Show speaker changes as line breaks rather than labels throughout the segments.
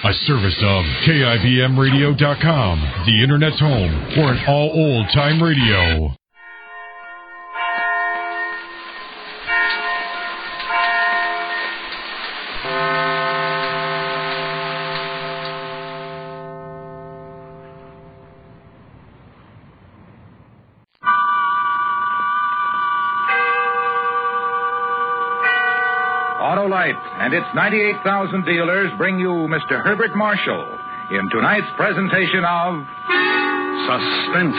A service of KIBMradio.com, the Internet's home for an all old-time radio.
Autolite and its 98,000 dealers bring you Mr. Herbert Marshall in tonight's presentation of Suspense.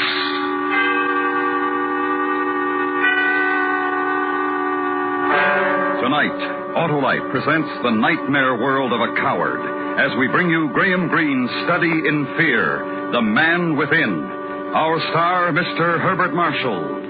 Tonight, Autolite presents the nightmare world of a coward as we bring you Graham Greene's Study in Fear, The Man Within. Our star, Mr. Herbert Marshall.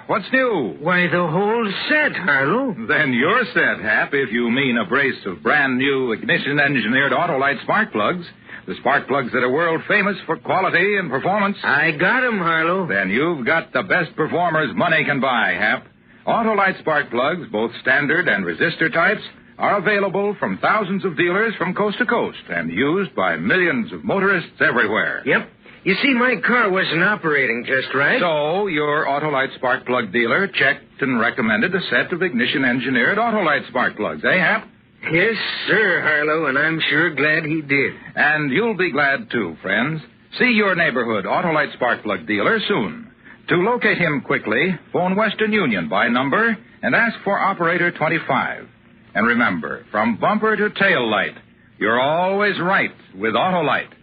What's new?
Why, the whole set, Harlow.
Then you're set, Hap, if you mean a brace of brand new ignition-engineered Autolite spark plugs. The spark plugs that are world famous for quality and performance.
I got 'em, Harlow.
Then you've got the best performers money can buy, Hap. Autolite spark plugs, both standard and resistor types, are available from thousands of dealers from coast to coast and used by millions of motorists everywhere.
Yep. You see, my car wasn't operating just right.
So, your Autolite spark plug dealer checked and recommended a set of ignition-engineered Autolite spark plugs, eh, Hap?
Yes, sir, Harlow, and I'm sure glad he did.
And you'll be glad, too, friends. See your neighborhood Autolite spark plug dealer soon. To locate him quickly, phone Western Union by number and ask for Operator 25. And remember, from bumper to tail light, you're always right with Autolite.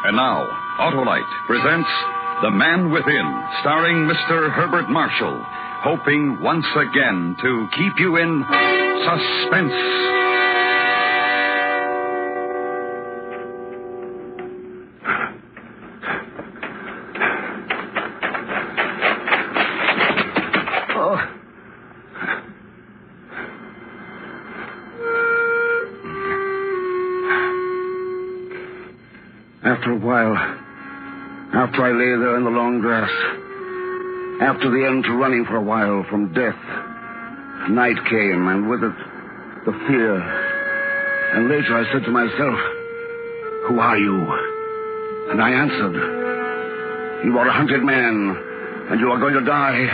And now, Autolite presents The Man Within, starring Mr. Herbert Marshall, hoping once again to keep you in suspense.
After a while, after I lay there in the long grass, after the end to running for a while from death, night came, and with it, the fear. And later I said to myself, "Who are you?" And I answered, "You are a hunted man, and you are going to die.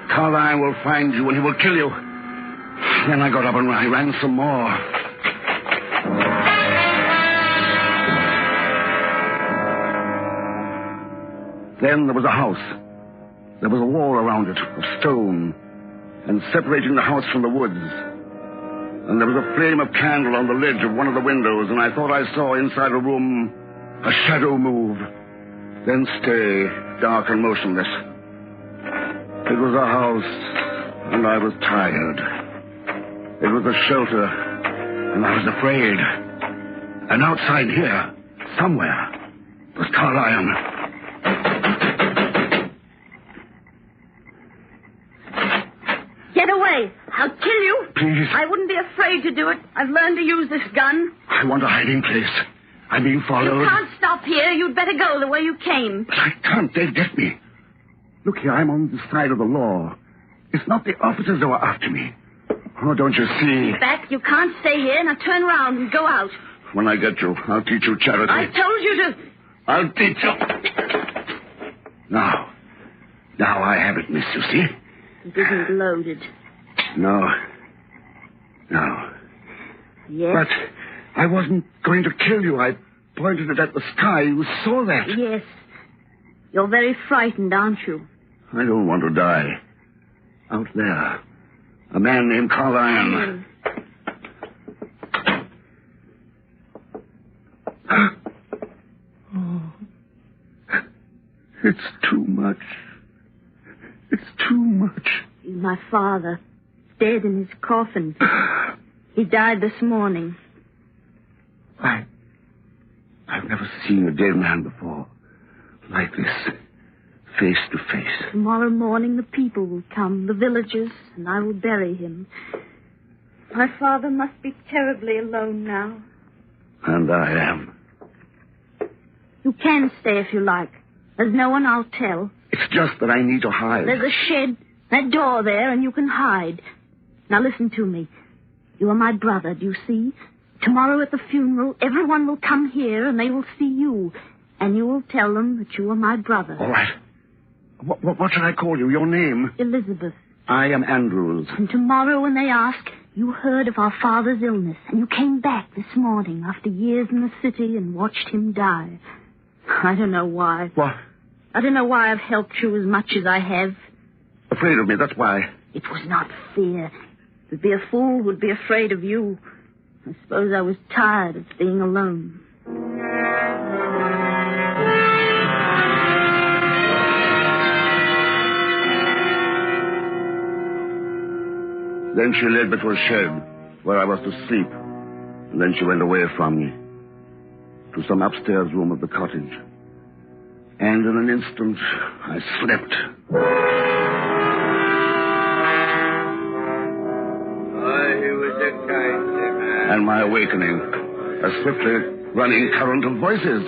Carline will find you, and he will kill you." Then I got up and I ran some more. Then there was a house. There was a wall around it of stone, and separating the house from the woods. And there was a flame of candle on the ledge of one of the windows, and I thought I saw inside a room a shadow move, then stay, dark and motionless. It was a house, and I was tired. It was a shelter, and I was afraid. And outside here, somewhere, was Carline.
Get away. I'll kill you.
Please.
I wouldn't be afraid to do it. I've learned to use this gun.
I want a hiding place. I'm being followed.
You can't stop here. You'd better go the way you came.
But I can't. They'll get me. Look here, I'm on the side of the law. It's not the officers who are after me. Oh, don't you see?
Back. You can't stay here. Now turn around and go out.
When I get you, I'll teach you charity.
I told you to...
I'll teach you. Now I have it, miss, you see?
It isn't loaded.
No.
Yes?
But I wasn't going to kill you. I pointed it at the sky. You saw that.
Yes. You're very frightened, aren't you?
I don't want to die. Out there, a man named Carline. Oh, it's too much. It's too much.
He's my father. Dead in his coffin. He died this morning.
I've never seen a dead man before. Like this. Face to face.
Tomorrow morning the people will come, the villagers, and I will bury him. My father must be terribly alone now.
And I am.
You can stay if you like. There's no one I'll tell.
It's just that I need to hide.
There's a shed, that door there, and you can hide. Now listen to me. You are my brother, do you see? Tomorrow at the funeral, everyone will come here and they will see you. And you will tell them that you are my brother.
All right. What should I call you? Your name?
Elizabeth.
I am Andrews.
And tomorrow when they ask, you heard of our father's illness, and you came back this morning after years in the city and watched him die. I don't know why.
What?
I don't know why I've helped you as much as I have.
Afraid of me, that's why.
It was not fear. It would be a fool who would be afraid of you. I suppose I was tired of being alone.
Then she led me to a shed where I was to sleep. And then she went away from me to some upstairs room of the cottage. And in an instant, I slept.
He was a kindly man.
And my awakening, a swiftly running current of voices.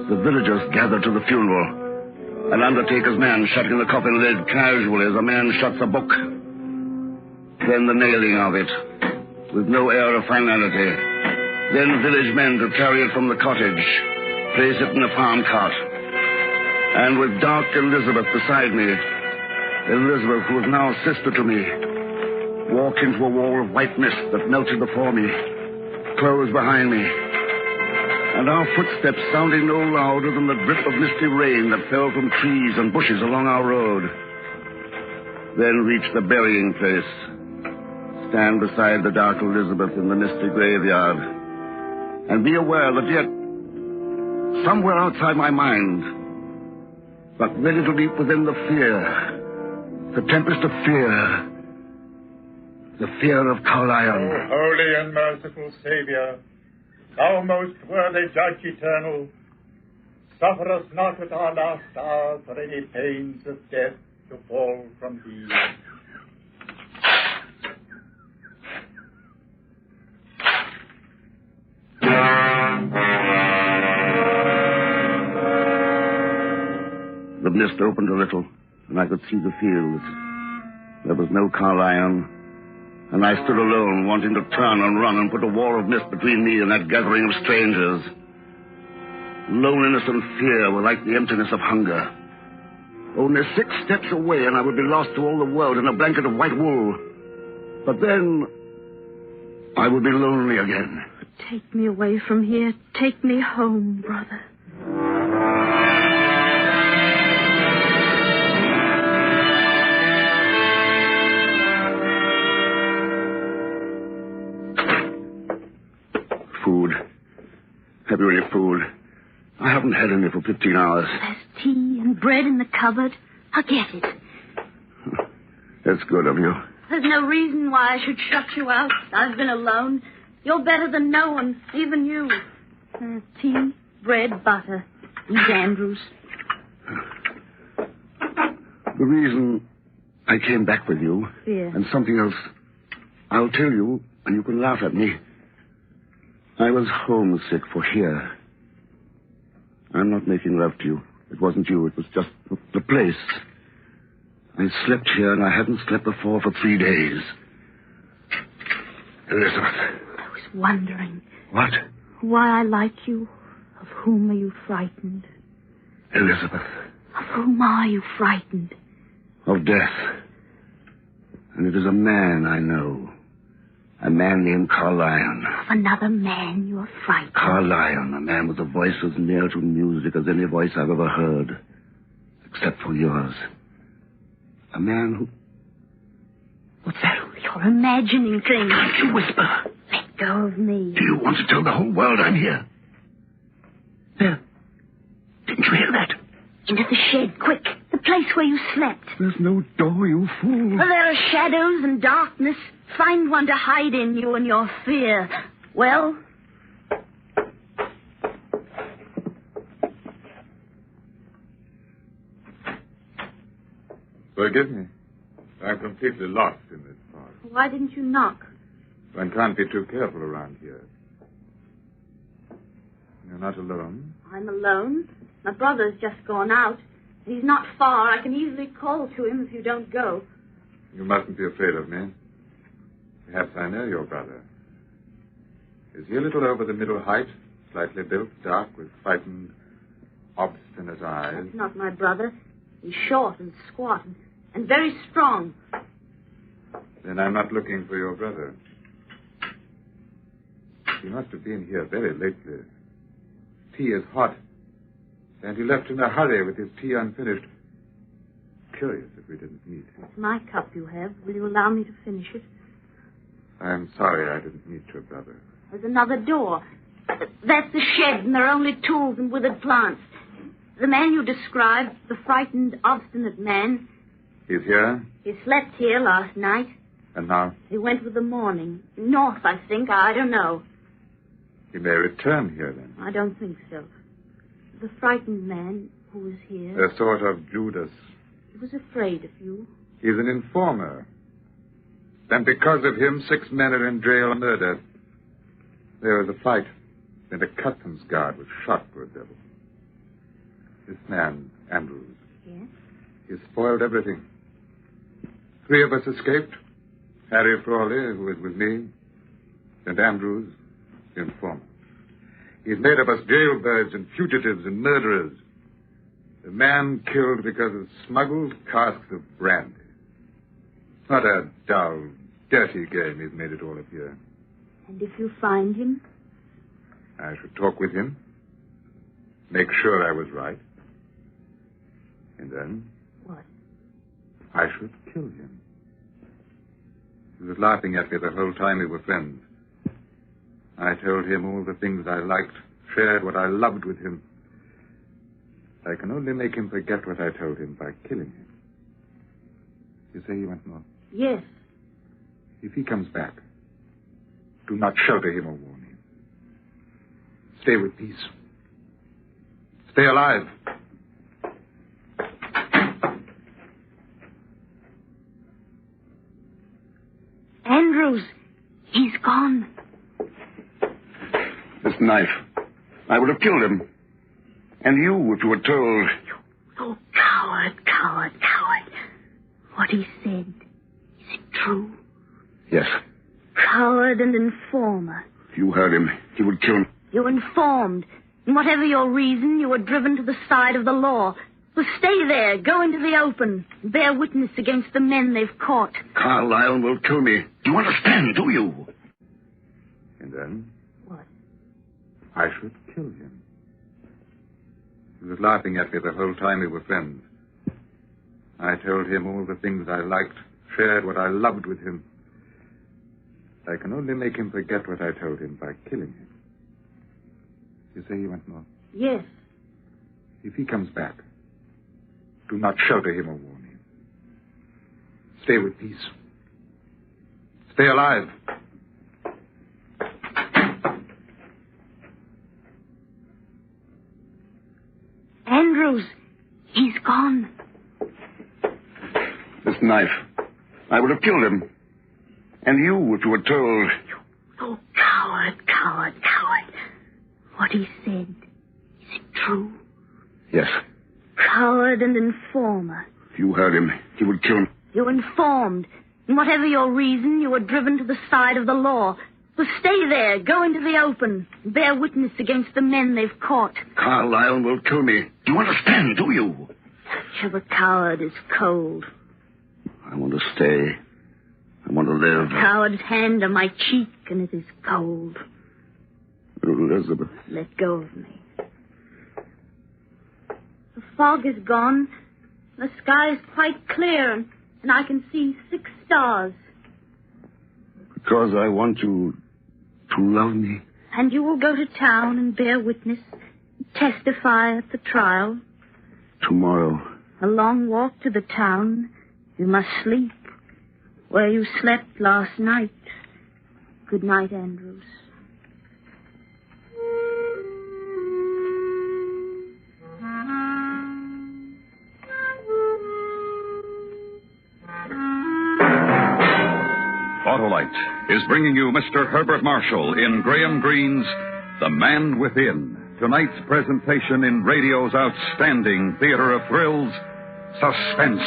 The villagers gathered to the funeral. An undertaker's man shutting the coffin lid casually as a man shuts a book. Then the nailing of it, with no air of finality. Then village men to carry it from the cottage, place it in a farm cart. And with dark Elizabeth beside me, Elizabeth, who was now sister to me, walk into a wall of white mist that melted before me, closed behind me, and our footsteps sounding no louder than the drip of misty rain that fell from trees and bushes along our road. Then reach the burying place, stand beside the dark Elizabeth in the misty graveyard, and be aware that yet, somewhere outside my mind, but ready to leap within the fear, the tempest of fear, the fear of Carlion.
O holy and merciful Savior, thou most worthy Judge eternal, suffer us not at our last hour for any pains of death to fall from thee.
The mist opened a little, and I could see the fields. There was no Carlion, and I stood alone, wanting to turn and run and put a wall of mist between me and that gathering of strangers. Loneliness and fear were like the emptiness of hunger. Only 6 steps away, and I would be lost to all the world in a blanket of white wool. But then, I would be lonely again.
Take me away from here. Take me home, brother.
Food. Have you any food? I haven't had any for 15 hours.
There's tea and bread in the cupboard. I'll get it.
That's good of you.
There's no reason why I should shut you out. I've been alone. You're better than no one, even you. Tea, bread, butter. Eat Andrews.
The reason I came back with you...
Fear.
And something else. I'll tell you, and you can laugh at me. I was homesick for here. I'm not making love to you. It wasn't you. It was just the place. I slept here, and I hadn't slept before for 3 days. Elizabeth.
I was wondering.
What?
Why I like you. Of whom are you frightened?
Elizabeth.
Of whom are you frightened?
Of death. And it is a man I know. A man named Carlion.
Of another man you are frightened.
Carlion, a man with a voice as near to music as any voice I've ever heard. Except for yours. A man who... What's that?
You're imagining things.
Can't you whisper?
Let go of me.
Do you want to tell the whole world I'm here? There. Didn't you hear that?
Into the shed, quick. The place where you slept.
There's no door, you fool.
Well, there are shadows and darkness. Find one to hide in, you and your fear. Well...
Forgive me. I'm completely lost in this part.
Why didn't you knock?
One can't be too careful around here. You're not alone?
I'm alone. My brother's just gone out. He's not far. I can easily call to him if you don't go.
You mustn't be afraid of me.
Perhaps I know your brother. Is he a little over the middle height, slightly built, dark, with frightened, obstinate eyes?
That's not my brother. He's short and squat and very strong.
Then I'm not looking for your brother. He must have been here very lately. Tea is hot, and he left in a hurry with his tea unfinished. Curious if we didn't meet.
That's my cup you have. Will you allow me to finish it?
I'm sorry I didn't meet your brother.
There's another door. That's the shed, and there are only tools and withered plants. The man you described, the frightened, obstinate man.
He's here?
He slept here last night.
And now?
He went with the morning. North, I think. I don't know.
He may return here, then.
I don't think so. The frightened man who was here...
A sort of Judas.
He was afraid of you.
He's an informer. And because of him, 6 men are in jail and murdered. There was a fight, and a customs guard was shot, poor devil. This man, Andrews.
Yes?
He spoiled everything. 3 of us escaped. Harry Frawley, who was with me, and Andrews, the informant. He's made of us jailbirds and fugitives and murderers. The man killed because of smuggled casks of brandy. Not a dull, dirty game he's made it all appear.
And if you find him?
I should talk with him. Make sure I was right. And then?
What?
I should kill him. He was laughing at me the whole time we were friends. I told him all the things I liked, shared what I loved with him. I can only make him forget what I told him by killing him. You say you want more?
Yes.
If he comes back, do not shelter him or warn him. Stay with peace. Stay alive.
Andrews, he's gone.
This knife. I would have killed him. And you, if you were told.
Oh, coward. What he said, is it true?
Yes.
Coward and informer.
You heard him. He would kill me.
You informed. And whatever your reason, you were driven to the side of the law. Well, stay there. Go into the open. Bear witness against the men they've caught.
Carlyle will kill me. Do you understand, do you?
And then?
What?
I should kill him. He was laughing at me the whole time we were friends. I told him all the things I liked, shared what I loved with him. I can only make him forget what I told him by killing him. You say you want more?
Yes.
If he comes back, do not shelter him or warn him. Stay with peace. Stay alive.
Andrews, he's gone.
This knife. I would have killed him. And you, if you were told.
Oh, coward. What he said, is it true?
Yes.
Coward and informer.
You heard him. He would kill me.
You informed. And whatever your reason, you were driven to the side of the law. Well, stay there. Go into the open. Bear witness against the men they've caught.
Carlyle will kill me. Do you understand, do you?
Such a coward is cold.
I want to stay. I want to live.
The coward's hand on my cheek, and it is cold.
Elizabeth.
Let go of me. The fog is gone. The sky is quite clear, and I can see 6 stars.
Because I want you to love me.
And you will go to town and bear witness, testify at the trial.
Tomorrow.
A long walk to the town. You must sleep where you slept last night. Good night, Andrews.
Autolite is bringing you Mr. Herbert Marshall in Graham Greene's The Man Within. Tonight's presentation in radio's outstanding theater of thrills, Suspense.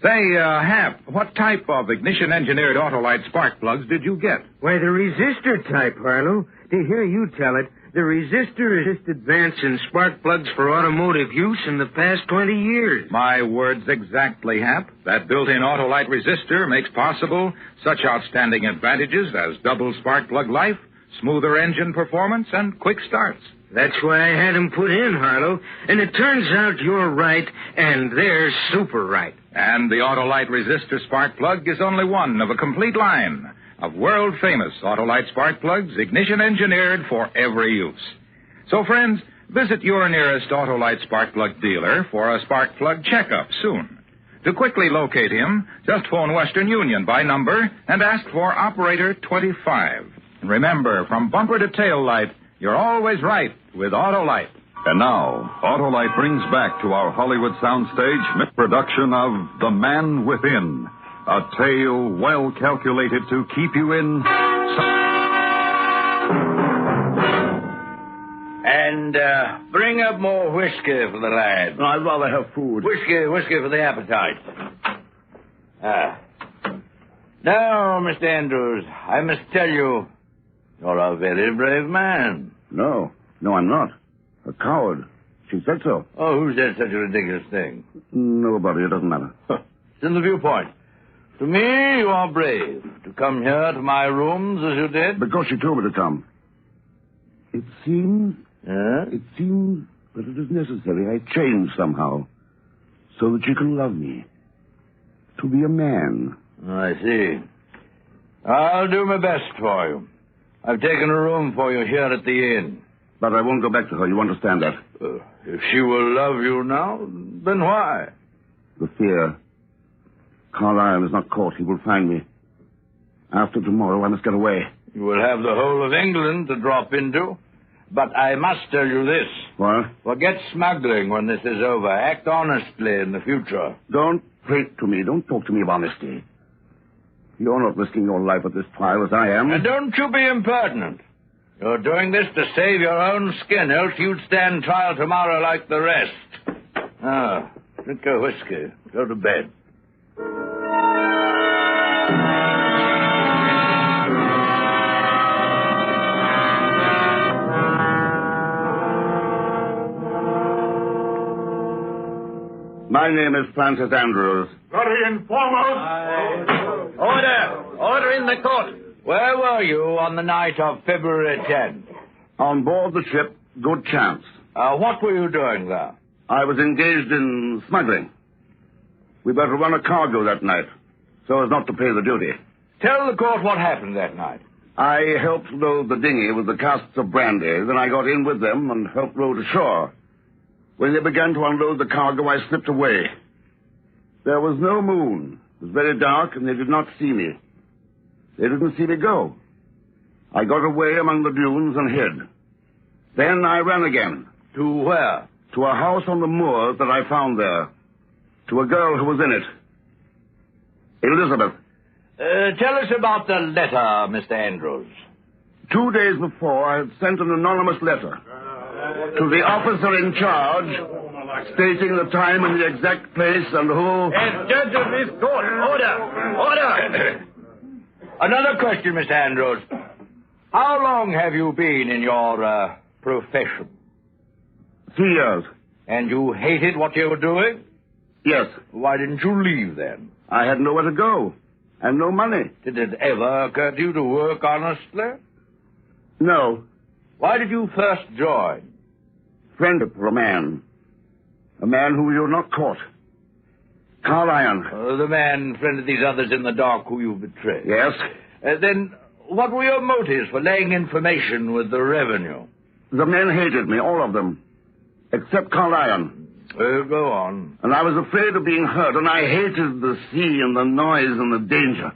Say, Hap, what type of ignition-engineered Autolite spark plugs did you get?
Why, the resistor type, Harlow. To hear you tell it, the resistor is just advance in spark plugs for automotive use in the past 20 years.
My words exactly, Hap. That built-in Autolite resistor makes possible such outstanding advantages as double spark plug life, smoother engine performance, and quick starts.
That's why I had 'em put in, Harlow. And it turns out you're right, and they're super right.
And the Autolite resistor spark plug is only one of a complete line of world-famous Autolite spark plugs, ignition-engineered for every use. So, friends, visit your nearest Autolite spark plug dealer for a spark plug checkup soon. To quickly locate him, just phone Western Union by number and ask for Operator 25. And remember, from bumper to tail light, you're always right with Autolite.
And now, Autolite brings back to our Hollywood soundstage mid-production of The Man Within, a tale well calculated to keep you in...
And bring up more whiskey for the lad.
No, I'd rather have food.
Whiskey for the appetite. Now, Mr. Andrews, I must tell you, you're a very brave man.
No, I'm not. A coward. She said so.
Oh, who said such a ridiculous thing?
Nobody. It doesn't matter.
It's in the viewpoint. To me, you are brave. To come here to my rooms as you did.
Because she told me to come. It seems...
Yes?
It seems that it is necessary I change somehow so that she can love me. To be a man.
I see. I'll do my best for you. I've taken a room for you here at the inn.
But I won't go back to her. You understand that?
If she will love you now, then why?
The fear. Carlyle is not caught. He will find me. After tomorrow, I must get away.
You will have the whole of England to drop into. But I must tell you this.
What?
Forget smuggling when this is over. Act honestly in the future.
Don't prate to me. Don't talk to me of honesty. You're not risking your life at this trial as I am.
And don't you be impertinent. You're doing this to save your own skin, else you'd stand trial tomorrow like the rest. Drink your whiskey. Go to bed.
My name is Francis Andrews.
Very informal.
Order in the court. Where were you on the night of February 10th?
On board the ship, Good Chance.
What were you doing there?
I was engaged in smuggling. We better run a cargo that night, so as not to pay the duty.
Tell the court what happened that night.
I helped load the dinghy with the casks of brandy. Then I got in with them and helped row to shore. When they began to unload the cargo, I slipped away. There was no moon. It was very dark, and they did not see me. They didn't see me go. I got away among the dunes and hid. Then I ran again.
To where?
To a house on the moors that I found there. To a girl who was in it. Elizabeth.
Tell us about the letter, Mr. Andrews.
2 days before, I had sent an anonymous letter to the officer in charge, stating the time and the exact place and who...
And judge of this court, order! Another question, Mr. Andrews. How long have you been in your, profession?
3 years.
And you hated what you were doing?
Yes.
Why didn't you leave then?
I had nowhere to go, and no money.
Did it ever occur to you to work honestly?
No.
Why did you first join?
Friendship for a man. A man who you're not caught. Carl Iron.
The man friended these others in the dark who you betrayed.
Yes.
Then what were your motives for laying information with the revenue?
The men hated me, all of them. Except Carl Iron.
Go on.
And I was afraid of being hurt, and I hated the sea and the noise and the danger.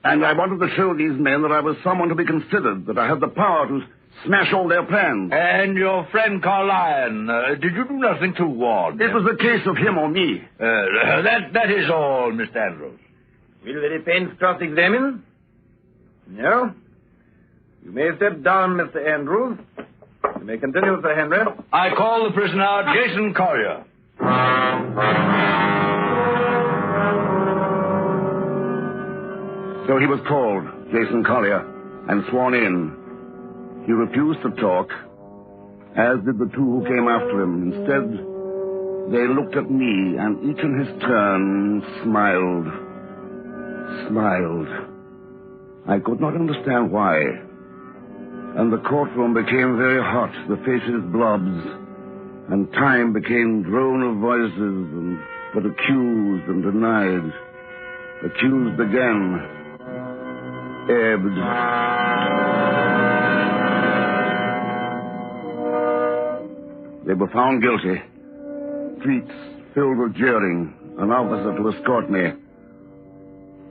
And I wanted to show these men that I was someone to be considered, that I had the power to smash all their plans.
And your friend Carlyon, did you do nothing to warn him?
It was a case of him or me.
That is all, Mr. Andrews.
Will the defense cross-examine? No? You may step down, Mr. Andrews. You may continue, Sir Henry.
I call the prisoner Jason Collier.
So he was called, Jason Collier, and sworn in. He refused to talk, as did the two who came after him. Instead, they looked at me, and each in his turn smiled. I could not understand why. And the courtroom became very hot, the faces blobs, and time became drone of voices, and but accused and denied. Accused again. Ebbed. They were found guilty. Streets filled with jeering, an officer to escort me.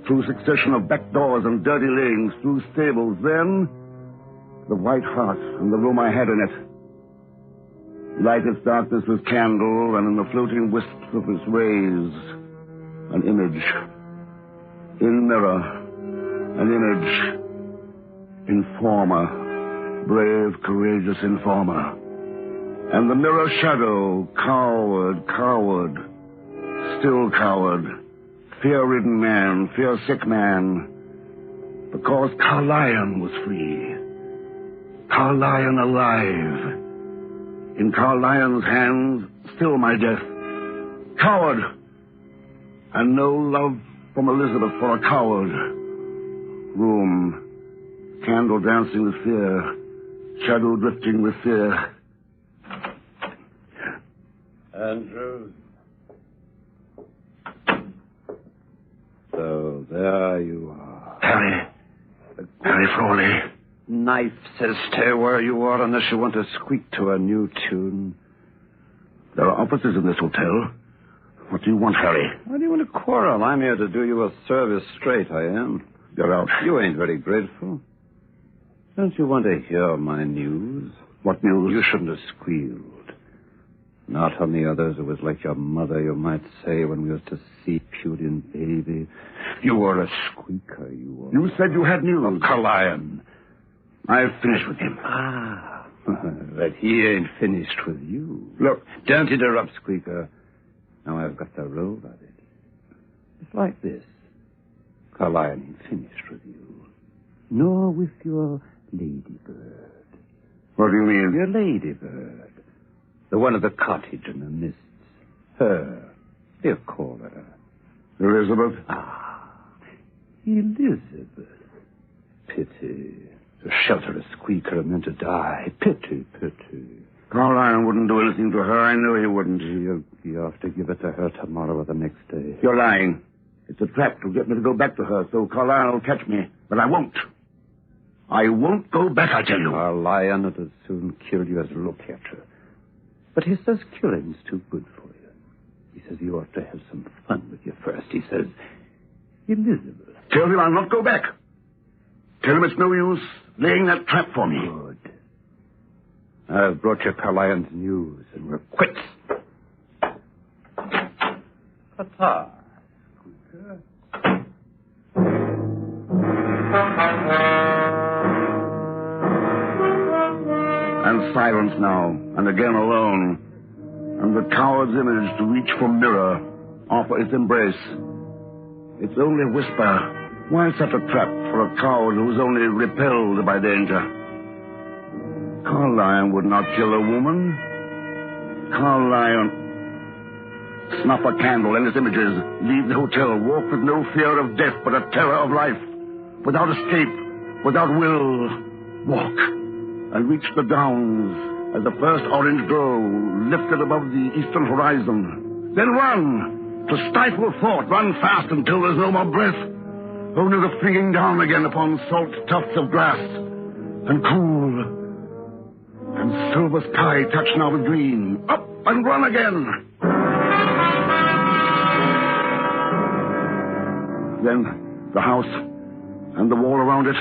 Through succession of back doors and dirty lanes, through stables, then the White Hart and the room I had in it. Light its darkness with candle, and in the floating wisps of its rays, an image. In mirror, an image. Informer, brave, courageous informer. And the mirror shadow, coward, still coward, fear-ridden man, fear-sick man, because Carlion was free. Carlion alive. In Carlion's hands, still my death. Coward. And no love from Elizabeth for a coward. Room. Candle dancing with fear. Shadow drifting with fear.
Andrews. So there you are.
Harry Frawley.
Knife says stay where you are unless you want to squeak to a new tune.
There are officers in this hotel. What do you want, Harry?
Why do you want to quarrel? I'm here to do you a service straight, I am.
You're out.
You ain't very grateful. Don't you want to hear my news?
What news?
You shouldn't have squealed. Not on the others. It was like your mother, you might say, when we was to see Putin baby. You were a squeaker, you were.
You said you had news.
Of Carlion.
I've finished with him.
Ah, but he ain't finished with you.
Look.
Don't interrupt, Squeaker. Now I've got the roll of it. It's like this. Carlion ain't finished with you. Nor with your ladybird.
What do you mean?
Your ladybird. The one at the cottage in the mists. Her. They'll call her.
Elizabeth?
Ah, Elizabeth. Pity. To shelter a squeaker and then to die. Pity.
Carlion wouldn't do anything to her. I knew he wouldn't.
You have to give it to her tomorrow or the next day.
You're lying. It's a trap to get me to go back to her, so Carlion will catch me. But I won't. I won't go back, I tell you.
Carlion would as soon kill you as look at her. But he says killing's too good for you. He says you ought to have some fun with you first. He says, Elizabeth.
Tell him I'll not go back. Tell him it's no use laying that trap for me.
Good. I've brought you Carlion's news, and we're quits. Ta-ta.
And silence now, and again alone. And the coward's image to reach for mirror, offer its embrace. It's only a whisper. Why such a trap for a coward who's only repelled by danger? Carlion would not kill a woman. Carlion. Snuff a candle and its images. Leave the hotel. Walk with no fear of death, but a terror of life. Without escape. Without will. Walk. And reach the downs as the first orange glow lifted above the eastern horizon. Then run. To stifle thought. Run fast until there's no more breath. Only the flinging down again upon salt tufts of grass. And cool. And silver sky touched now with green. Up and run again. Then the house and the wall around it.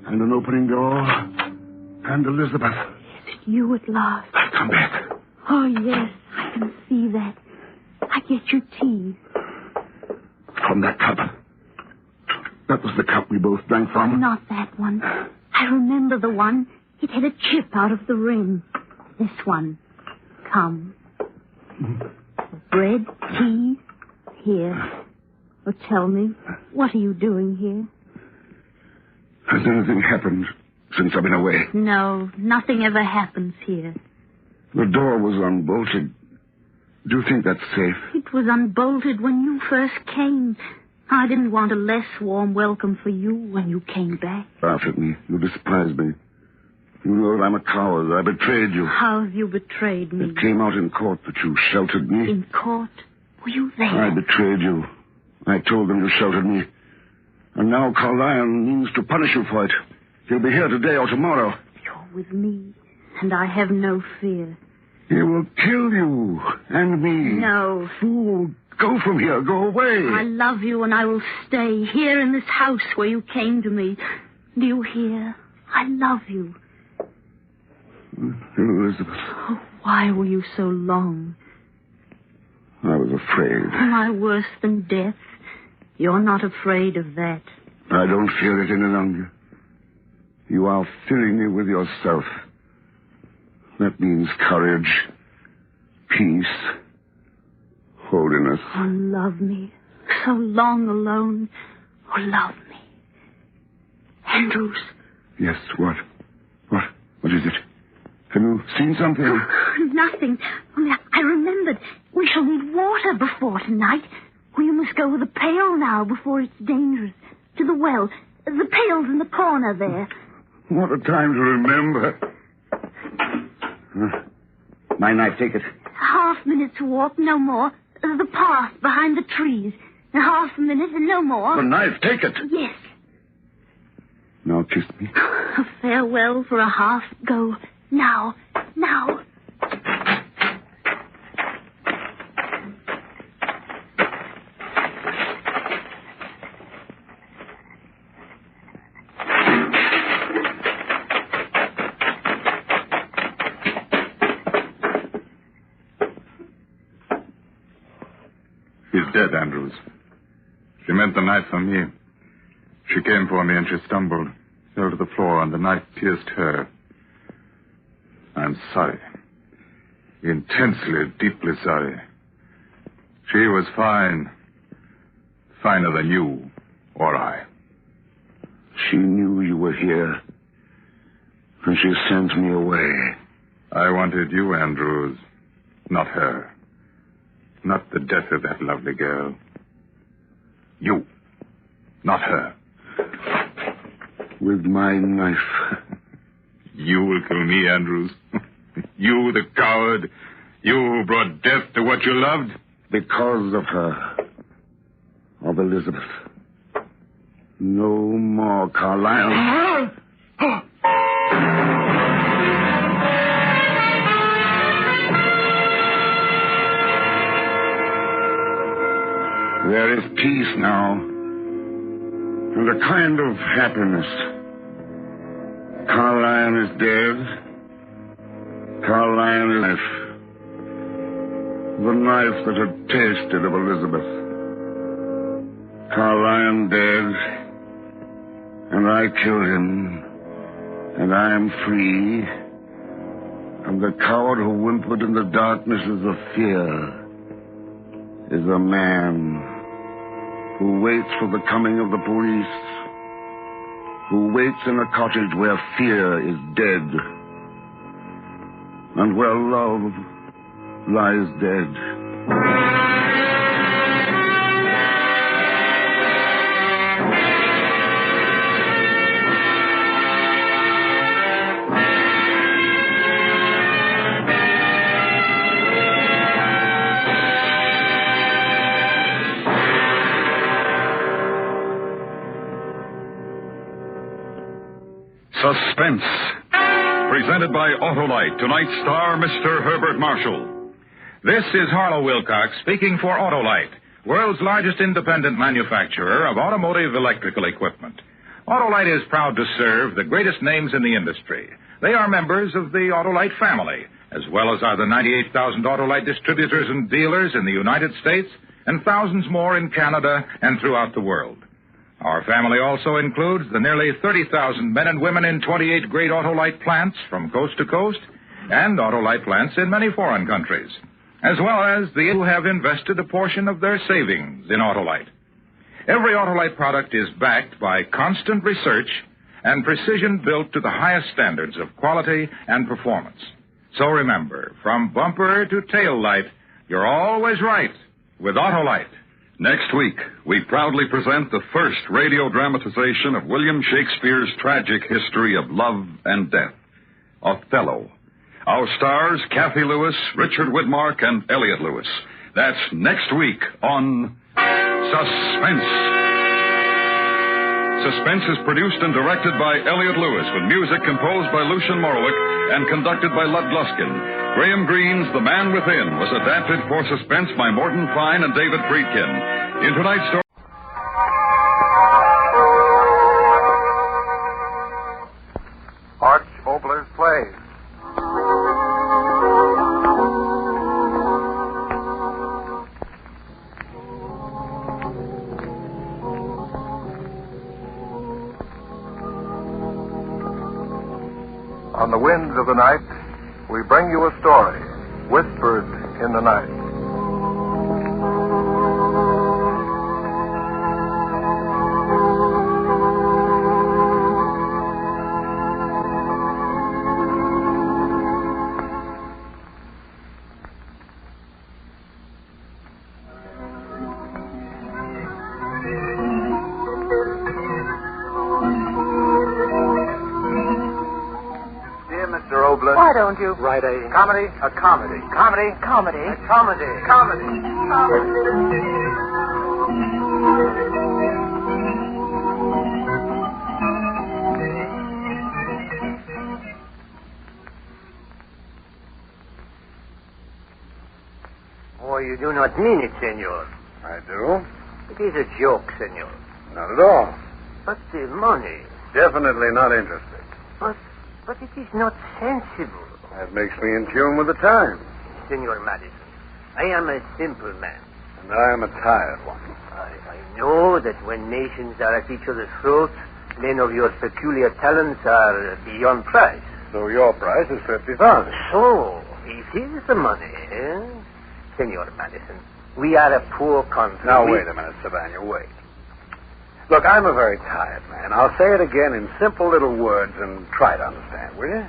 And an opening door. And Elizabeth.
Is it you at last?
I've come back.
Oh, yes. I can see that. I get your tea.
From that cup. That was the cup we both drank from.
Not that one. I remember the one. It had a chip out of the rim. This one. Come. Bread, tea, here. Oh, tell me, what are you doing here?
Has anything happened since I've been away?
No, nothing ever happens here.
The door was unbolted. Do you think that's safe?
It was unbolted when you first came. I didn't want a less warm welcome for you when you came back.
Laugh at me. You despise me. You know that I'm a coward. I betrayed you.
How have you betrayed me?
It came out in court that you sheltered me.
In court? Were you there?
I betrayed you. I told them you sheltered me. And now Carlyon means to punish you for it. He'll be here today or tomorrow.
You're with me, and I have no fear.
He will kill you and me.
No.
Fool, go from here. Go away.
I love you, and I will stay here in this house where you came to me. Do you hear? I love you.
Elizabeth.
Oh, why were you so long?
I was afraid.
Am I worse than death? You're not afraid of that.
I don't fear it any longer. You are filling me with yourself. That means courage, peace, holiness.
Oh, love me. So long alone. Oh, love me. Andrews.
Yes, what? What is it? Have you seen something?
Oh, nothing. Only I remembered. We shall need water before tonight. We must go with a pail now before it's dangerous. To the well. The pail's in the corner there.
What a time to remember. My knife, take it.
Half-minute's walk, no more. The path behind the trees. Half a minute and no more.
The knife, take it.
Yes.
Now kiss me.
A farewell for a half. Go. Now.
She's dead, Andrews. She meant the knife for me. She came for me and she stumbled, fell to the floor, and the knife pierced her. I'm sorry. Intensely, deeply sorry. She was fine. Finer than you or I.
She knew you were here, and she sent me away.
I wanted you, Andrews, not her. Not the death of that lovely girl. You, not her.
With my knife.
You will kill me, Andrews. You, the coward. You who brought death to what you loved.
Because of her. Of Elizabeth. No more, Carlyle. There is peace now, and a kind of happiness. Carlyon is dead. Carlyon is knife. The knife that had tasted of Elizabeth. Carlyon dead, and I killed him, and I am free. And the coward who whimpered in the darknesses of fear is a man who waits for the coming of the police, who waits in a cottage where fear is dead, and where love lies dead.
Suspense. Presented by Autolite. Tonight's star, Mr. Herbert Marshall.
This is Harlow Wilcox speaking for Autolite, world's largest independent manufacturer of automotive electrical equipment. Autolite is proud to serve the greatest names in the industry. They are members of the Autolite family, as well as are the 98,000 Autolite distributors and dealers in the United States and thousands more in Canada and throughout the world. Our family also includes the nearly 30,000 men and women in 28 great Autolite plants from coast to coast and Autolite plants in many foreign countries, as well as the who have invested a portion of their savings in Autolite. Every Autolite product is backed by constant research and precision built to the highest standards of quality and performance. So remember, from bumper to tail light, you're always right with Autolite.
Next week, we proudly present the first radio dramatization of William Shakespeare's tragic history of love and death, Othello. Our stars, Kathy Lewis, Richard Widmark, and Elliot Lewis. That's next week on Suspense. Suspense is produced and directed by Elliot Lewis, with music composed by Lucian Morowick and conducted by Lud Gluskin. Graham Greene's The Man Within was adapted for Suspense by Morton Fine and David Friedkin. In tonight's story...
Arch Oboler's plays. On the winds of the night, we bring you a story, whispered in the night.
Why don't you
write a comedy? A comedy.
Comedy.
A comedy.
Oh, you do not mean it, senor.
I do.
It is a joke, senor.
Not at all.
But the money.
Definitely not interested.
But it is not sensible.
That makes me in tune with the times.
Senor Madison, I am a simple man.
And I am a tired one.
I know that when nations are at each other's throats, men of your peculiar talents are beyond price.
So your price is $50,000.
So, it is the money, eh? Senor Madison, we are a poor country.
Now, wait a minute, Savannah, wait. Look, I'm a very tired man. I'll say it again in simple little words and try to understand, will you?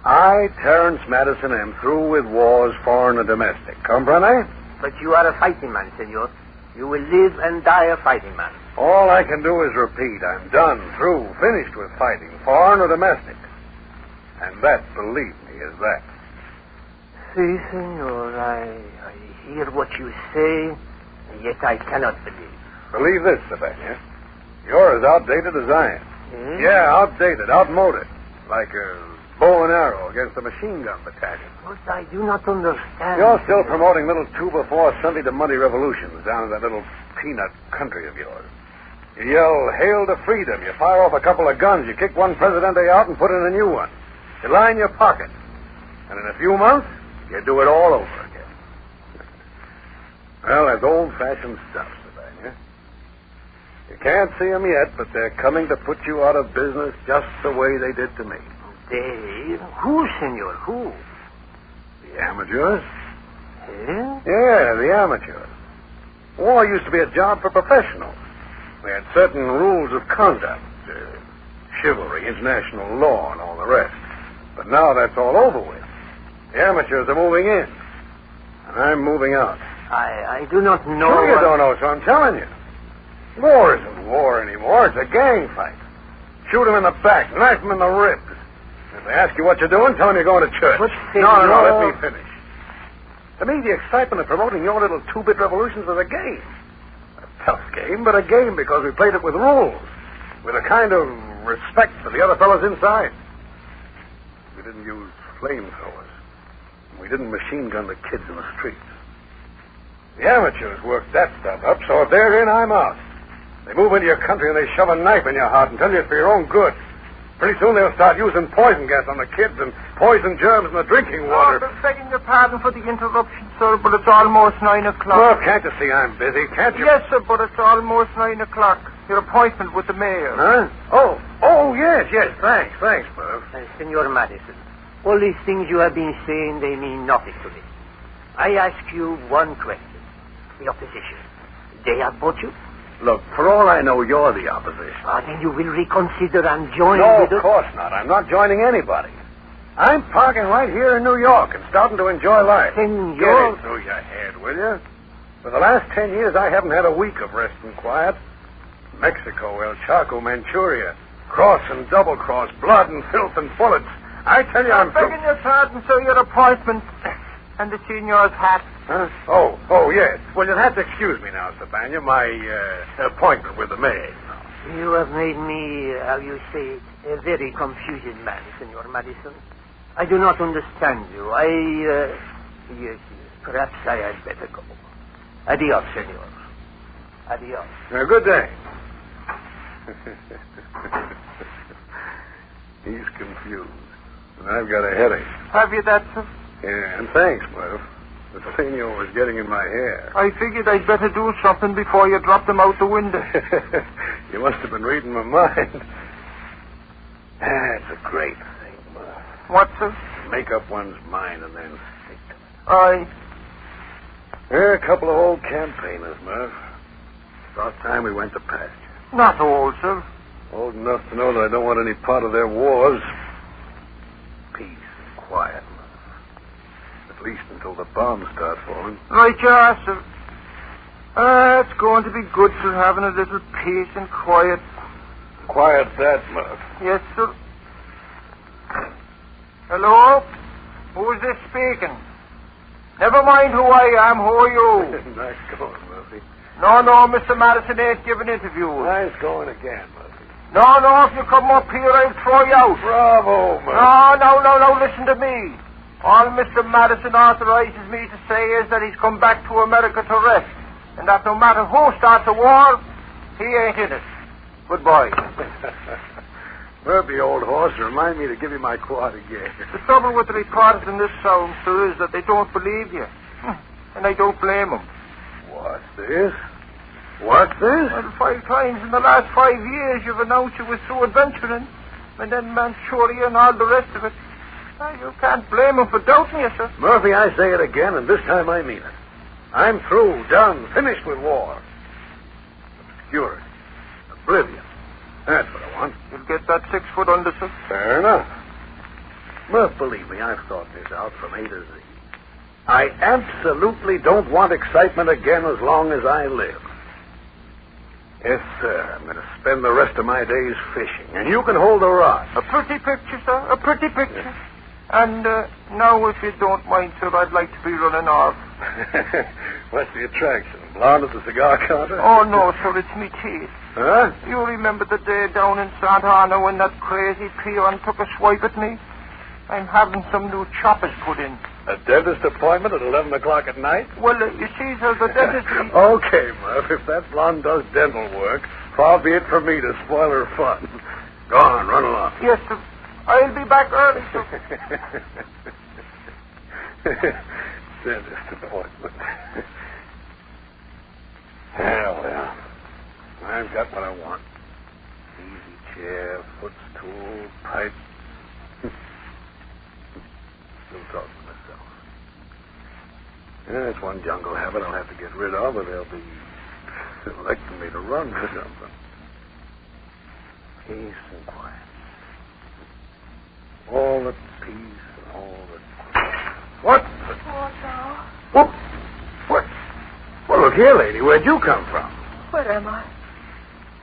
I, Terence Madison, am through with wars, foreign and domestic. Comprende?
But you are a fighting man, senor. You will live and die a fighting man.
All I can do is repeat. I'm done, through, finished with fighting, foreign or domestic. And that, believe me, is that.
Si, senor, I hear what you say, yet I cannot believe.
Believe this, Savannah. You're as outdated as I am.
Hmm?
Yeah, outdated, outmoded. Like a bow and arrow against a machine gun battalion.
But I do not understand.
You're still promoting little 2-before Sunday to Monday revolutions down in that little peanut country of yours. You yell, "Hail to freedom." You fire off a couple of guns. You kick one Presidente out and put in a new one. You line your pocket. And in a few months, you do it all over again. Well, that's old-fashioned stuff, Savannah. You can't see them yet, but they're coming to put you out of business just the way they did to me.
They? Who, senor? Who?
The amateurs?
Eh?
Yeah, the amateurs. War used to be a job for professionals. We had certain rules of conduct, chivalry, international law, and all the rest. But now that's all over with. The amateurs are moving in, and I'm moving out.
I do not know.
Sure you don't know, so I'm telling you. War isn't war anymore. It's a gang fight. Shoot them in the back, knife them in the ribs. If they ask you what you're doing, tell them you're going to church.
But,
No, let me finish. To me, the excitement of promoting your little 2-bit revolutions was a game. A tough game, but a game because we played it with rules, with a kind of respect for the other fellows inside. We didn't use flamethrowers. We didn't machine gun the kids in the streets. The amateurs worked that stuff up, so if they're in, I'm out. They move into your country and they shove a knife in your heart and tell you it's for your own good. Pretty soon they'll start using poison gas on the kids and poison germs in the drinking water.
Oh, begging your pardon for the interruption, sir, but it's almost 9 o'clock.
Well, can't you see I'm busy? Can't you?
Yes, sir, but it's almost 9 o'clock. Your appointment with the mayor.
Huh? Oh, yes. Thanks, Merv.
Senor Madison, all these things you have been saying, they mean nothing to me. I ask you one question. The opposition, they have bought you?
Look, for all I know, you're the opposition.
Then you will reconsider and join
No,
with
of course not. I'm not joining anybody. I'm parking right here in New York and starting to enjoy life.
Then
Get it through your head, will you? For the last 10 years, I haven't had a week of rest and quiet. Mexico, El Chaco, Manchuria, cross and double-cross, blood and filth and bullets. I tell you, I'm
begging your pardon, sir, your appointment and the senor's hat.
Huh? Oh, yes. Well, you'll have to excuse me now, Sabania. My appointment with the maid.
You have made me, how you say it, a very confused man, Senor Madison. I do not understand you. Yes, perhaps I had better go. Adios, senor. Adios.
Good day. He's confused. And I've got a headache.
Have you that, sir?
Yeah, and thanks, Murph. The senor was getting in my hair.
I figured I'd better do something before you drop them out the window.
You must have been reading my mind. That's a great thing, Murph.
What, sir?
Make up one's mind and then stick to it.
Aye.
They're a couple of old campaigners, Murph. About time we went to pasture.
Not old, sir.
Old enough to know that I don't want any part of their wars. Peace and quiet, Murph. At least until the bombs start falling.
Right you are, sir. It's going to be good, sir, having a little peace and quiet.
Quiet that, Murph.
Yes, sir. Hello? Who's this speaking? Never mind who I am. Who are you?
Nice going, Murphy.
No, Mr. Madison ain't giving interviews.
Nice going again, Murphy.
No, if you come up here, I'll throw you out.
Bravo, Murphy.
No, listen to me. All Mr. Madison authorizes me to say is that he's come back to America to rest, and that no matter who starts a war, he ain't in it. Goodbye.
Murphy, old horse, remind me to give you my quad again.
The trouble with the reporters in this town, sir, is that they don't believe you. And I don't blame them.
What's this? What's this?
Well, 5 times in the last 5 years you've announced you were through adventuring, and then Manchuria and all the rest of it. Well, you can't blame them for doubting you, sir.
Murphy, I say it again, and this time I mean it. I'm through, done, finished with war. Obscurity. Oblivion. That's what I want.
You'll get that 6 foot under, sir.
Fair enough. Murph, believe me, I've thought this out from A to Z. I absolutely don't want excitement again as long as I live. Yes, sir. I'm going to spend the rest of my days fishing, and you can hold the rod.
A pretty picture, sir. A pretty picture. Yeah. And now, if you don't mind, sir, I'd like to be running off.
What's the attraction? Blonde at the cigar counter?
Oh, no, sir, it's me teeth.
Huh?
You remember the day down in Santa Ana when that crazy peon took a swipe at me? I'm having some new choppers put in.
A dentist appointment at 11 o'clock at night?
Well, you see, sir, the dentist...
Okay, Murph, if that blonde does dental work, far be it for me to spoil her fun. Go on, run along.
Yes, sir. I'll be back early, sir.
Dentist appointment. Well, I've got what I want. Easy chair, footstool, pipe. Still talking to myself. Yeah, that's one jungle habit I'll have to get rid of, or they'll be electing me to run for something. Peace and quiet. All the peace and all the... What? What? Well, look here, lady. Where'd you come from?
Where am I?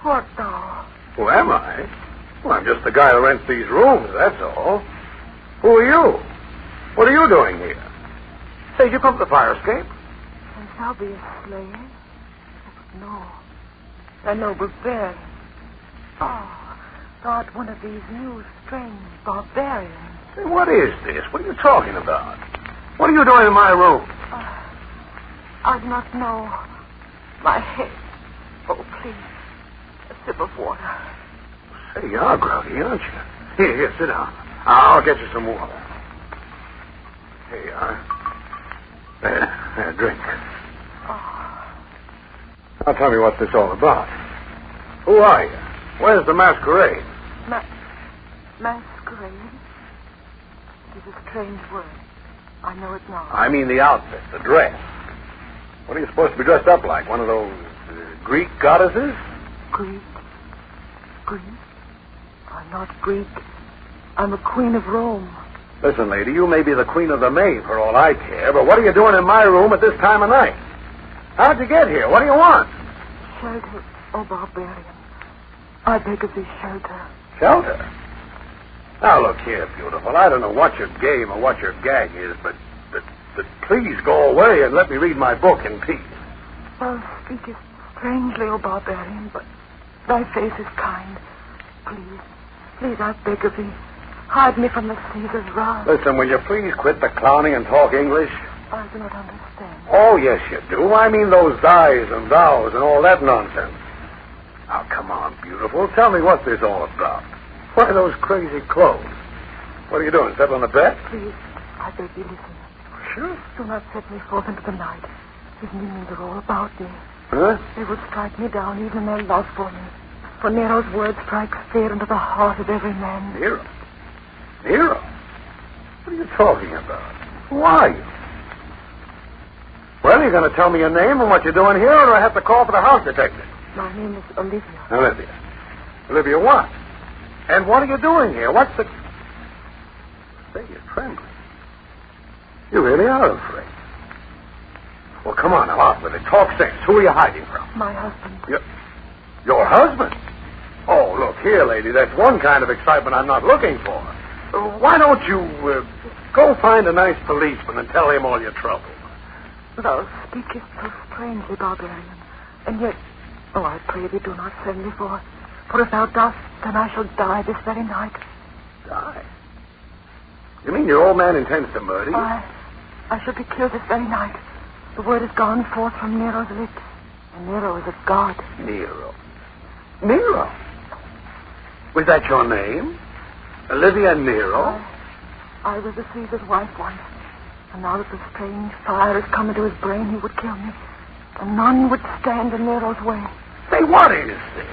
What now?
Who am I? Well, I'm just the guy who rents these rooms, that's all. Who are you? What are you doing here? Say, did you come to the fire escape?
And I'll be a slave? No. A noble bear. Oh, not one of these new, strange barbarians.
Say, what is this? What are you talking about? What are you doing in my room?
I do not know. My head. Oh, please. A sip of water.
Say, you are groggy, aren't you? Here, sit down. I'll get you some water. Here you are. There, drink. Now tell me what's this all about. Who are you? Where's the masquerade?
Masquerade? It is a strange word. I know it now.
I mean the outfit, the dress. What are you supposed to be dressed up like? One of those Greek goddesses?
Greek? I'm not Greek. I'm a queen of Rome.
Listen, lady, you may be the queen of the May for all I care, but what are you doing in my room at this time of night? How'd you get here? What do you want?
Shelter, oh barbarian. I beg of thee, shelter.
Shelter? Now, look here, beautiful. I don't know what your game or what your gag is, but please go away and let me read my book in peace.
Thou speakest strangely, O barbarian, but thy face is kind. Please, I beg of thee, hide me from the Caesar's wrath.
Listen, will you please quit the clowning and talk English?
I do not understand.
Oh, yes, you do. I mean those thys and thous and all that nonsense. Now, come on, beautiful. Tell me what this all about. Why those crazy clothes? What are you doing, sit on the bed?
Please, I beg thee, listen.
Sure.
Do not set me forth into the night. His minions are all about me.
Huh?
They would strike me down even in their love for me. For Nero's word strikes fear into the heart of every man.
Nero? What are you talking about? Who are you? Well, are you going to tell me your name and what you're doing here, or do I have to call for the house detective?
My name is Olivia.
Olivia what? And what are you doing here? What's the... Say, you're trembling. You really are afraid. Well, come on now, out with it. Talk sense. Who are you hiding from?
My husband.
Your husband? Oh, look here, lady. That's one kind of excitement I'm not looking for. Why don't you go find a nice policeman and tell him all your trouble?
Thou speakest so strangely, barbarian. And yet, I pray thee do not send me for if thou dost, then I shall die this very night.
Die? You mean your old man intends to murder you?
I shall be killed this very night. The word has gone forth from Nero's lips. And Nero is a god.
Nero? Was that your name? Olivia Nero?
I was the Caesar's wife once. And now that the strange fire has come into his brain, he would kill me. And none would stand in Nero's way.
Say, what is this?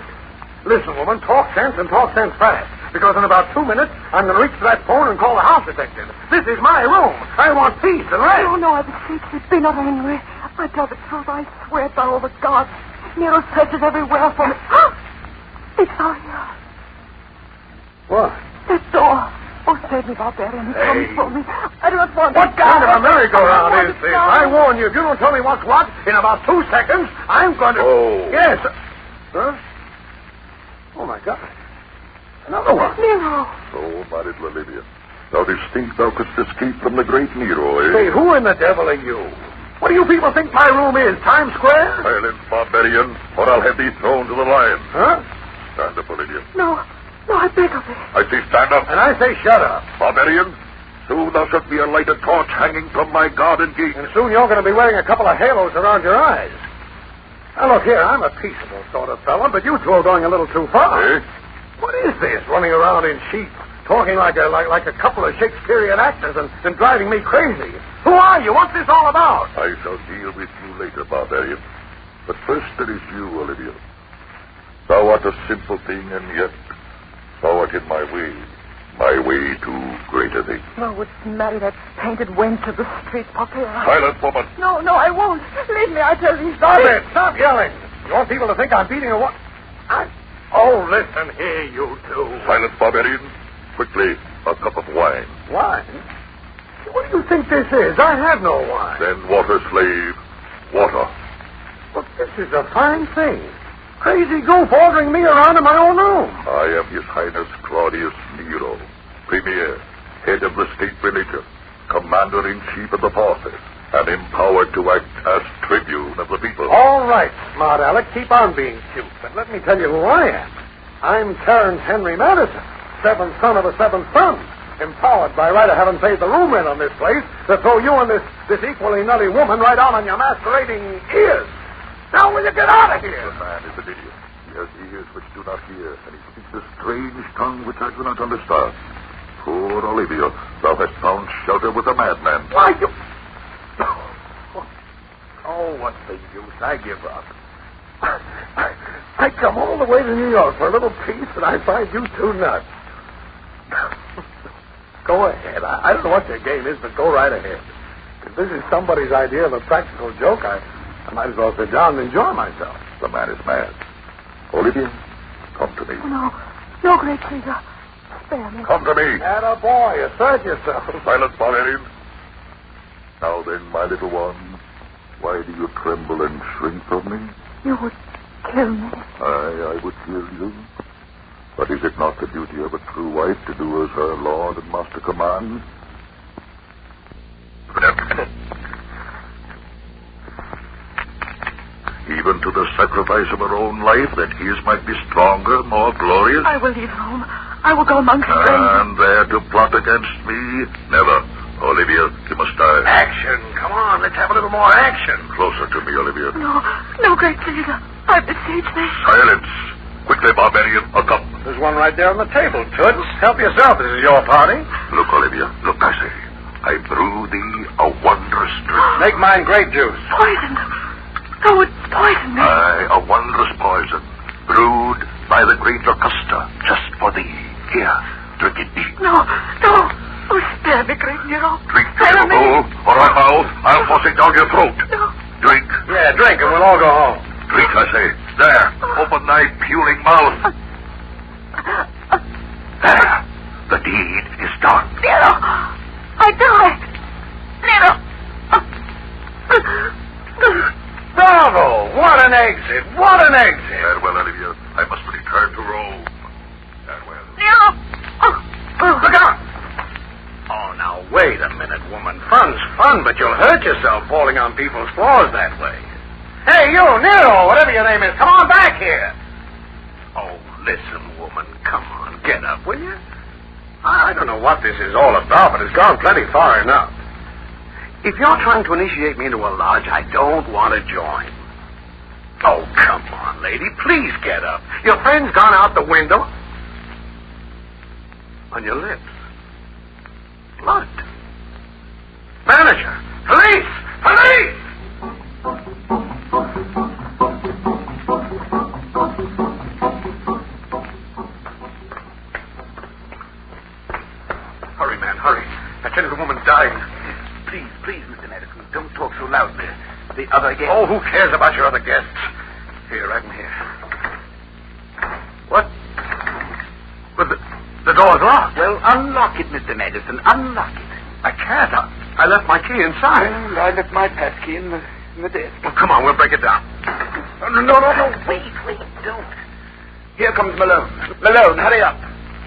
Listen, woman, talk sense and talk sense fast. Because in about 2 minutes, I'm going to reach for that phone and call the house detective. This is my room. I want peace and rest.
No, I beseech thee, be not angry. I tell the truth. I swear by all the gods. Nero searches everywhere for me. It's all here.
What?
This door. Oh, save me, barbarian. He comes for me. I do not want
What kind of a merry-go-round is this? I warn you, if you don't tell me what's what, in about 2 seconds, I'm going to...
Oh.
Yes. Huh? Oh, my God. Another one.
Nero.
So, my little Olivia, thou didst think thou couldst escape from the great Nero, eh?
Say, who in the devil are you? What do you people think my room is, Times Square?
Silence, barbarian, or I'll have thee thrown to the lions.
Huh?
Stand up, Olivia.
No, I beg of thee.
I say stand up.
And I say shut up.
Barbarian, soon thou shalt be a lighted torch hanging from my garden gate.
And soon you're going to be wearing a couple of halos around your eyes. Now, look here, I'm a peaceable sort of fella, but you two are going a little too far.
Eh?
What is this, running around in sheep, talking like a couple of Shakespearean actors and driving me crazy? Who are you? What's this all about?
I shall deal with you later, barbarian. But first there is you, Olivia. Thou art a simple thing, and yet thou art in my way to greater things.
No, wouldst marry that painted wench of the street, Poppy?
Silent, woman.
No, I won't. Leave me, I tell thee.
Stop it! Stop yelling! You want people to think I'm beating a what? Oh, listen here, you two.
Silent, barbarian. Quickly, a cup of wine.
Wine? What do you think this is? I have no wine.
Then water, slave. Water.
Look, this is a fine thing. Crazy goof ordering me around in my own room.
I am His Highness Claudius Nero, Premier, head of the state religion, commander-in-chief of the forces, and empowered to act as tribune of the people.
All right, smart Alec, keep on being cute. But let me tell you who I am. I'm Terence Henry Madison, seventh son of a seventh son, empowered by right of having paid the room rent on this place to throw you and this equally nutty woman right out on your masquerading ears. Now will you get out of here?
The man is an idiot. He has ears which do not hear, and he speaks a strange tongue which I do not understand. Poor Olivia, thou hast found shelter with a madman.
Why, you... Oh, what's the use? I give up. I come all the way to New York for a little peace, and I find you two nuts. Go ahead. I don't know what your game is, but go right ahead. If this is somebody's idea of a practical joke, I might as well sit down and enjoy myself.
The man is mad. Olivia, come to me.
Oh, no, great Caesar. Spare me.
Come to me.
Atta boy, assert yourself.
Silence, Barbarian. Now then, my little one, why do you tremble and shrink from me?
You would kill me.
I would kill you. But is it not the duty of a true wife to do as her lord and master commands? Even to the sacrifice of her own life, that his might be stronger, more glorious?
I will leave home. I will go among strangers.
And there to plot against me? Never. Olivia, you must die.
Action. Come on, let's have a little more action.
Closer to me, Olivia.
No, great Caesar. I beseech thee.
Silence. Quickly, Barbarian, a cup.
There's one right there on the table, Toots. Help yourself. This is your party.
Look, Olivia. Look, I say. I brew thee a wondrous drink.
Make mine grape juice.
Poison. Oh, it's poison me.
Aye, a wondrous poison. Brewed by the great Locusta, just for thee. Here, drink it deep.
No. Oh, spare me, great Nero.
Drink to your bowl, or I'll force it down your throat.
No.
Drink.
Yeah, drink, and we'll all go home.
Drink, I say. There. Open thy puling mouth. There. The deed is done.
Nero! I die! Nero!
Bravo! What an exit! What an exit!
Farewell, Olivia. I must return to Rome. Farewell.
Nero!
Look out! Oh, now, wait a minute, woman. Fun's fun, but you'll hurt yourself falling on people's floors that way. Hey, you, Nero, whatever your name is, come on back here. Oh, listen, woman, come on, get up, will you? I don't know what this is all about, but it's gone plenty far enough. If you're trying to initiate me into a lodge, I don't want to join. Oh, come on, lady, please get up. Your friend's gone out the window. On your lips. Blood. Manager! Police! Police! Hurry, man, hurry. That little woman's dying.
Please, Mr. Madison, don't talk so loudly. The other guests...
Oh, who cares about your other guests? Here, right in here. What? But the door's locked.
Well, unlock it, Mr. Madison. Unlock it.
I can't. I left my key inside.
Well, I left my passkey in the desk.
Well, come on, we'll break it down. No.
Wait, don't. Here comes Malone. Malone, hurry up.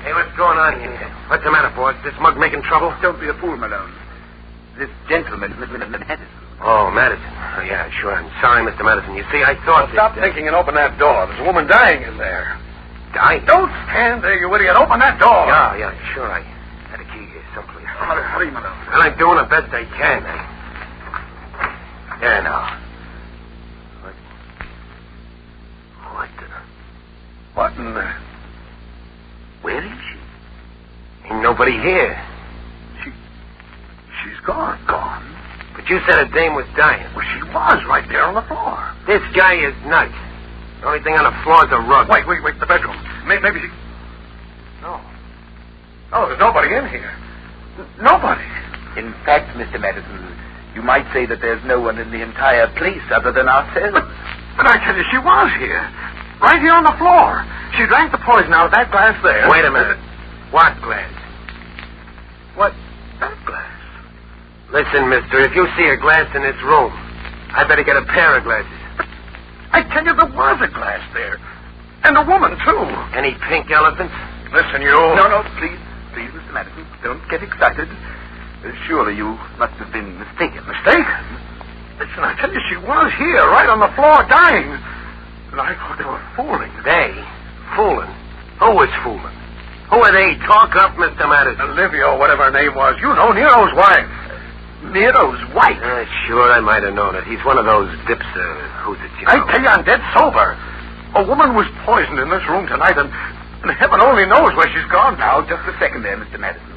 Hey, what's going on here? What's the matter, boss? This mug making trouble?
Don't be a fool, Malone. This gentleman, Mr. Madison.
Oh, Madison. Oh, yeah, sure. I'm sorry, Mr. Madison. You see, I thought...
Well,
stop thinking and open that door. There's a woman dying in there. Dying? Don't stand there, you idiot. Open that door. Yeah, sure. I had a key here someplace.
Hurry, Malone.
Well, I'm doing the best I can. There now. What in the... Where is she? Ain't nobody here. She's gone. Gone? But you said her dame was dying. Well, she was right there on the floor. This guy is nuts. The only thing on the floor is a rug. Wait, the bedroom. Maybe she... No. Oh, there's nobody in here. Nobody.
In fact, Mr. Madison, you might say that there's no one in the entire place other than ourselves.
But I tell you, she was here. Right here on the floor. She drank the poison out of that glass there. Wait a minute. What glass? What? That glass. Listen, mister, if you see a glass in this room, I better get a pair of glasses. I tell you, there was a glass there. And a woman, too. Any pink elephants? Listen, you...
No, please, Mr. Madison, don't get excited. Surely you must have been mistaken.
Mistaken? Listen, I tell you, she was here, right on the floor, dying. And I thought they were fooling. They? Fooling? Who was fooling? Who are they? Talk up, Mr. Madison. Olivia, or whatever her name was. You know, Nero's wife.
Nero's wife?
Sure, I might have known it. He's one of those dips, who's it, you know? I tell you, I'm dead sober. A woman was poisoned in this room tonight, and heaven only knows where she's gone now.
Just a second there, Mr. Madison.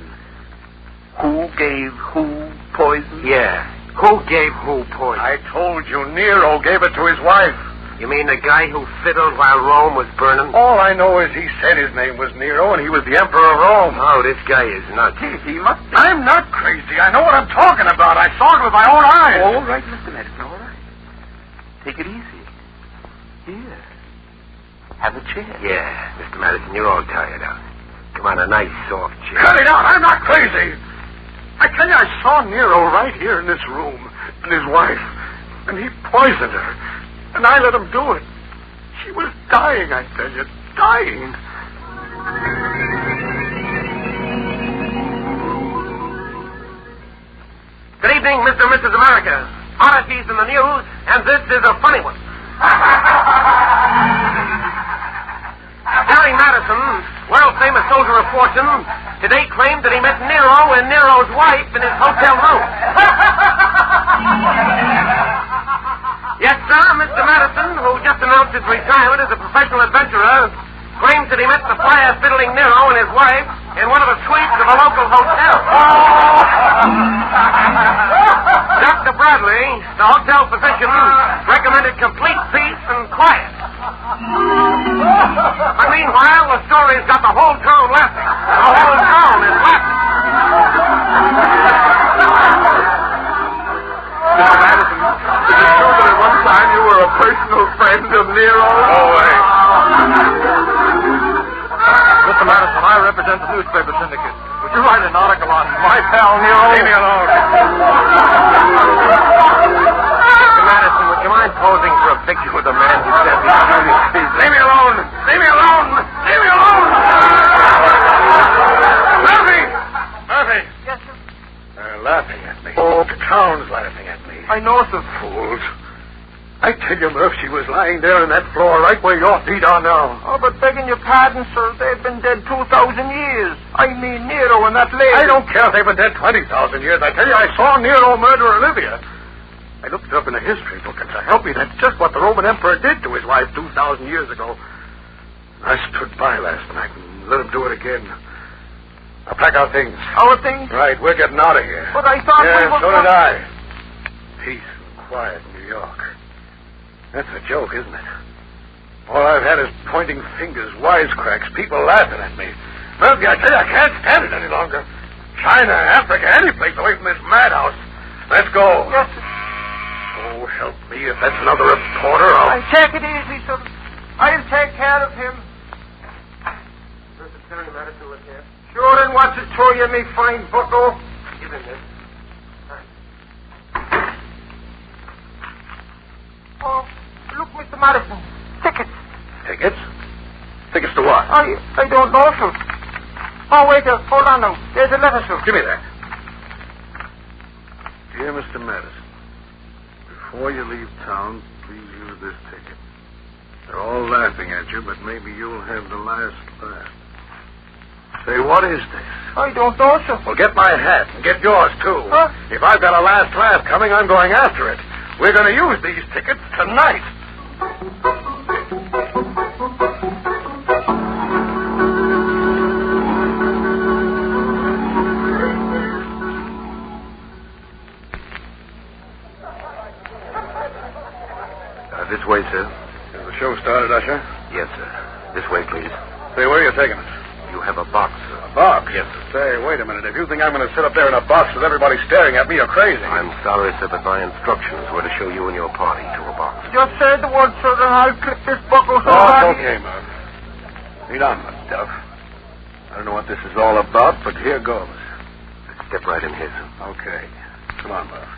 Who gave who poison?
Yeah. Who gave who poison? I told you, Nero gave it to his wife. You mean the guy who fiddled while Rome was burning? All I know is he said his name was Nero, and he was the emperor of Rome. Oh, this guy is nuts.
He must be.
I'm not crazy. I know what I'm talking about. I saw it with my own eyes.
All right, Mr. Madison, all right.
Take it easy. Here. Have a chair.
Yeah, Mr. Madison, you're all tired out. Come on, a nice soft chair.
Cut it out! I'm not crazy! I tell you, I saw Nero right here in this room, and his wife, and he poisoned her, and I let him do it. She was dying, I tell you, dying.
Good evening, Mr. and Mrs. America. Oddities in the news, and this is a funny one. Harry Madison, world-famous soldier of fortune, today claimed that he met Nero and Nero's wife in his hotel room. Yes, sir, Mr. Madison, who just announced his retirement as a professional adventurer, claims that he met the fire-fiddling Nero and his wife in one of the suites of a local hotel. Dr. Bradley, the hotel physician, recommended complete peace and quiet. But meanwhile, the story's got the whole town laughing. The whole town is laughing.
Mr. Madison, is it true that at one time you were a personal friend of Nero?
Oh, wait. Mr. Madison, I represent the newspaper syndicate. Would you write an article on my pal Nero?
Leave me alone.
Mr. Madison, would you mind posing for a picture with the man who sent me?
Leave me alone! Leave me alone! Leave me alone! Murphy! Murphy!
Yes, sir.
They're laughing at me. Oh, the town's laughing at me.
I know, sir.
Fools. I tell you, Murph, she was lying there on that floor right where your feet are now.
Oh, but begging your pardon, sir, they've been dead 2,000 years. I mean Nero and that lady.
I don't care if they've been dead 20,000 years. I tell you, I saw Nero murder Olivia. I looked it up in a history book, and to help me, that's just what the Roman emperor did to his wife 2,000 years ago. I stood by last night and let him do it again. Now, pack our things.
Our things?
Right, we're getting out of here.
But I thought we were...
so did I. Peace and quiet in New York. That's a joke, isn't it? All I've had is pointing fingers, wisecracks, people laughing at me. Murphy, I tell you, I can't stand it any longer. China, Africa, any place away from this madhouse. Let's go.
Yes, sir.
Oh, help me. If that's another reporter, I'll...
Take it easy, sir. I'll take care of him. Mr. Terry Madison was here. Sure, and what's it to you, me fine bucko? Give him this. Oh, look, Mr. Madison. Tickets.
Tickets? Tickets to what?
I don't know, sir. Oh, wait, hold on now. There's a letter, sir.
Give me that. Dear Mr. Madison, before you leave town, please use this ticket. They're all laughing at you, but maybe you'll have the last laugh. Say, what is this?
I don't know, sir.
Well, get my hat and get yours, too.
Huh?
If I've got a last laugh coming, I'm going after it. We're going to use these tickets tonight.
This way, sir.
Has the show started, Usher?
Yes, sir. This way, please.
Say, where are you taking us?
You have a box, sir.
A box?
Yes, sir.
Say, wait a minute. If you think I'm going to sit up there in a box with everybody staring at me, you're crazy.
I'm sorry, sir, but my instructions were to show you and your party to a box.
Just say the word, sir, and I'll clip this buckle so
Oh, okay, Murph. Lead on, Duff. I don't know what this is all about, but here goes.
Step right in here, sir.
Okay. Come on, Murph.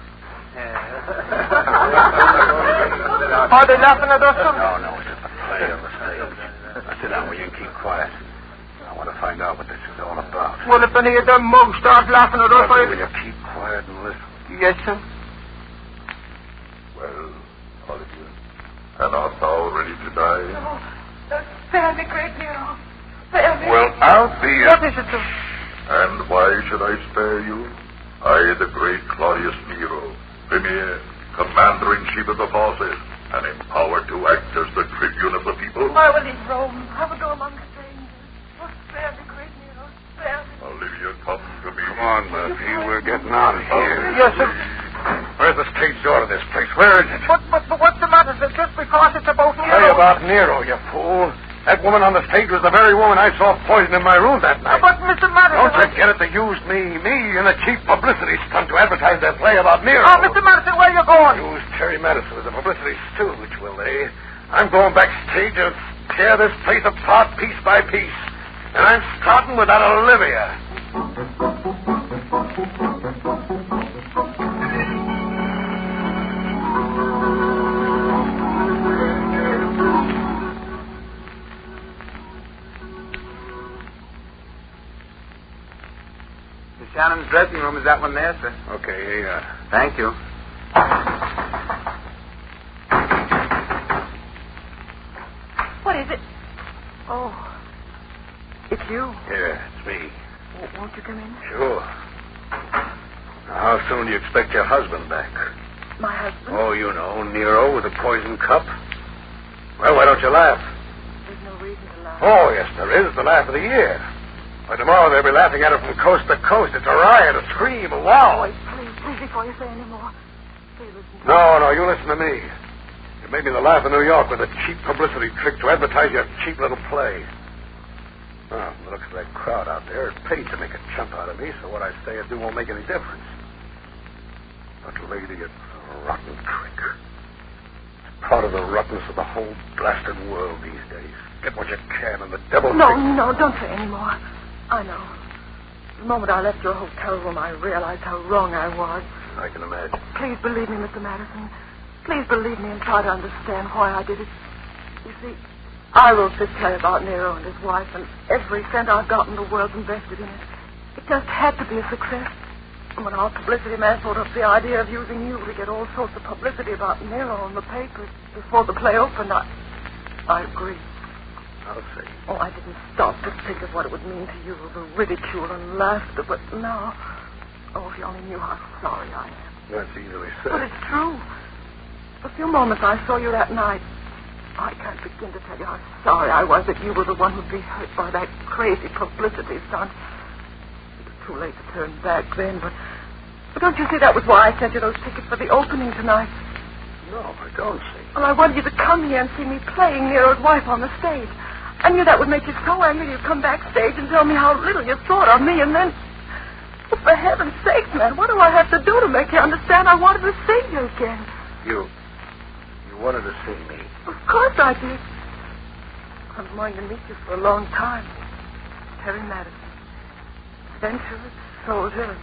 Are they laughing at us, sir?
No, it's just a play on the stage. Now sit down, will you, and keep quiet. I want to find out what this is all about.
Well, if any of them mugs start laughing at us,
Will you keep quiet and listen?
Yes, sir.
Well, Olivia, and art thou ready to die?
Spare me, great Nero. Spare me.
Well, I'll be it.
What is it, sir?
And why should I spare you? I, the great Claudius Nero, Premier, Commander-in-Chief of the forces, and empowered to act as the tribune of the people.
I will leave Rome. I will go among strangers. Oh, spare me, great Nero. Spare me.
Olivia, come to me.
Come on, Murphy. We're getting out of here.
Yes, sir.
Where's the stage door to this place? Where is it?
But what's the matter, sir? Just because it's about Nero.
Tell you about Nero, you fool. That woman on the stage was the very woman I saw poisoned in my room that night.
But, Mr. Madison...
Don't forget it. They used me in a cheap publicity stunt to advertise their play about Nero.
Oh, Mr. Madison, where are you going?
You Barry Madison as a publicity stooge, will they? I'm going backstage and tear this place apart piece by piece. And I'm starting with that Olivia.
Miss Shannon's dressing room is that one there, sir.
Okay, here you are.
Thank you.
What is it? Oh, it's you.
Yeah, it's me.
Won't you come in?
Sure. Now, how soon do you expect your husband back?
My husband?
Oh, you know, Nero with a poison cup. Well, why don't you laugh?
There's no reason to laugh.
Oh, yes, there is. The laugh of the year. By tomorrow, they'll be laughing at it from coast to coast. It's a riot, a scream, a wow.
Wait, please, before you say any more. Please listen to me.
No, you listen to me. You made me the laugh of New York with a cheap publicity trick to advertise your cheap little play. Oh, from the looks of that crowd out there, it paid to make a chump out of me, so what I say or do won't make any difference. But, lady, it's a rotten trick. It's part of the rottenness of the whole blasted world these days. Get what you can, and the devil...
No, don't say any more. I know. The moment I left your hotel room, I realized how wrong I was.
I can imagine.
Please believe me, Mr. Madison. Please believe me and try to understand why I did it. You see, I wrote this play about Nero and his wife, and every cent I've got in the world's invested in it. It just had to be a success. And when our publicity man thought up the idea of using you to get all sorts of publicity about Nero in the papers before the play opened, I agreed.
I'll see.
Oh, I didn't stop to think of what it would mean to you, the ridicule and laughter, but now... Oh, if you only knew how sorry I am.
That's easily said.
But it's true. A few moments I saw you that night. I can't begin to tell you how sorry I was that you were the one who'd be hurt by that crazy publicity stunt. It was too late to turn back then, but don't you see that was why I sent you those tickets for the opening tonight?
No, I don't see.
Well, I wanted you to come here and see me playing Nero's wife on the stage. I knew that would make you so angry you'd come backstage and tell me how little you thought of me, and then... Oh, for heaven's sake, man, what do I have to do to make you understand I wanted to see you again?
You wanted to see me?
Of course I did. I'm wanting to meet you for a long time. Terry Madison. Adventurer, soldier, and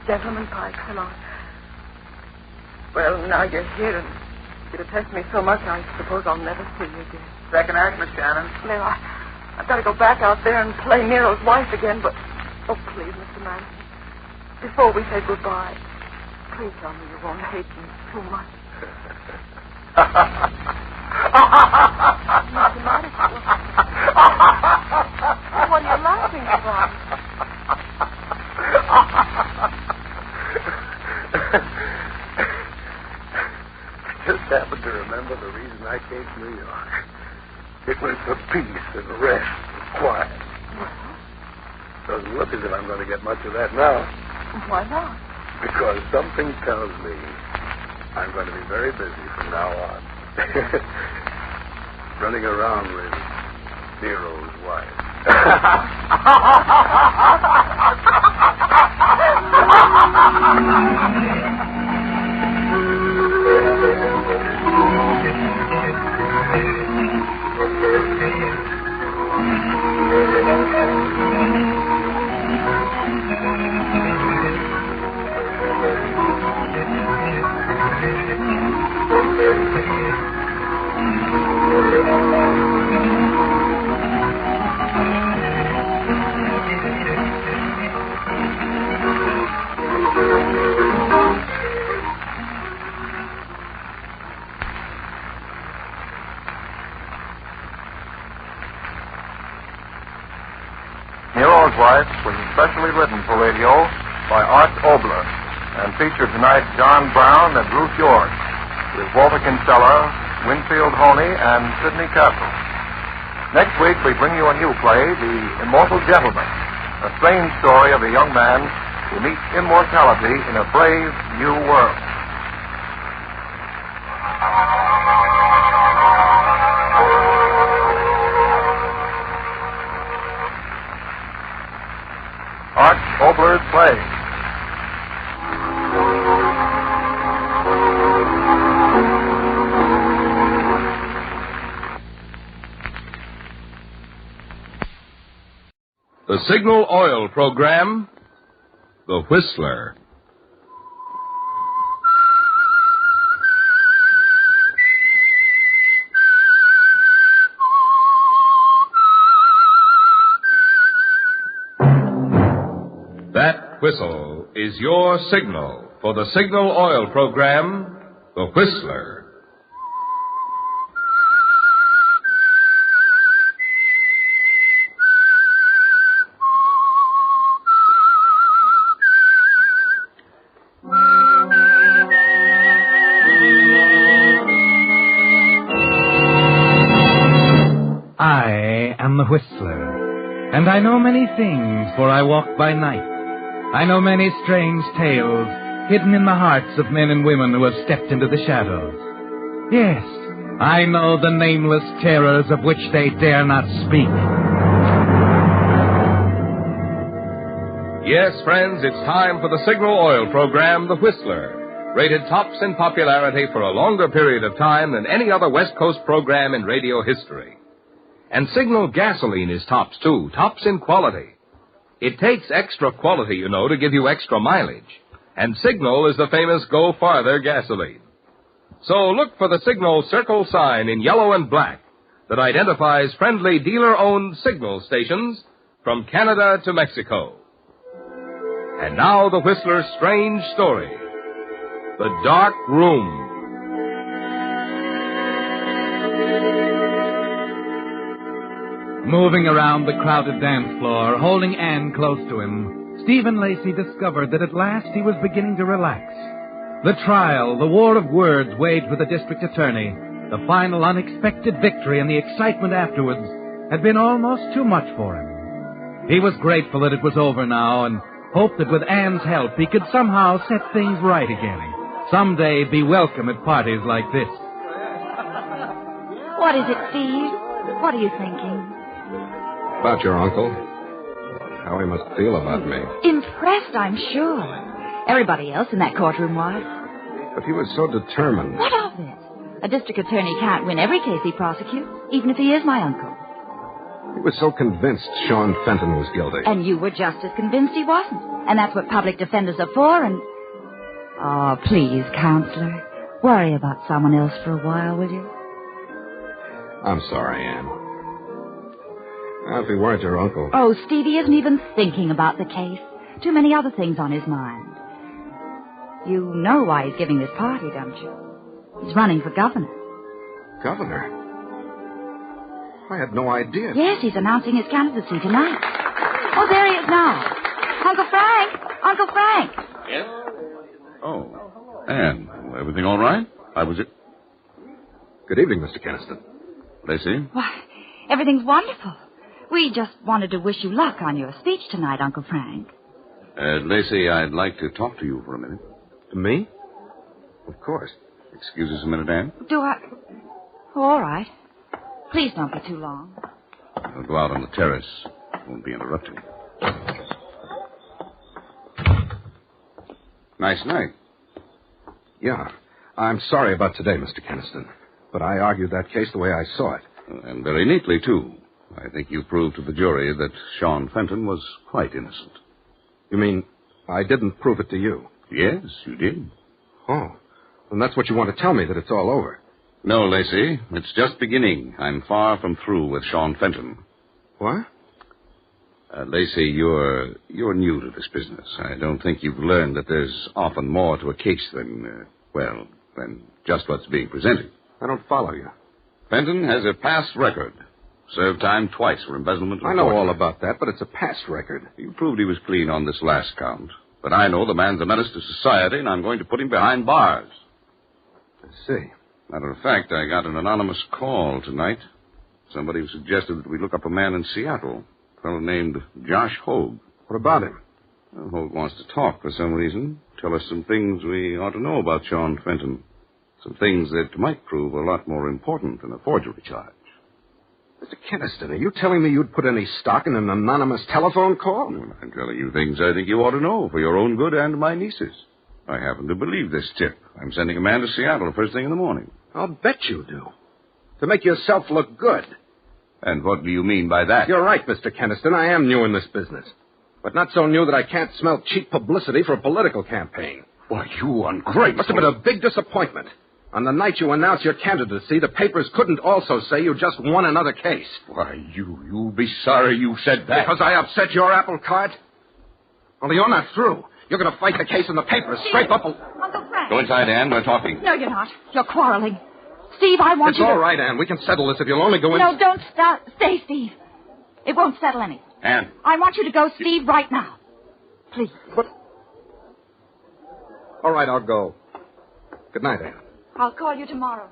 gentleman by excellence. Well, now you're here, and you detest me so much, I suppose I'll never see you again.
Second act, Miss Shannon.
Now, I've got to go back out there and play Nero's wife again, but... Oh, please, Mr. Madison. Before we say goodbye, please tell me you won't hate me too much. Mr. Madison, what are you laughing about?
I just happened to remember the reason I came to New York. It was for peace and rest and quiet. Doesn't look as if I'm going to get much of that now.
Why not?
Because something tells me I'm going to be very busy from now on. Running around with Nero's wife.
Nero's Wife was especially written for radio by Art Oboler and featured tonight John Brown and Ruth York with Walter Kinsella, Winfield Honey, and Sidney Castle. Next week we bring you a new play, The Immortal Gentleman, a strange story of a young man who meets immortality in a brave new world. Art Oboler's play.
Signal Oil program, The Whistler. That whistle is your signal for the Signal Oil program, The Whistler.
I am the Whistler, and I know many things, for I walk by night. I know many strange tales hidden in the hearts of men and women who have stepped into the shadows. Yes, I know the nameless terrors of which they dare not speak.
Yes, friends, it's time for the Signal Oil program, The Whistler, rated tops in popularity for a longer period of time than any other West Coast program in radio history. And Signal gasoline is tops, too, tops in quality. It takes extra quality, you know, to give you extra mileage. And Signal is the famous Go Farther gasoline. So look for the Signal circle sign in yellow and black that identifies friendly dealer-owned Signal stations from Canada to Mexico. And now the Whistler's strange story, The Dark Room.
Moving around the crowded dance floor, holding Anne close to him, Stephen Lacey discovered that at last he was beginning to relax. The trial, the war of words waged with the district attorney, the final unexpected victory and the excitement afterwards had been almost too much for him. He was grateful that it was over now and hoped that with Anne's help he could somehow set things right again. Someday be welcome at parties like this.
What is it, Steve? What are you thinking?
About your uncle. How he must feel about me.
Impressed, I'm sure. Everybody else in that courtroom was.
But he was so determined.
What of it? A district attorney can't win every case he prosecutes, even if he is my uncle.
He was so convinced Sean Fenton was guilty.
And you were just as convinced he wasn't. And that's what public defenders are for, and... Oh, please, Counselor. Worry about someone else for a while, will you?
I'm sorry, Anne. If he weren't your uncle...
Oh, Stevie isn't even thinking about the case. Too many other things on his mind. You know why he's giving this party, don't you? He's running for governor.
Governor? I had no idea.
Yes, he's announcing his candidacy tonight. Oh, there he is now. Uncle Frank! Uncle Frank!
Yes? Oh, Anne, everything all right? I was it.
Good evening, Mr. Keniston.
Lacey?
Why, everything's wonderful. We just wanted to wish you luck on your speech tonight, Uncle Frank.
Lacey, I'd like to talk to you for a minute.
To me? Of course.
Excuse us a minute, Anne.
Do I? Oh, all right. Please don't be too long.
I'll go out on the terrace. Won't be interrupted. Nice night.
Yeah. I'm sorry about today, Mr. Keniston. But I argued that case the way I saw it.
And very neatly, too. I think you proved to the jury that Sean Fenton was quite innocent.
You mean I didn't prove it to you?
Yes, you did.
Oh. Then that's what you want to tell me, that it's all over.
No, Lacey. It's just beginning. I'm far from through with Sean Fenton.
What?
Lacey, you're new to this business. I don't think you've learned that there's often more to a case than just what's being presented.
I don't follow you.
Fenton has a past record. Served time twice for embezzlement.
I know all about that, but it's a past record.
You proved he was clean on this last count. But I know the man's a menace to society, and I'm going to put him behind bars.
I see.
Matter of fact, I got an anonymous call tonight. Somebody who suggested that we look up a man in Seattle, a fellow named Josh Hogue.
What about him?
Well, Hogue wants to talk for some reason. Tell us some things we ought to know about Sean Fenton. Some things that might prove a lot more important than a forgery charge.
Mr. Keniston, are you telling me you'd put any stock in an anonymous telephone call?
Well, I'm telling you things I think you ought to know for your own good and my niece's. I happen to believe this tip. I'm sending a man to Seattle first thing in the morning.
I'll bet you do. To make yourself look good.
And what do you mean by that?
You're right, Mr. Keniston. I am new in this business. But not so new that I can't smell cheap publicity for a political campaign.
Why, you ungrateful.
Must have been a big disappointment. On the night you announced your candidacy, the papers couldn't also say you just won another case.
Why, you'll be sorry you said that.
Because I upset your apple cart? Only you're not through. You're going to fight the case in the papers. Scrape up a...
Uncle Frank.
Go inside, Anne. We're talking.
No, you're not. You're quarreling. Steve, I want you
It's all
to...
right, Anne. We can settle this if you'll only go in...
No, don't stay, Steve. It won't settle anything.
Anne.
I want you to go, Steve, right now. Please.
But... All right, I'll go. Good night, Anne.
I'll call you tomorrow.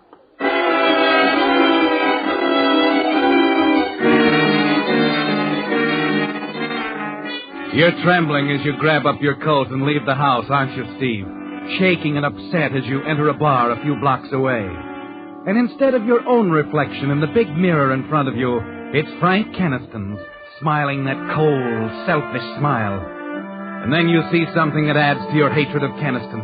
You're trembling as you grab up your coat and leave the house, aren't you, Steve? Shaking and upset as you enter a bar a few blocks away. And instead of your own reflection in the big mirror in front of you, it's Frank Keniston's, smiling that cold, selfish smile. And then you see something that adds to your hatred of Keniston.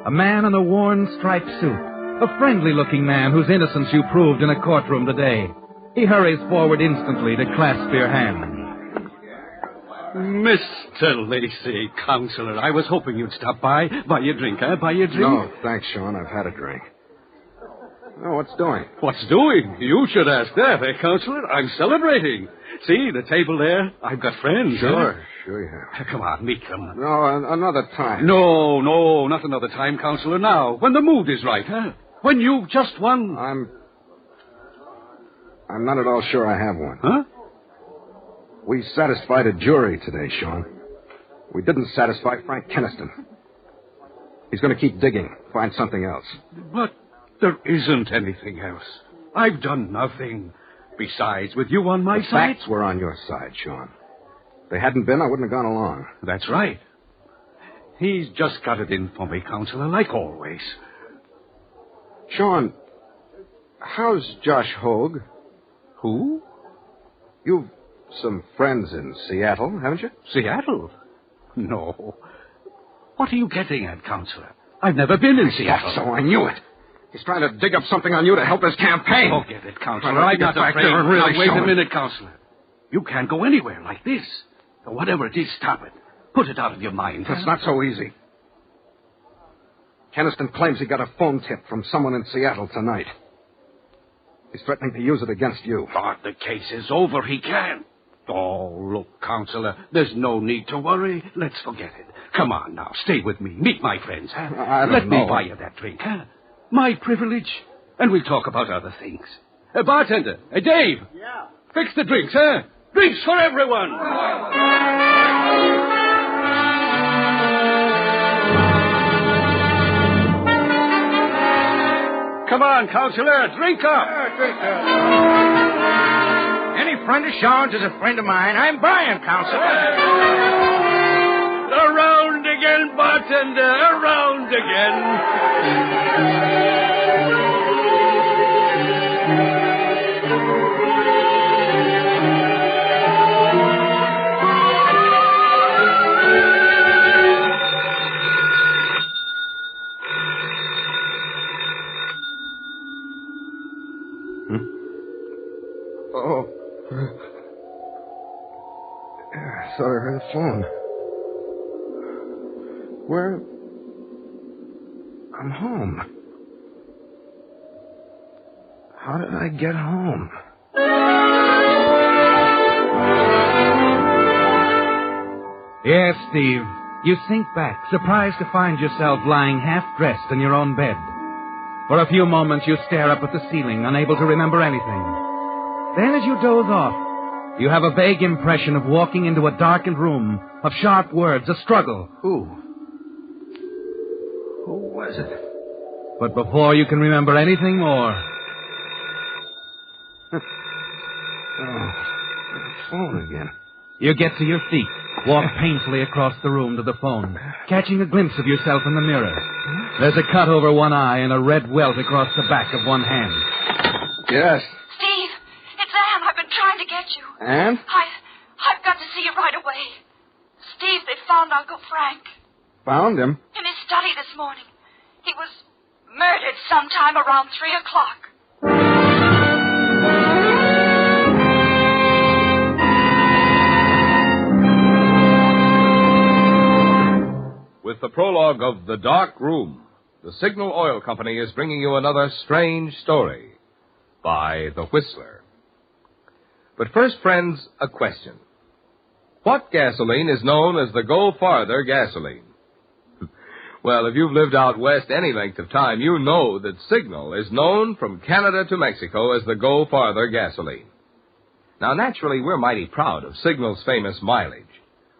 A man in a worn striped suit. A friendly-looking man whose innocence you proved in a courtroom today. He hurries forward instantly to clasp your hand.
Mr. Lacey, Counselor, I was hoping you'd stop by. Buy you a drink, huh? Buy you a drink?
No, thanks, Sean. I've had a drink. Oh, what's doing?
What's doing? You should ask that, Counselor? I'm celebrating. See, the table there? I've got friends.
Sure,
huh?
sure you have.
Come on, meet them.
No, another time.
No, not another time, Counselor. Now, when the mood is right, huh? When you've just won.
I'm not at all sure I have one.
Huh?
We satisfied a jury today, Sean. We didn't satisfy Frank Keniston. He's going to keep digging, find something else.
But there isn't anything else. I've done nothing. Besides, with you on my
The
side...
facts were on your side, Sean. If they hadn't been, I wouldn't have gone along.
That's right. He's just got it in for me, Counselor, like always.
Sean, how's Josh Hogue?
Who?
You've some friends in Seattle, haven't you?
Seattle? No. What are you getting at, Counselor? I've never been in Seattle.
So I knew it. He's trying to dig up something on you to help his campaign.
Forget it, Counselor.
I'm
I'm not
back
afraid.
there and really
now, wait
show
a
him.
minute, Counselor. You can't go anywhere like this. So whatever it is, stop it. Put it out of your mind.
That's not so easy. Keniston claims he got a phone tip from someone in Seattle tonight. He's threatening to use it against you.
But the case is over. He can't. Oh, look, Counselor, there's no need to worry. Let's forget it. Come on now, stay with me. Meet my friends, huh?
I don't
Let
know.
me buy you that drink, huh? My privilege. And we'll talk about other things. Bartender, Dave.
Yeah.
Fix the drinks, huh? Drinks for everyone. Come on, Counselor, drink up.
Any friend of Sean's is a friend of mine. I'm buying, Counselor.
Around again, bartender, around again.
Oh. I thought I heard a phone. Where? I'm home. How did I get home?
Yes, Steve. You sink back, surprised to find yourself lying half-dressed in your own bed. For a few moments, you stare up at the ceiling, unable to remember anything. Then, as you doze off, you have a vague impression of walking into a darkened room, of sharp words, a struggle.
Who was it?
But before you can remember anything more...
Oh, the phone again.
You get to your feet, walk painfully across the room to the phone, catching a glimpse of yourself in the mirror. There's a cut over one eye and a red welt across the back of one hand.
Yes.
Steve, it's Anne. I've been trying to get you.
Anne?
I've got to see you right away. Steve, they found Uncle Frank.
Found him?
In his study this morning. He was murdered sometime around 3 o'clock.
with the prologue of The Dark Room, the Signal Oil Company is bringing you another strange story by The Whistler. But first, friends, a question. What gasoline is known as the Go Farther gasoline? Well, if you've lived out west any length of time, you know that Signal is known from Canada to Mexico as the Go Farther gasoline. Now, naturally, we're mighty proud of Signal's famous mileage.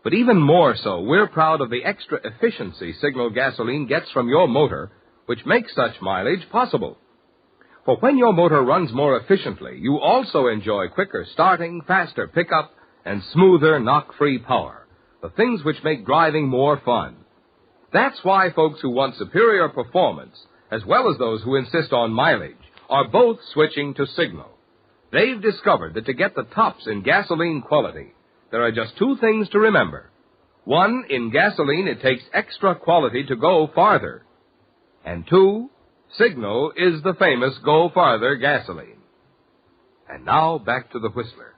But even more so, we're proud of the extra efficiency Signal gasoline gets from your motor, which makes such mileage possible. For when your motor runs more efficiently, you also enjoy quicker starting, faster pickup, and smoother knock-free power, the things which make driving more fun. That's why folks who want superior performance, as well as those who insist on mileage, are both switching to Signal. They've discovered that to get the tops in gasoline quality, there are just two things to remember. One, in gasoline, it takes extra quality to go farther. And two, Signal is the famous Go Farther gasoline. And now, back to the Whistler.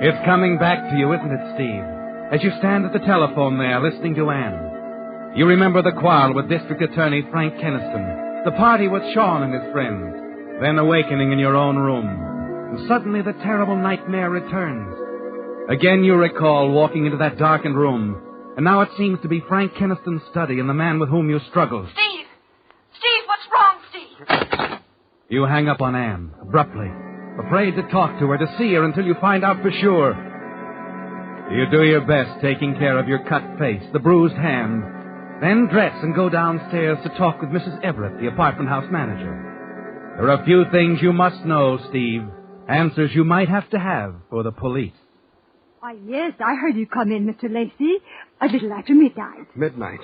It's coming back to you, isn't it, Steve? As you stand at the telephone there, listening to Anne. You remember the quarrel with District Attorney Frank Keniston, the party with Sean and his friends, then awakening in your own room. And suddenly the terrible nightmare returns. Again you recall walking into that darkened room, and now it seems to be Frank Keniston's study and the man with whom you struggle.
Steve! Steve, what's wrong, Steve?
You hang up on Anne, abruptly, afraid to talk to her, to see her until you find out for sure. You do your best taking care of your cut face, the bruised hand, then dress and go downstairs to talk with Mrs. Everett, the apartment house manager. There are a few things you must know, Steve, answers you might have to have for the police.
Why, yes, I heard you come in, Mr. Lacey, a little after midnight.
Midnight?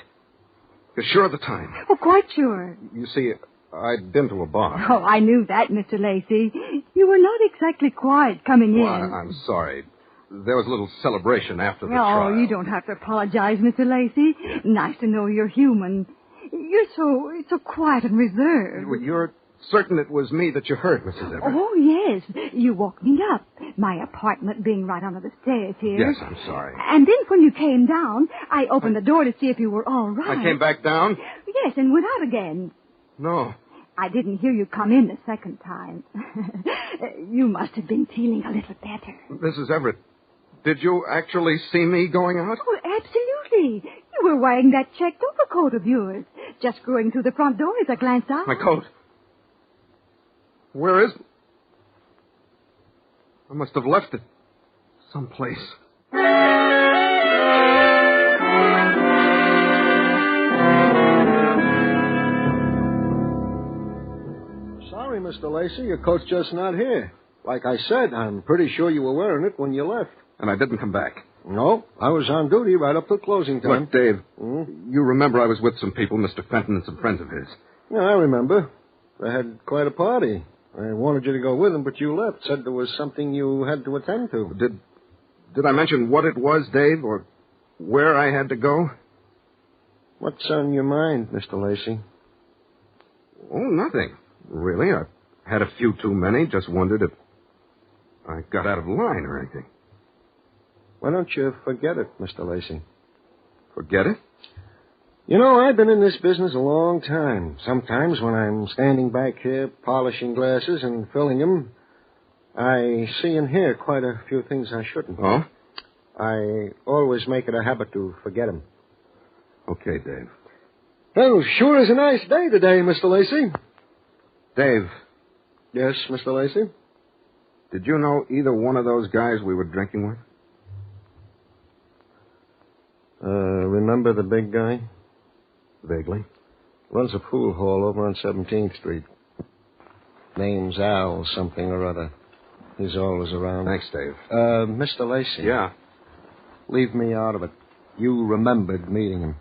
You're sure of the time?
Oh, quite sure.
You see, I'd been to a bar.
Oh, I knew that, Mr. Lacey. You were not exactly quiet coming in.
Well, I'm sorry. There was a little celebration after the trial.
Oh, you don't have to apologize, Mr. Lacey. Nice to know you're human. You're so quiet and reserved.
You're certain it was me that you heard, Mrs. Everett?
Oh, yes. You woke me up, my apartment being right under the stairs here.
Yes, I'm sorry.
And then when you came down, I opened the door to see if you were all right.
I came back down?
Yes, and went out again.
No.
I didn't hear you come in the second time. You must have been feeling a little better.
Mrs. Everett, did you actually see me going out?
Oh, absolutely. You were wearing that checked overcoat of yours. Just going through the front door as I glanced out.
My coat. Where is it? I must have left it someplace.
Sorry, Mr. Lacey, your coat's just not here. Like I said, I'm pretty sure you were wearing it when you left.
And I didn't come back.
No, I was on duty right up till closing time.
Look, Dave, you remember I was with some people, Mr. Fenton and some friends of his.
Yeah, I remember. They had quite a party. I wanted you to go with them, but you left. Said there was something you had to attend to.
Did I mention what it was, Dave, or where I had to go?
What's on your mind, Mr. Lacey?
Oh, nothing, really. I had a few too many. Just wondered if I got out of line or anything.
Why don't you forget it, Mr. Lacey?
Forget it?
You know, I've been in this business a long time. Sometimes when I'm standing back here polishing glasses and filling them, I see and hear quite a few things I shouldn't.
Oh?
I always make it a habit to forget them.
Okay, Dave.
Well, sure is a nice day today, Mr. Lacey.
Dave.
Yes, Mr. Lacey?
Did you know either one of those guys we were drinking with?
Remember the big guy?
Vaguely.
Runs a pool hall over on 17th Street. Name's Al something or other. He's always around.
Thanks, Dave.
Mr. Lacey.
Yeah?
Leave me out of it. You remembered meeting him.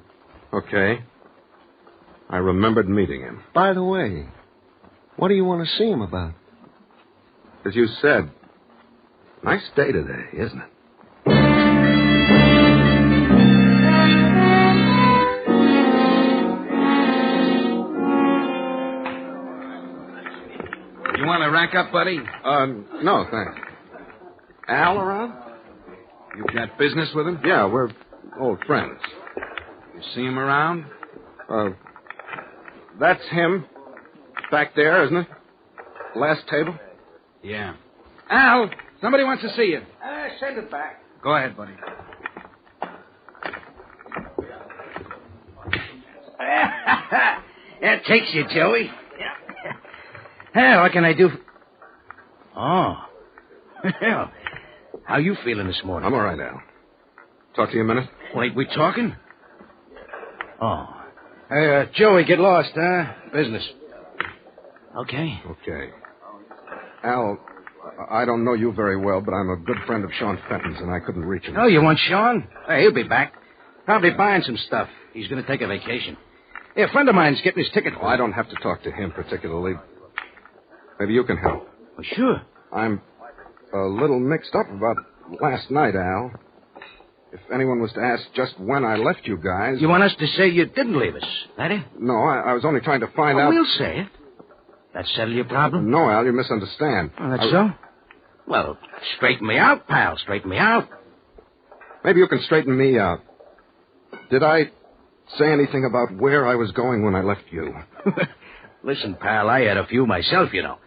Okay. I remembered meeting him.
By the way, what do you want to see him about?
As you said, nice day today, isn't it?
rack up, buddy?
No, thanks. Al around?
You got business with him?
Yeah, we're old friends.
You see him around?
That's him. Back there, isn't it? Last table?
Yeah. Al, somebody wants to see you.
Send it back.
Go ahead, buddy.
That takes you, Joey. Yeah. What can I do? Oh. Well, how you feeling this morning?
I'm all right, Al. Talk to you a minute?
Wait, we talking? Oh. Joey, get lost, huh? Business. Okay.
Okay. Al, I don't know you very well, but I'm a good friend of Sean Fenton's, and I couldn't reach him.
Oh, you want Sean? Hey, he'll be back. Probably buying some stuff. He's going to take a vacation. Yeah, a friend of mine's getting his ticket.
I don't have to talk to him particularly. Maybe you can help.
Well, sure.
I'm a little mixed up about last night, Al. If anyone was to ask just when I left you guys...
You want us to say you didn't leave us, that it?
No, I was only trying to find out...
We'll say it. That settle your problem?
No, Al, you misunderstand.
Oh, that's so? Well, straighten me out, pal. Straighten me out.
Maybe you can straighten me out. Did I say anything about where I was going when I left you?
Listen, pal, I had a few myself, you know.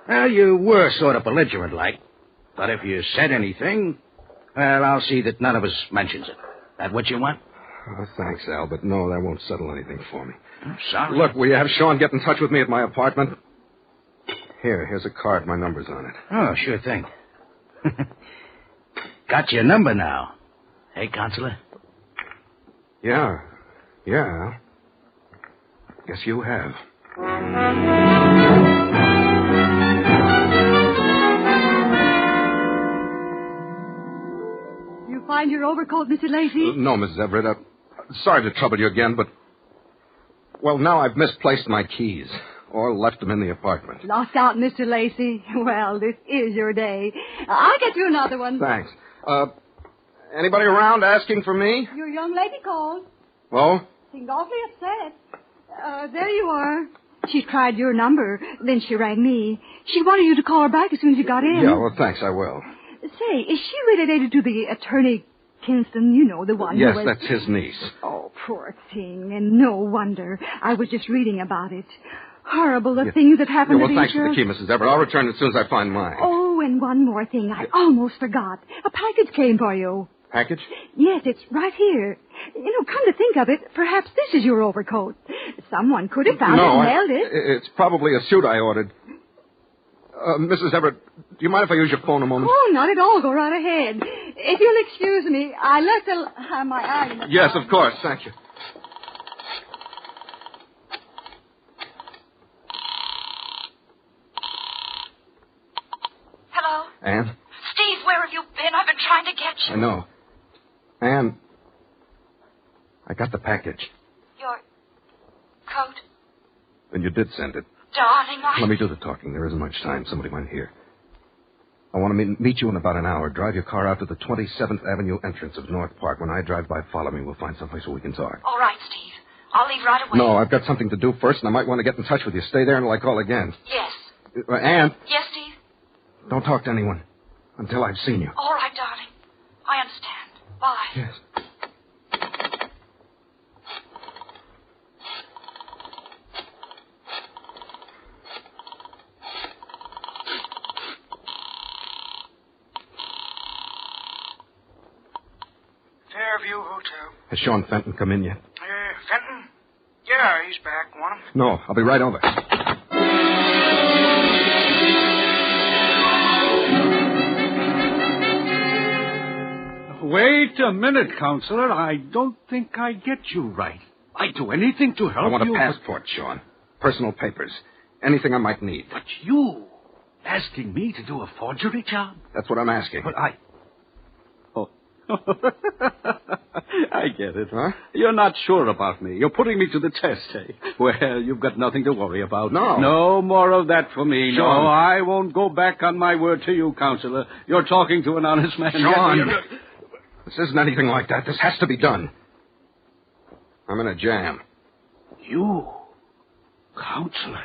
Well, you were sort of belligerent-like. But if you said anything, well, I'll see that none of us mentions it. That what you want?
Oh, thanks, Al, but no, that won't settle anything for me.
I'm sorry.
Look, will you have Sean get in touch with me at my apartment? Here's a card. My number's on it.
Oh, sure thing. Got your number now. Hey, Counselor?
Yeah, Al. Guess you have.
You find your overcoat, Mr. Lacey?
No, Mrs. Everett. Sorry to trouble you again, but... Well, now I've misplaced my keys. Or left them in the apartment.
Lost out, Mr. Lacey. Well, this is your day. I'll get you another one.
Thanks. Anybody around asking for me?
Your young lady called.
Oh?
Seemed awfully upset. There you are. She tried your number, then she rang me. She wanted you to call her back as soon as you got in.
Yeah, well, thanks, I will.
Say, is she related to the attorney Kinston? You know, the one
Yes,
who was...
that's his niece.
Oh, poor thing, and no wonder. I was just reading about it. Horrible, the things that happened
to
the
thanks for the key, Mrs. Everett. I'll return it as soon as I find mine.
Oh, and one more thing. I almost forgot. A package came for you.
Package?
Yes, it's right here. You know, come to think of it, perhaps this is your overcoat. Someone could have found it and mailed it.
It's probably a suit I ordered. Mrs. Everett, do you mind if I use your phone a moment?
Oh, not at all. Go right ahead. If you'll excuse me, I left my eye in the
Yes, of course. Thank you.
Hello?
Anne?
Steve, where have you been? I've been trying to get you.
I know. Anne, I got the package.
Your coat?
And you did send it.
Darling,
Let me do the talking. There isn't much time. Somebody might hear. I want to meet you in about an hour. Drive your car out to the 27th Avenue entrance of North Park. When I drive by, follow me. We'll find someplace where we can talk.
All right, Steve. I'll leave right away.
No, I've got something to do first, and I might want to get in touch with you. Stay there until I call again.
Yes.
Anne.
Yes, Steve?
Don't talk to anyone until I've seen you.
All right, darling. I understand. Bye.
Yes.
Fairview Hotel.
Has Sean Fenton come in yet?
Fenton? Yeah, he's back. Want him?
No, I'll be right over.
Wait a minute, Counselor. I don't think I get you right. I'd do anything to help you.
I want a passport, Sean. Personal papers. Anything I might need.
But you asking me to do a forgery job?
That's what I'm asking.
But I get it.
Huh?
You're not sure about me. You're putting me to the test, eh? Well, you've got nothing to worry about.
No.
No more of that for me.
Sean.
No, I won't go back on my word to you, Counselor. You're talking to an honest man.
Sean. This isn't anything like that. This has to be done. I'm in a jam.
You? Counselor?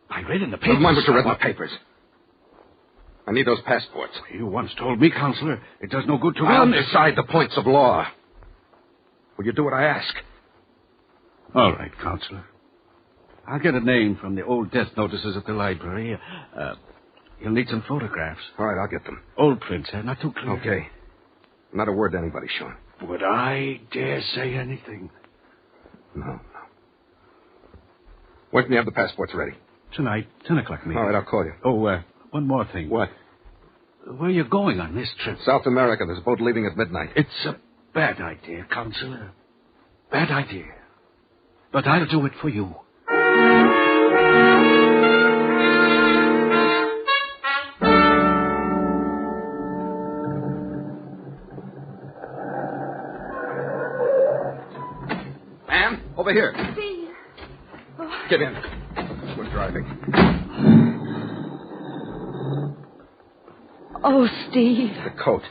I read in the papers.
Never mind what you read in the papers. I need those passports.
You once told me, Counselor, it does no good to
I'll
run.
decide the points of law. Will you do what I ask?
All right, Counselor. I'll get a name from the old death notices at the library. You'll need some photographs.
All right, I'll get them.
Old prints, not too clear.
Okay. Not a word to anybody, Sean.
Would I dare say anything?
No. When can you have the passports ready?
Tonight, 10 o'clock meeting.
All right, I'll call you.
Oh, one more thing.
What?
Where are you going on this trip?
South America. There's a boat leaving at midnight.
It's a bad idea, Counselor. Bad idea. But I'll do it for you.
Anne, over here.
Steve. Oh.
Get in. We're driving.
Oh, Steve.
The coat.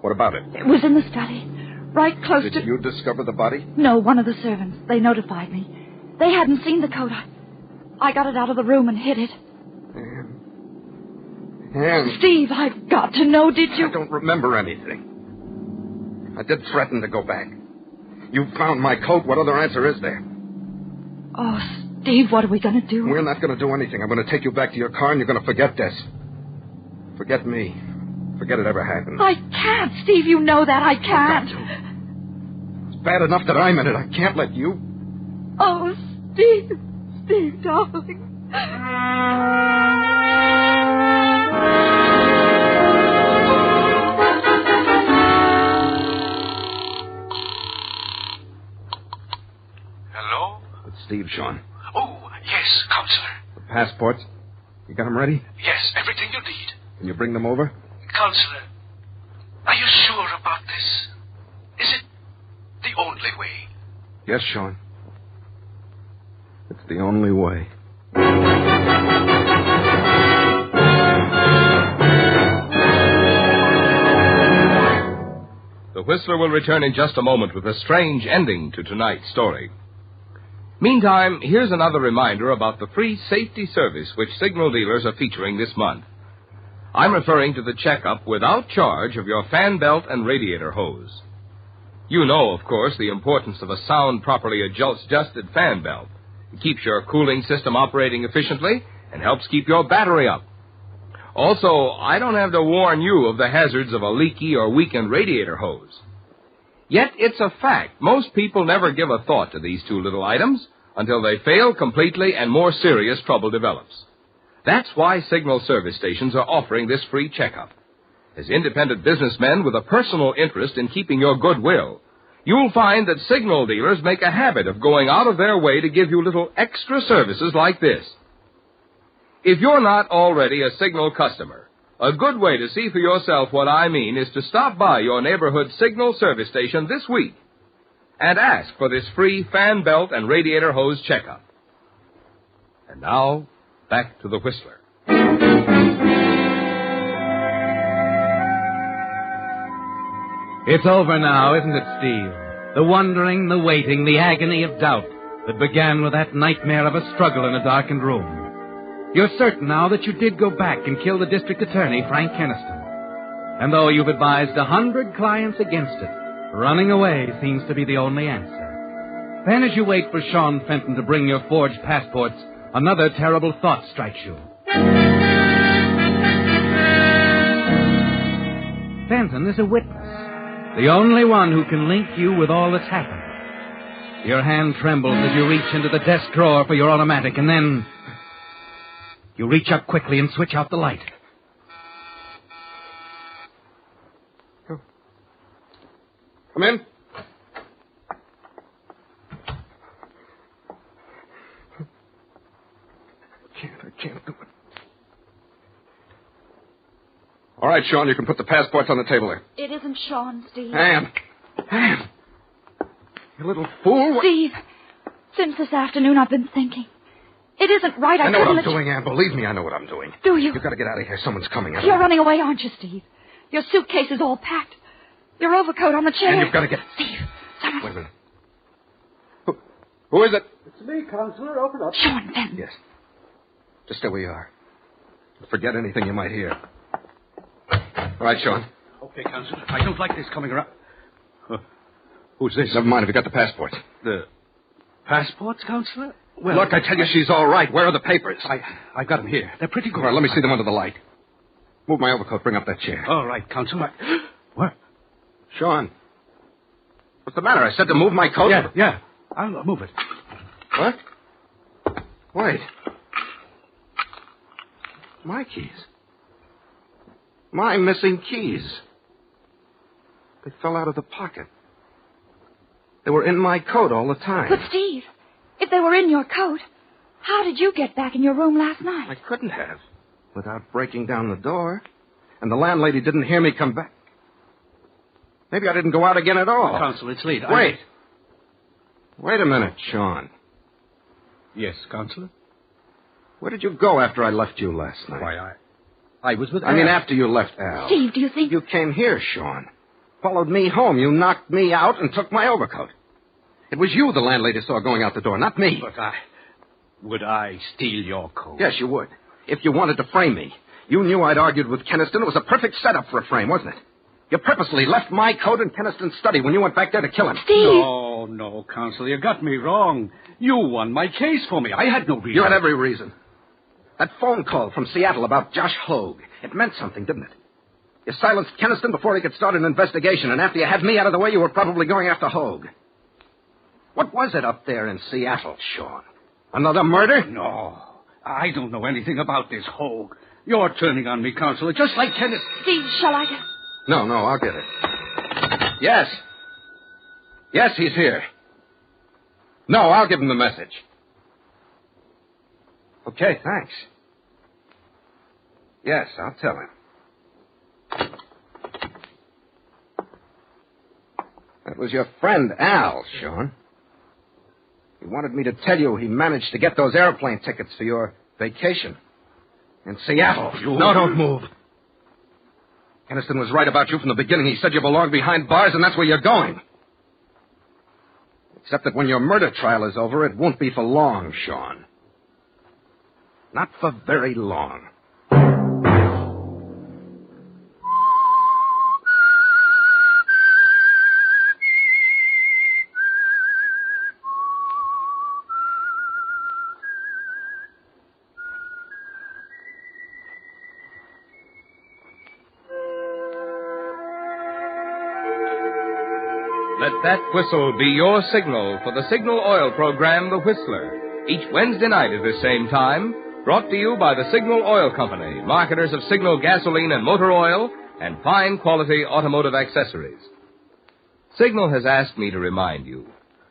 What about it?
It was in the study. Right close to...
Did you discover the body?
No, one of the servants. They notified me. They hadn't seen the coat. I got it out of the room and hid it.
Anne.
Steve, I've got to know, did you...
I don't remember anything. I did threaten to go back. You found my coat. What other answer is there?
Oh, Steve, what are we going to do?
We're not going to do anything. I'm going to take you back to your car, and you're going to forget this. Forget me. Forget it ever happened.
I can't, Steve. You know that. I can't.
It's bad enough that I'm in it. I can't let you.
Oh, Steve. Steve, darling.
Hello?
It's Steve, Sean.
Oh, yes, Counselor.
The passports. You got them ready?
Yes, everything you need.
Can you bring them over?
Counselor, are you sure about this? Is it the only way?
Yes, Sean. It's the only way.
The Whistler will return in just a moment with a strange ending to tonight's story. Meantime, here's another reminder about the free safety service which signal dealers are featuring this month. I'm referring to the checkup without charge of your fan belt and radiator hose. You know, of course, the importance of a sound, properly adjusted fan belt. It keeps your cooling system operating efficiently and helps keep your battery up. Also, I don't have to warn you of the hazards of a leaky or weakened radiator hose. Yet it's a fact. Most people never give a thought to these two little items until they fail completely and more serious trouble develops. That's why signal service stations are offering this free checkup. As independent businessmen with a personal interest in keeping your goodwill, you'll find that signal dealers make a habit of going out of their way to give you little extra services like this. If you're not already a signal customer, a good way to see for yourself what I mean is to stop by your neighborhood signal service station this week and ask for this free fan belt and radiator hose checkup. And now, back to the Whistler.
It's over now, isn't it, Steve? The wondering, the waiting, the agony of doubt that began with that nightmare of a struggle in a darkened room. You're certain now that you did go back and kill the district attorney, Frank Kenniston. And though you've advised 100 clients against it, running away seems to be the only answer. Then as you wait for Sean Fenton to bring your forged passports, another terrible thought strikes you. Fenton is a witness, the only one who can link you with all that's happened. Your hand trembles as you reach into the desk drawer for your automatic, and then you reach up quickly and switch out the light.
Come in. I can't do it. All right, Sean, you can put the passports on the table there.
It isn't Sean, Steve.
Anne! You little fool.
Steve, since this afternoon I've been thinking. It isn't right.
I know what I'm doing, Anne. Believe me, I know what I'm doing.
Do you?
You've got to get out of here. Someone's coming.
You're running away, aren't you, Steve? Your suitcase is all packed. Your overcoat on the chair.
And you've got to get...
Steve, someone...
Wait a minute. Who is it?
It's me, Counselor. Open up.
Sean Fenton.
Yes. Just stay where you are. Forget anything you might hear. All right, Sean.
Okay, Counselor. I don't like this coming around. Who's this?
Never mind if you got the passports.
The passports, Counselor?
Well, look, I tell you, she's all right. Where are the papers?
I got them here. They're pretty good.
All right, let me see them under the light. Move my overcoat. Bring up that chair.
All right, Counselor. What?
Sean. What's the matter? I said to move my coat.
Yeah. I'll move it.
What? Wait. My keys. My missing keys. They fell out of the pocket. They were in my coat all the time.
But, Steve, if they were in your coat, how did you get back in your room last night?
I couldn't have without breaking down the door. And the landlady didn't hear me come back. Maybe I didn't go out again at all.
Counsel, it's late.
Wait. Wait a minute, Sean.
Yes, Counselor?
Where did you go after I left you last night?
Why, I was with Al.
I mean, after you left Al.
Steve, do you think...
You came here, Sean. Followed me home. You knocked me out and took my overcoat. It was you the landlady saw going out the door, not me.
But would I steal your coat?
Yes, you would. If you wanted to frame me. You knew I'd argued with Keniston. It was a perfect setup for a frame, wasn't it? You purposely left my coat in Keniston's study when you went back there to kill him.
Steve!
No, Counsel, you got me wrong. You won my case for me. I had no reason.
You had every reason. That phone call from Seattle about Josh Hogue. It meant something, didn't it? You silenced Keniston before he could start an investigation, and after you had me out of the way, you were probably going after Hogue. What was it up there in Seattle, Sean? Another murder?
No, I don't know anything about this Hogue. You're turning on me, Counselor, just like Kenneth.
Steve, shall I get...
No, I'll get it. Yes. Yes, he's here. No, I'll give him the message. Okay, thanks. Yes, I'll tell him. That was your friend, Al, Sean. He wanted me to tell you he managed to get those airplane tickets for your vacation in Seattle. No, don't move. Keniston was right about you from the beginning. He said you belong behind bars, and that's where you're going. Except that when your murder trial is over, it won't be for long, Sean. Not for very long.
Let that whistle be your signal for the Signal Oil program, The Whistler. Each Wednesday night at this same time, brought to you by the Signal Oil Company, marketers of Signal gasoline and motor oil and fine quality automotive accessories. Signal has asked me to remind you,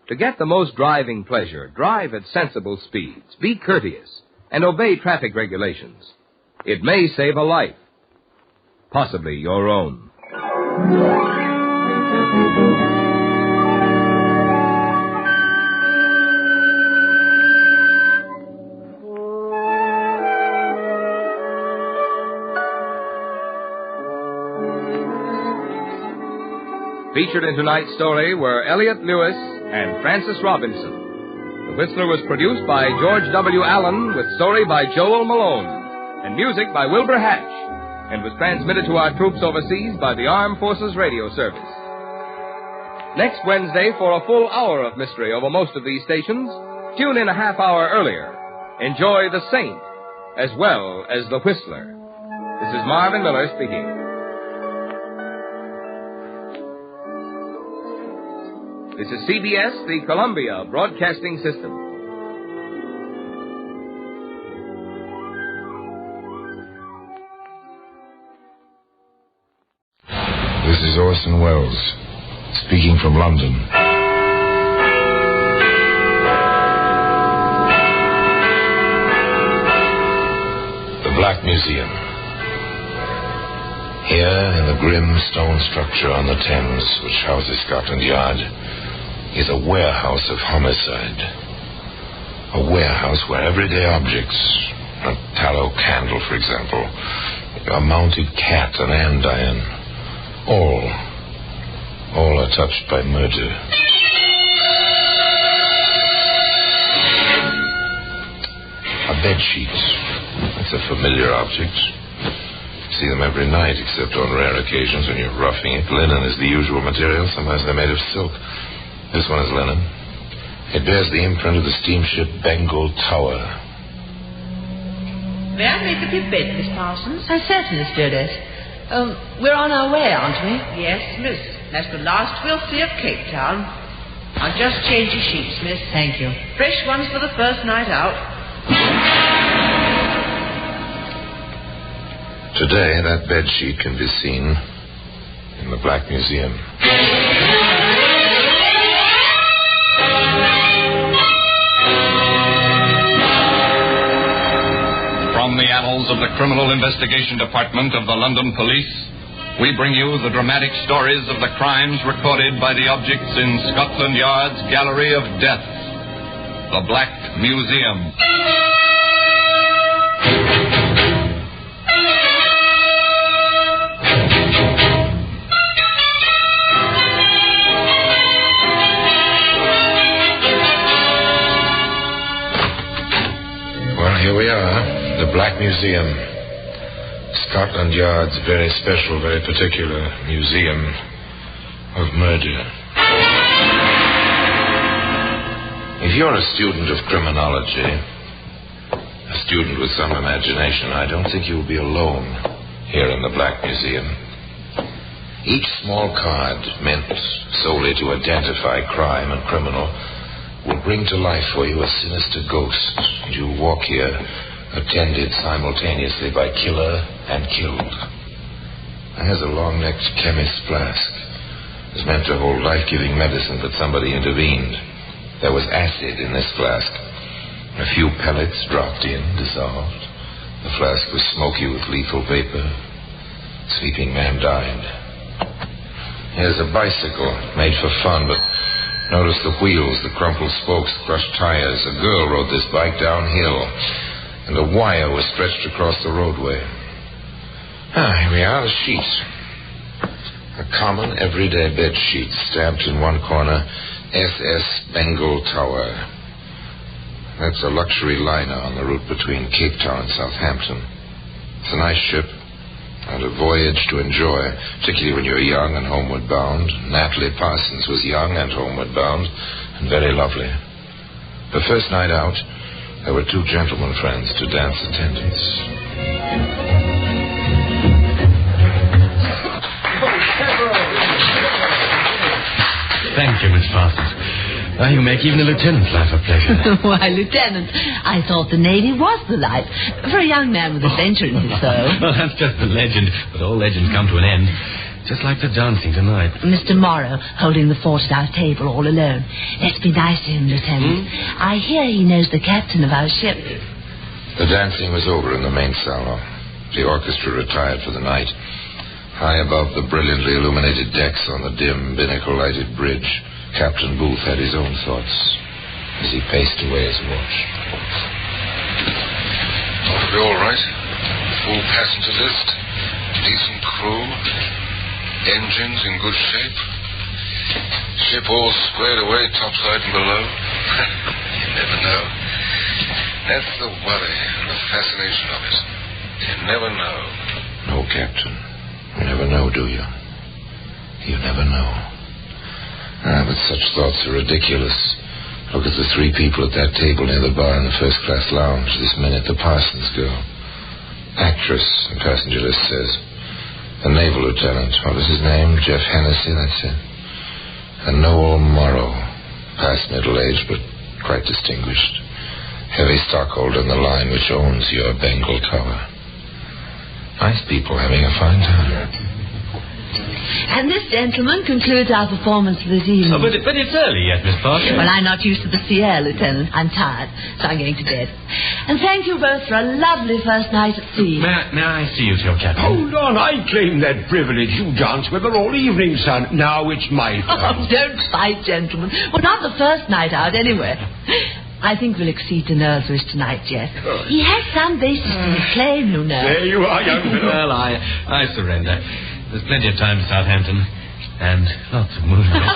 to get the most driving pleasure, drive at sensible speeds, be courteous, and obey traffic regulations. It may save a life, possibly your own. Featured in tonight's story were Elliot Lewis and Francis Robinson. The Whistler was produced by George W. Allen with story by Joel Malone and music by Wilbur Hatch and was transmitted to our troops overseas by the Armed Forces Radio Service. Next Wednesday, for a full hour of mystery over most of these stations, tune in a half hour earlier. Enjoy The Saint as well as The Whistler. This is Marvin Miller speaking. This is CBS, the Columbia Broadcasting System.
This is Orson Welles, speaking from London. The Black Museum. Here, in the grim stone structure on the Thames, which houses Scotland Yard, is a warehouse of homicide. A warehouse where everyday objects, a tallow candle, for example, a mounted cat, an andiron, all are touched by murder. A bedsheet, a It's a familiar object. See them every night, except on rare occasions when you're roughing it. Linen is the usual material. Sometimes they're made of silk. This one is linen. It bears the imprint of the steamship Bengal Tower.
May I make up your bed, Miss Parsons? Certainly, stewardess. We're on our way, aren't we? Yes, miss. That's the last we'll see of Cape Town. I'll just change your sheets, miss. Thank you. Fresh ones for the first night out.
Today, that bed sheet can be seen in the Black Museum.
From the annals of the Criminal Investigation Department of the London Police, we bring you the dramatic stories of the crimes recorded by the objects in Scotland Yard's Gallery of Death, the Black Museum.
Well, here we are, the Black Museum. Scotland Yard's very special, very particular museum of murder. If you're a student of criminology, a student with some imagination, I don't think you'll be alone here in the Black Museum. Each small card, meant solely to identify crime and criminal, will bring to life for you a sinister ghost, and you'll walk here attended simultaneously by killer and killed. There's a long-necked chemist's flask. It was meant to hold life-giving medicine, but somebody intervened. There was acid in this flask. A few pellets dropped in, dissolved. The flask was smoky with lethal vapor. Sleeping man died. Here's a bicycle made for fun, but notice the wheels, the crumpled spokes, crushed tires. A girl rode this bike downhill, and a wire was stretched across the roadway. Here we are, the sheets. A common, everyday bed sheet, stamped in one corner, SS Bengal Tower. That's a luxury liner on the route between Cape Town and Southampton. It's a nice ship, and a voyage to enjoy, particularly when you're young and homeward bound. Natalie Parsons was young and homeward bound, and very lovely. The first night out, there were two gentlemen friends to dance attendance.
Thank you, Miss Parsons. You make even a lieutenant's life a pleasure.
Why, Lieutenant, I thought the Navy was the life for a young man with adventure in his soul.
Well, that's just a legend, but all legends come to an end. Just like the dancing tonight.
Mr. Morrow holding the fort at our table all alone. Let's be nice to him, Lieutenant. I hear he knows the captain of our ship.
The dancing was over in the main salon. The orchestra retired for the night. High above the brilliantly illuminated decks on the dim, binnacle-lighted bridge, Captain Booth had his own thoughts as he paced away his watch.
Ought to be all right. Full passenger list, decent crew, engines in good shape, ship all squared away topside and below. You never know. That's the worry and the fascination of it. You never know.
No, Captain. You never know, do you? You never know. But such thoughts are ridiculous. Look at the three people at that table near the bar in the first-class lounge. This minute, the Parsons girl. Actress, the passenger list says. The naval lieutenant. What was his name? Jeff Hennessy, that's it. And Noel Morrow. Past middle age, but quite distinguished. Heavy stockholder in the line which owns your Bengal Tower. Nice people having a fine time.
And this, gentleman, concludes our performance for this evening.
Oh, but it's early yet, Miss Parsons.
Well, I'm not used to the sea air, Lieutenant. I'm tired, so I'm going to bed. And thank you both for a lovely first night at sea.
May I see you to your cabin?
Hold on, I claim that privilege. You dance with her all evening, son. Now it's my turn.
Oh, don't fight, gentlemen. Well, not the first night out, anyway. I think we'll accede to Neros' wish tonight, Jeff. He has some basis to his claim, you know.
There you are, young fellow.
Well, I surrender. There's plenty of time to Southampton, and lots of moonlight.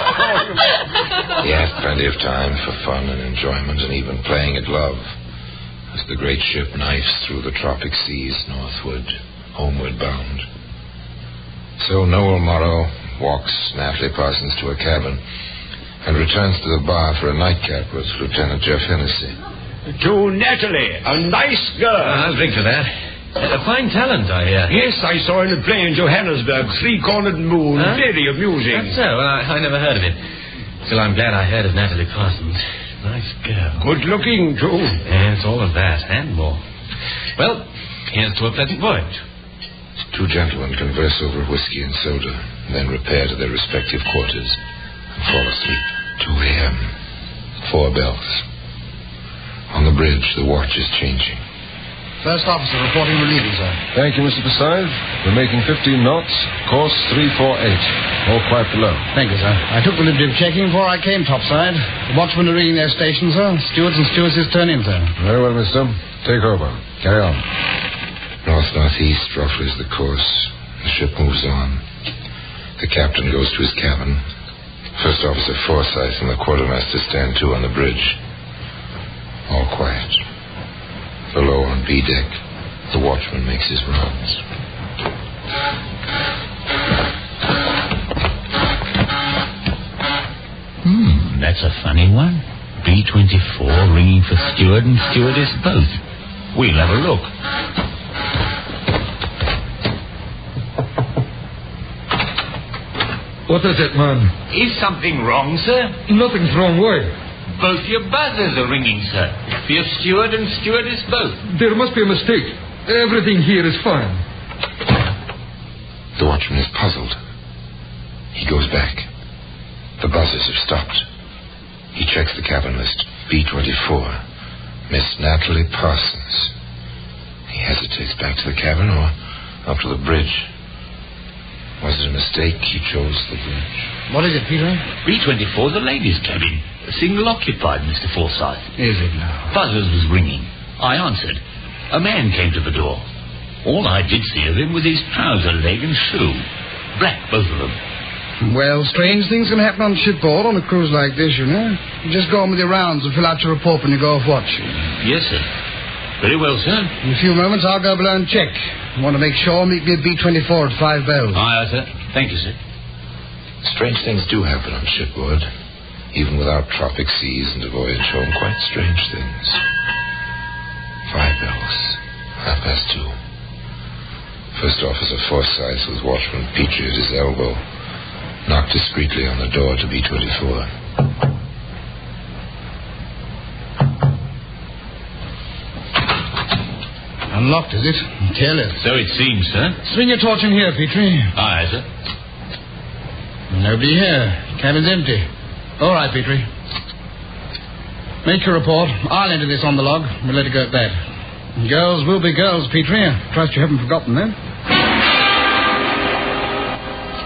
He has plenty of time for fun and enjoyment and even playing at love. as the great ship knifes through the tropic seas northward, homeward bound. So Noel Morrow walks Natalie Parsons to her cabin and returns to the bar for a nightcap with Lieutenant Jeff Hennessy.
To Natalie, a nice girl.
I'll drink to that. A fine talent, I hear.
Yes, I saw in a play in Johannesburg, Three-Cornered Moon.
Huh?
Very amusing.
That's so. I never heard of it. Still, I'm glad I heard of Natalie Parsons. Nice girl.
Good looking, too.
Yes, all of that and more. Well, here's to a pleasant voyage.
Two gentlemen converse over whiskey and soda, and then repair to their respective quarters and fall asleep. 2 a.m. 4 bells. On the bridge, the watch is changing.
First officer reporting relieving, sir.
Thank you, Mr. Forsyth. We're making 15 knots, course 348. All quiet below.
Thank you, sir. I took the liberty of checking before I came topside. The watchmen are reading their stations, sir. Stewards and stewardesses turn in, sir.
Very well, mister. Take over. Carry on.
North-northeast, roughly is the course. The ship moves on. The captain goes to his cabin. First Officer Forsyth and the quartermaster stand to on the bridge. All quiet. Below on B deck, the watchman makes his rounds.
That's a funny one. B-24 ringing for steward and stewardess both. We'll have a look.
What is it, man?
Is something wrong, sir?
Nothing's wrong, why?
Both your buzzers are ringing, sir. For your steward and stewardess both.
There must be a mistake. Everything here is fine.
The watchman is puzzled. He goes back. The buzzers have stopped. He checks the cabin list. B-24. Miss Natalie Parsons. He hesitates back to the cabin or up to the bridge. Was it a mistake he chose the bridge?
What is it, Peter?
B-24, the ladies' cabin. Single occupied, Mr. Forsyth.
Is it now?
Buzzers was ringing. I answered. A man came to the door. All I did see of him was his trouser leg and shoe. Black, both of them.
Well, strange things can happen on shipboard on a cruise like this, you know. You just go on with your rounds and fill out your report when you go off watch.
Yes, sir. Very well, sir.
In a few moments, I'll go below and check. I want to make sure. Meet me at B-24 at 5 bells.
Aye, sir. Thank you, sir.
Strange things do happen on shipboard. Even without tropic seas and a voyage home, quite strange things. 5 bells. 2:30. First Officer Forsyth with watchman Petrie at his elbow knocked discreetly on the door to B-24.
Unlocked, is it? Careless.
So it seems, sir.
Swing your torch in here, Petrie.
Aye, sir.
Nobody here. Cabin's empty. All right, Petrie. Make your report. I'll enter this on the log. We'll let it go at that. Girls will be girls, Petrie. Trust you haven't forgotten them.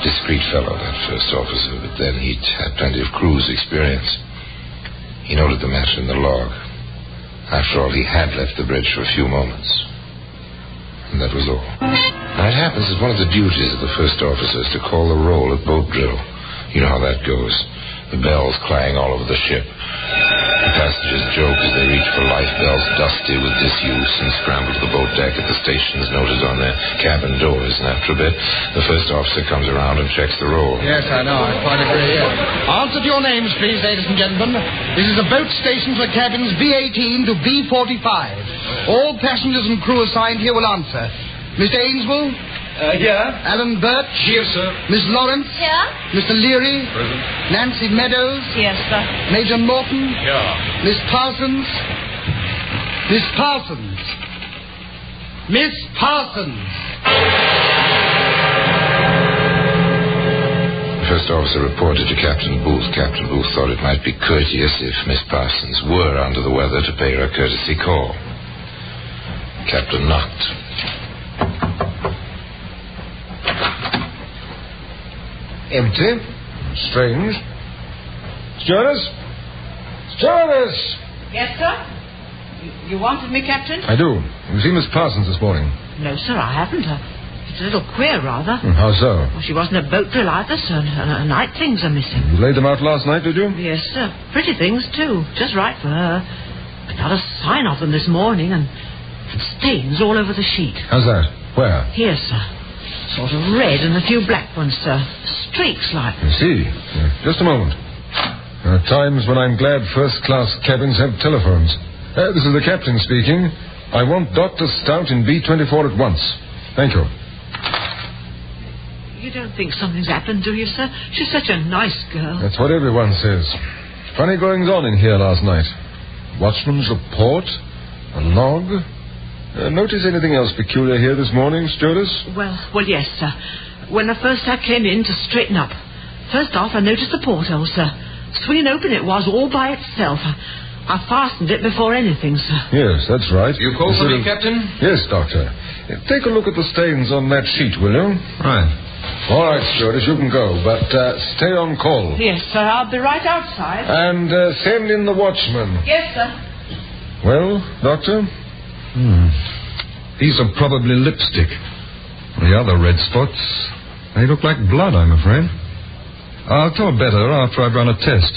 Discreet fellow, that first officer, but then he'd had plenty of cruise experience. He noted the matter in the log. After all, he had left the bridge for a few moments. And that was all. Now, it happens that one of the duties of the first officer is to call the roll at boat drill. You know how that goes. The bells clang all over the ship. The passengers joke as they reach for life bells dusty with disuse and scramble to the boat deck at the stations noted on their cabin doors. And after a bit, the first officer comes around and checks the roll.
Yes, I know. I quite agree. Answer to your names, please, ladies and gentlemen. This is a boat station for cabins B-18 to B-45. All passengers and crew assigned here will answer. Mr. Ainsworth?
Here.
Alan Birch?
Here, sir.
Miss Lawrence?
Here.
Mr. Leary?
Present.
Nancy Meadows?
Yes, sir.
Major Morton?
Here.
Miss Parsons? Miss Parsons? Miss Parsons!
The first officer reported to Captain Booth. Captain Booth thought it might be courteous if Miss Parsons were under the weather to pay her a courtesy call. Captain knocked.
Empty. Strange. Stewardess? Stewardess!
Yes, sir? You wanted me, Captain?
I do. You see Miss Parsons this morning?
No, sir, I haven't. It's a little queer, rather.
How so?
Well, she wasn't at boat drill either, sir. Her night things are missing.
You laid them out last night, did you?
Yes, sir. Pretty things, too. Just right for her. But Not a sign of them this morning, and stains all over the sheet.
How's that? Where?
Here, sir. Sort of red and a few black ones, sir. Streaks like.
I see. Just a moment. There are times when I'm glad first-class cabins have telephones. This is the captain speaking. I want Dr. Stout in B24 at once. Thank you.
You don't think something's happened, do you, sir? She's such a nice girl.
That's what everyone says. Funny goings-on in here last night. Watchman's report, a log. Notice anything else peculiar here this morning, stewardess?
Well, yes, sir. When I came in to straighten up, first off, I noticed the porthole, sir. Swinging open it was all by itself. I fastened it before anything, sir.
Yes, that's right.
You called for me, Captain?
Yes, Doctor. Take a look at the stains on that sheet, will you?
Right.
All right, stewardess, you can go, but stay on call.
Yes, sir, I'll be right outside.
And send in the watchman.
Yes, sir.
Well, Doctor?
These are probably lipstick. The other red spots, they look like blood, I'm afraid. I'll tell better after I've run a test.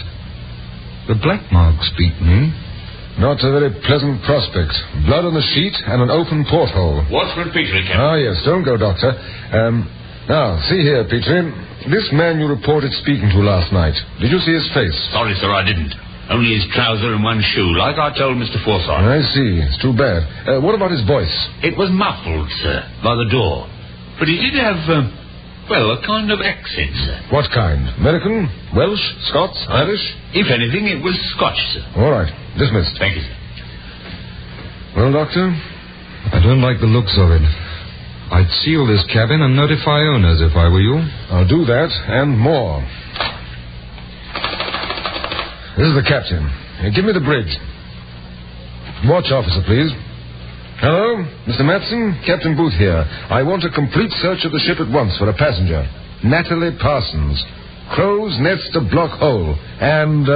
The black marks beat me.
Not a very pleasant prospect. Blood on the sheet and an open porthole.
Watchman Petrie, Captain.
Ah, yes, don't go, Doctor. Now, see here, Petrie. This man you reported speaking to last night. Did you see his face?
Sorry, sir, I didn't. Only his trouser and one shoe, like I told Mr. Forsyth.
I see. It's too bad. What about his voice?
It was muffled, sir, by the door. But he did have, a kind of accent, sir.
What kind? American? Welsh? Scots? Irish?
If anything, it was Scotch, sir.
All right. Dismissed.
Thank you, sir.
Well, Doctor?
I don't like the looks of it. I'd seal this cabin and notify owners if I were you.
I'll do that and more. This is the captain. Give me the bridge. Watch officer, please. Hello, Mr. Matson, Captain Booth here. I want a complete search of the ship at once for a passenger. Natalie Parsons. Crow's Nest a block hole. And,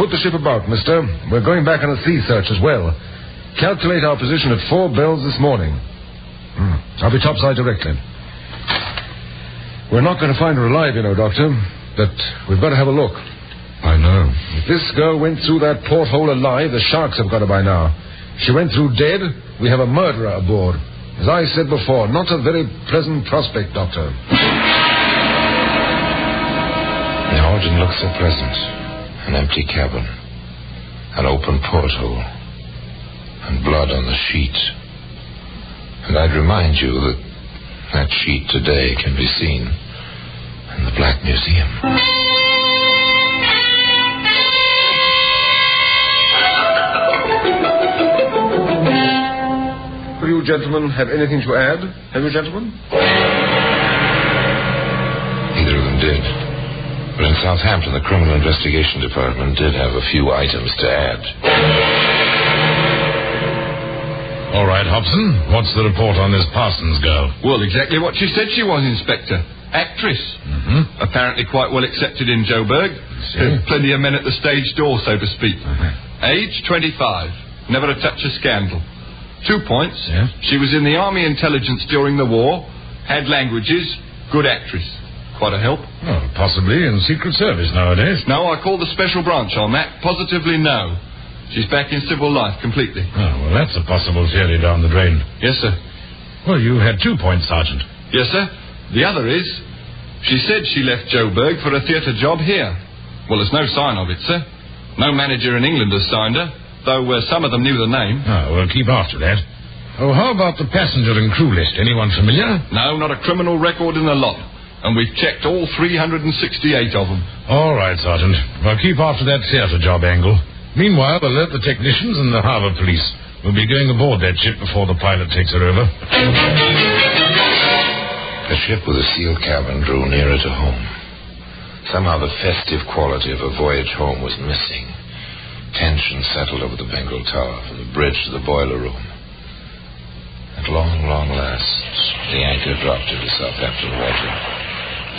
put the ship about, mister. We're going back on a sea search as well. Calculate our position at 4 bells this morning. I'll be topside directly. We're not going to find her alive, you know, Doctor. But we've got to have a look.
I know.
If this girl went through that porthole alive, the sharks have got her by now. If she went through dead, we have a murderer aboard. As I said before, not a very pleasant prospect, Doctor.
No, it didn't look so pleasant. An empty cabin. An open porthole. And blood on the sheet. And I'd remind you that that sheet today can be seen in the Black Museum.
Do you gentlemen have anything to add? Have you, gentlemen?
Neither of them did. But in Southampton, the Criminal Investigation Department did have a few items to add.
All right, Hobson. What's the report on this Parsons girl?
Well, exactly what she said she was, Inspector. Actress.
Mm-hmm.
Apparently quite well accepted in Joburg. Plenty of men at the stage door, so to speak. Age, 25. Never a touch of scandal. 2 points.
Yeah?
She was in the Army Intelligence during the war. Had languages. Good actress. Quite a help.
Well, possibly in Secret Service nowadays.
No, I called the special branch on that. Positively no. She's back in civil life completely.
Oh, well, that's a possible theory down the drain.
Yes, sir.
Well, you had 2 points, Sergeant.
Yes, sir. The other is, she said she left Joburg for a theatre job here. Well, there's no sign of it, sir. No manager in England has signed her, though some of them knew the name.
Oh, we'll keep after that. Oh, how about the passenger and crew list? Anyone familiar?
No, not a criminal record in the lot. And we've checked all 368 of them.
All right, Sergeant. Well, keep after that theatre job angle. Meanwhile, alert the technicians and the harbour police. We'll be going aboard that ship before the pilot takes her over.
The ship with a sealed cabin drew nearer to home. Somehow the festive quality of a voyage home was missing. Tension settled over the Bengal Tower from the bridge to the boiler room. At long, long last, the anchor dropped into Southampton water.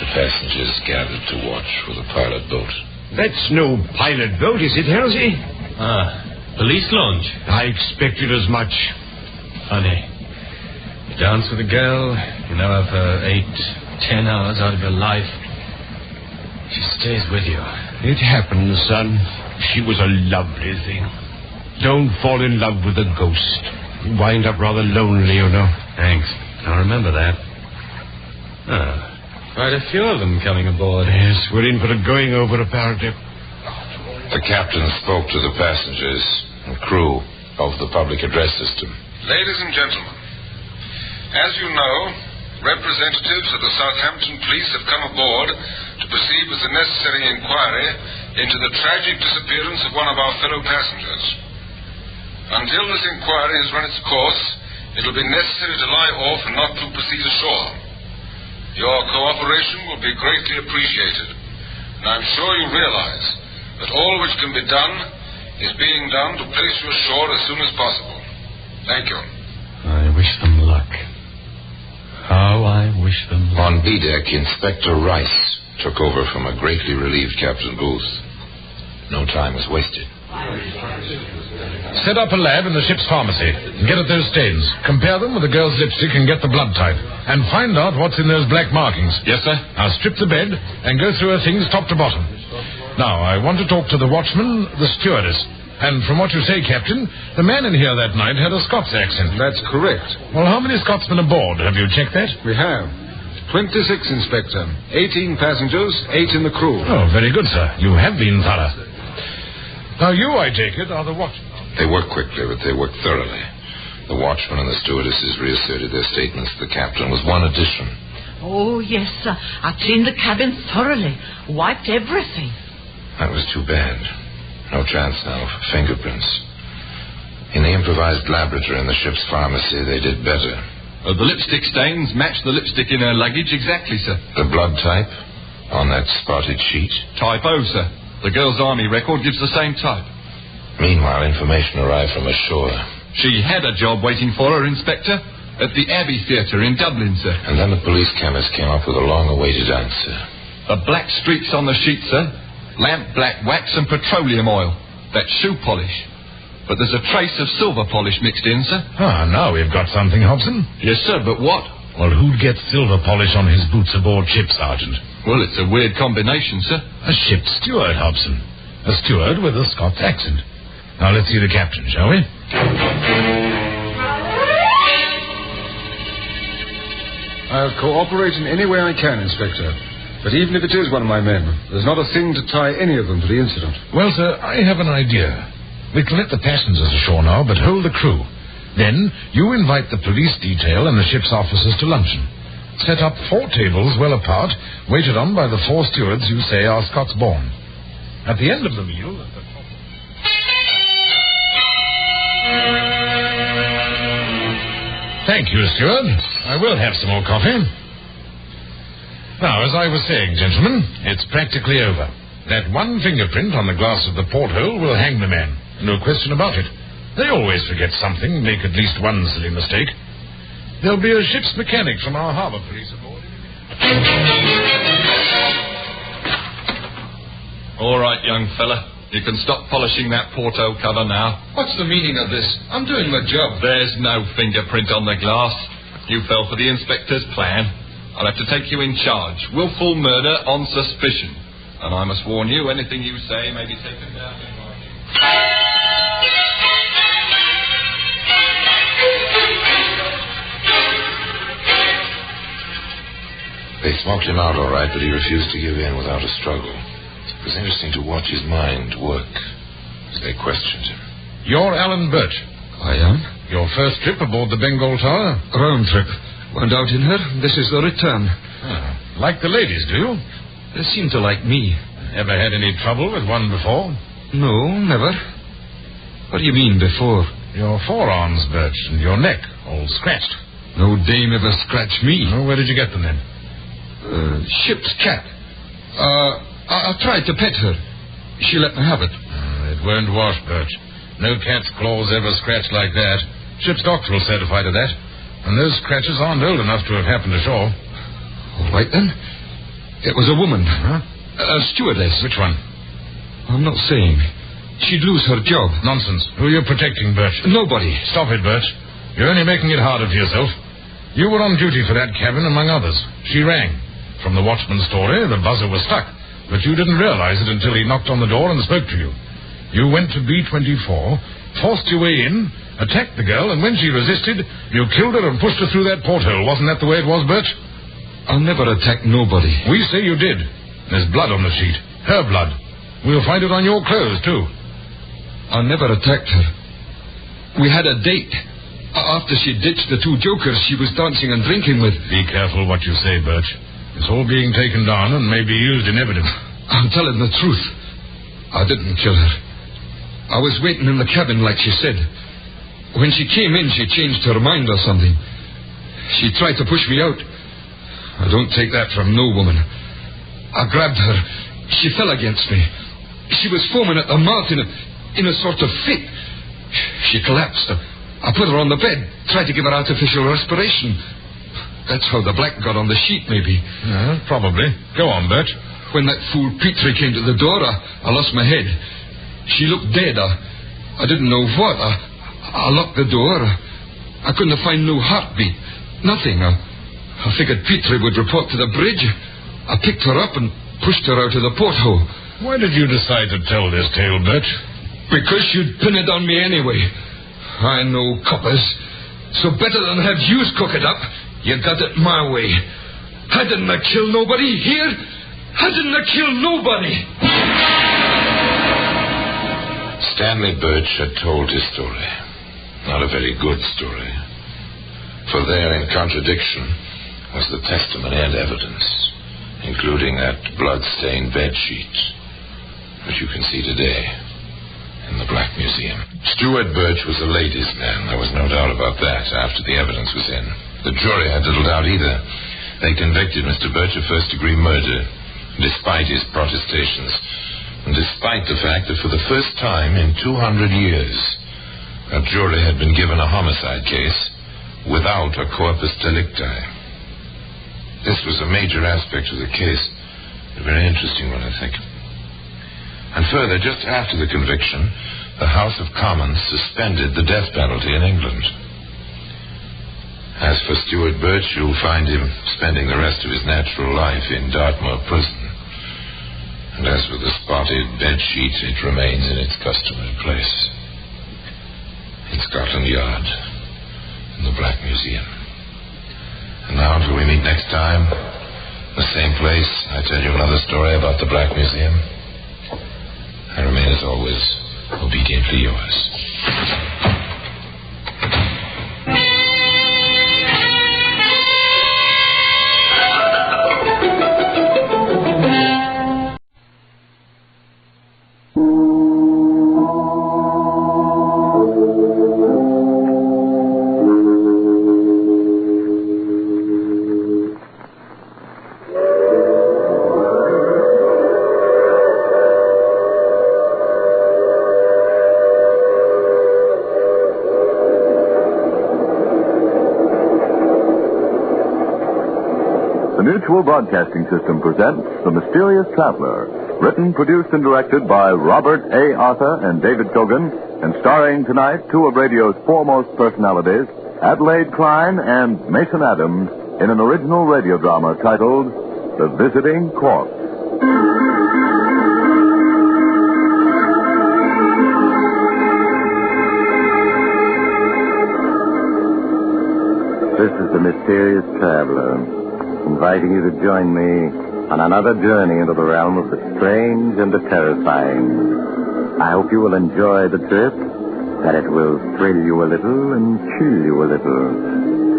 The passengers gathered to watch for the pilot boat.
That's no pilot boat, is it, Halsey?
Police launch.
I expected as much.
Honey, you dance with a girl, you know her for 8-10 hours out of your life. She stays with you.
It happened, son. She was a lovely thing. Don't fall in love with a ghost. You wind up rather lonely, you know.
Thanks. I'll remember that. Quite a few of them coming aboard.
Yes, we're in for a going over, apparently.
The captain spoke to the passengers and crew of the public address system.
Ladies and gentlemen, as you know, representatives of the Southampton police have come aboard to proceed with the necessary inquiry into the tragic disappearance of one of our fellow passengers. Until this inquiry has run its course, it will be necessary to lie off and not to proceed ashore. Your cooperation will be greatly appreciated, and I'm sure you realize that all which can be done is being done to place you ashore as soon as possible. Thank you.
I wish them luck. How I wish them luck.
On B-deck, Inspector Rice took over from a greatly relieved Captain Booth. No time was wasted.
Set up a lab in the ship's pharmacy. Get at those stains. Compare them with the girl's lipstick and get the blood type. And find out what's in those black markings.
Yes, sir.
Now strip the bed and go through her things top to bottom. Now, I want to talk to the watchman, the stewardess. And from what you say, Captain, the man in here that night had a Scots accent.
That's correct.
Well, how many Scotsmen aboard? Have you checked that?
We have. 26, Inspector. 18 passengers, 8 in the crew.
Oh, very good, sir. You have been thorough. Now, you, I take it, are the watchman.
They work quickly, but they work thoroughly. The watchman and the stewardesses reasserted their statements. The captain was one addition.
Oh, yes, sir. I cleaned the cabin thoroughly. Wiped everything.
That was too bad. No chance now for fingerprints. In the improvised laboratory in the ship's pharmacy, they did better.
The lipstick stains match the lipstick in her luggage exactly, sir.
The blood type on that spotted sheet?
Type O, sir. The girl's army record gives the same type.
Meanwhile, information arrived from ashore.
She had a job waiting for her, Inspector, at the Abbey Theatre in Dublin, sir.
And then the police chemist came up with a long-awaited answer.
The black streaks on the sheet, sir. Lamp black wax and petroleum oil. That's shoe polish. But there's a trace of silver polish mixed in, sir.
Ah, now we've got something, Hobson.
Yes, sir, but what?
Well, who'd get silver polish on his boots aboard ship, Sergeant?
Well, it's a weird combination, sir.
A ship steward, Hobson. A steward with a Scots accent. Now, let's see the captain, shall we?
I'll cooperate in any way I can, Inspector. But even if it is one of my men, there's not a thing to tie any of them to the incident.
Well, sir, I have an idea. We can let the passengers ashore now, but hold the crew. Then you invite the police detail and the ship's officers to luncheon. Set up 4 tables well apart, waited on by the 4 stewards you say are Scots-born. At the end of the meal... Thank you, steward. I will have some more coffee. Now, as I was saying, gentlemen, it's practically over. That one fingerprint on the glass of the porthole will hang the man. No question about it. They always forget something, make at least one silly mistake. There'll be a ship's mechanic from our harbour police aboard.
All right, young fella. You can stop polishing that porthole cover now.
What's the meaning of this? I'm doing my job.
There's no fingerprint on the glass. You fell for the inspector's plan. I'll have to take you in charge. Willful murder on suspicion. And I must warn you, anything you say may be taken down in writing.
They smoked him out all right, but he refused to give in without a struggle. It was interesting to watch his mind work as they questioned him.
You're Alan Birch.
I am.
Your first trip aboard the Bengal Tower?
Round trip. Went out in her. This is the return.
Like the ladies, do you?
They seem to like me.
Ever had any trouble with one before?
No, never. What do you mean, before?
Your forearms, Birch, and your neck, all scratched.
No dame ever scratched me.
Oh, where did you get them, then?
Ship's cat. I tried to pet her. She let me have it.
It won't wash, Birch. No cat's claws ever scratched like that. Ship's doctor will certify to that. And those scratches aren't old enough to have happened ashore.
All right, then. It was a woman.
Huh?
A stewardess.
Which one?
I'm not saying. She'd lose her job.
Nonsense. Who are you protecting, Birch?
Nobody.
Stop it, Birch. You're only making it harder for yourself. You were on duty for that cabin, among others. She rang. From the watchman's story, the buzzer was stuck. But you didn't realize it until he knocked on the door and spoke to you. You went to B24, forced your way in, attacked the girl, and when she resisted, you killed her and pushed her through that porthole. Wasn't that the way it was, Birch?
I never attacked nobody.
We say you did. There's blood on the sheet. Her blood. We'll find it on your clothes, too.
I never attacked her. We had a date. After she ditched the two jokers she was dancing and drinking with.
Be careful what you say, Birch. It's all being taken down and may be used in evidence.
I'm telling the truth. I didn't kill her. I was waiting in the cabin like she said. When she came in, she changed her mind or something. She tried to push me out. I don't take that from no woman. I grabbed her. She fell against me. She was foaming at the mouth in a sort of fit. She collapsed. I put her on the bed, tried to give her artificial respiration. That's how the black got on the sheet, maybe.
Yeah, probably. Go on, Bert.
When that fool Petrie came to the door, I lost my head. She looked dead. I didn't know what. I locked the door. I couldn't find no heartbeat. Nothing. I figured Petrie would report to the bridge. I picked her up and pushed her out of the porthole.
Why did you decide to tell this tale, Bert?
Because you'd pin it on me anyway. I know coppers. So better than have yous cook it up, you got it my way. I didn't kill nobody here. I didn't kill nobody.
Stanley Birch had told his story. Not a very good story. For there, in contradiction, was the testimony and evidence, including that blood-stained bedsheet, which you can see today in the Black Museum. Stuart Birch was a ladies' man. There was no doubt about that after the evidence was in. The jury had little doubt either. They convicted Mr. Birch of first-degree murder, despite his protestations, and despite the fact that for the first time in 200 years, a jury had been given a homicide case without a corpus delicti. This was a major aspect of the case, a very interesting one, I think. And further, just after the conviction, the House of Commons suspended the death penalty in England. As for Stuart Birch, you'll find him spending the rest of his natural life in Dartmoor prison. And as for the spotted bedsheet, it remains in its customary place in Scotland Yard, in the Black Museum. And now, until we meet next time, the same place, I tell you another story about the Black Museum. I remain, as always, obediently yours.
Mutual Broadcasting System presents The Mysterious Traveler, written, produced, and directed by Robert A. Arthur and David Cogan, and starring tonight two of radio's foremost personalities, Adelaide Klein and Mason Adams, in an original radio drama titled The Visiting Corpse.
This is The Mysterious Traveler, inviting you to join me on another journey into the realm of the strange and the terrifying. I hope you will enjoy the trip, that it will thrill you a little and chill you a little.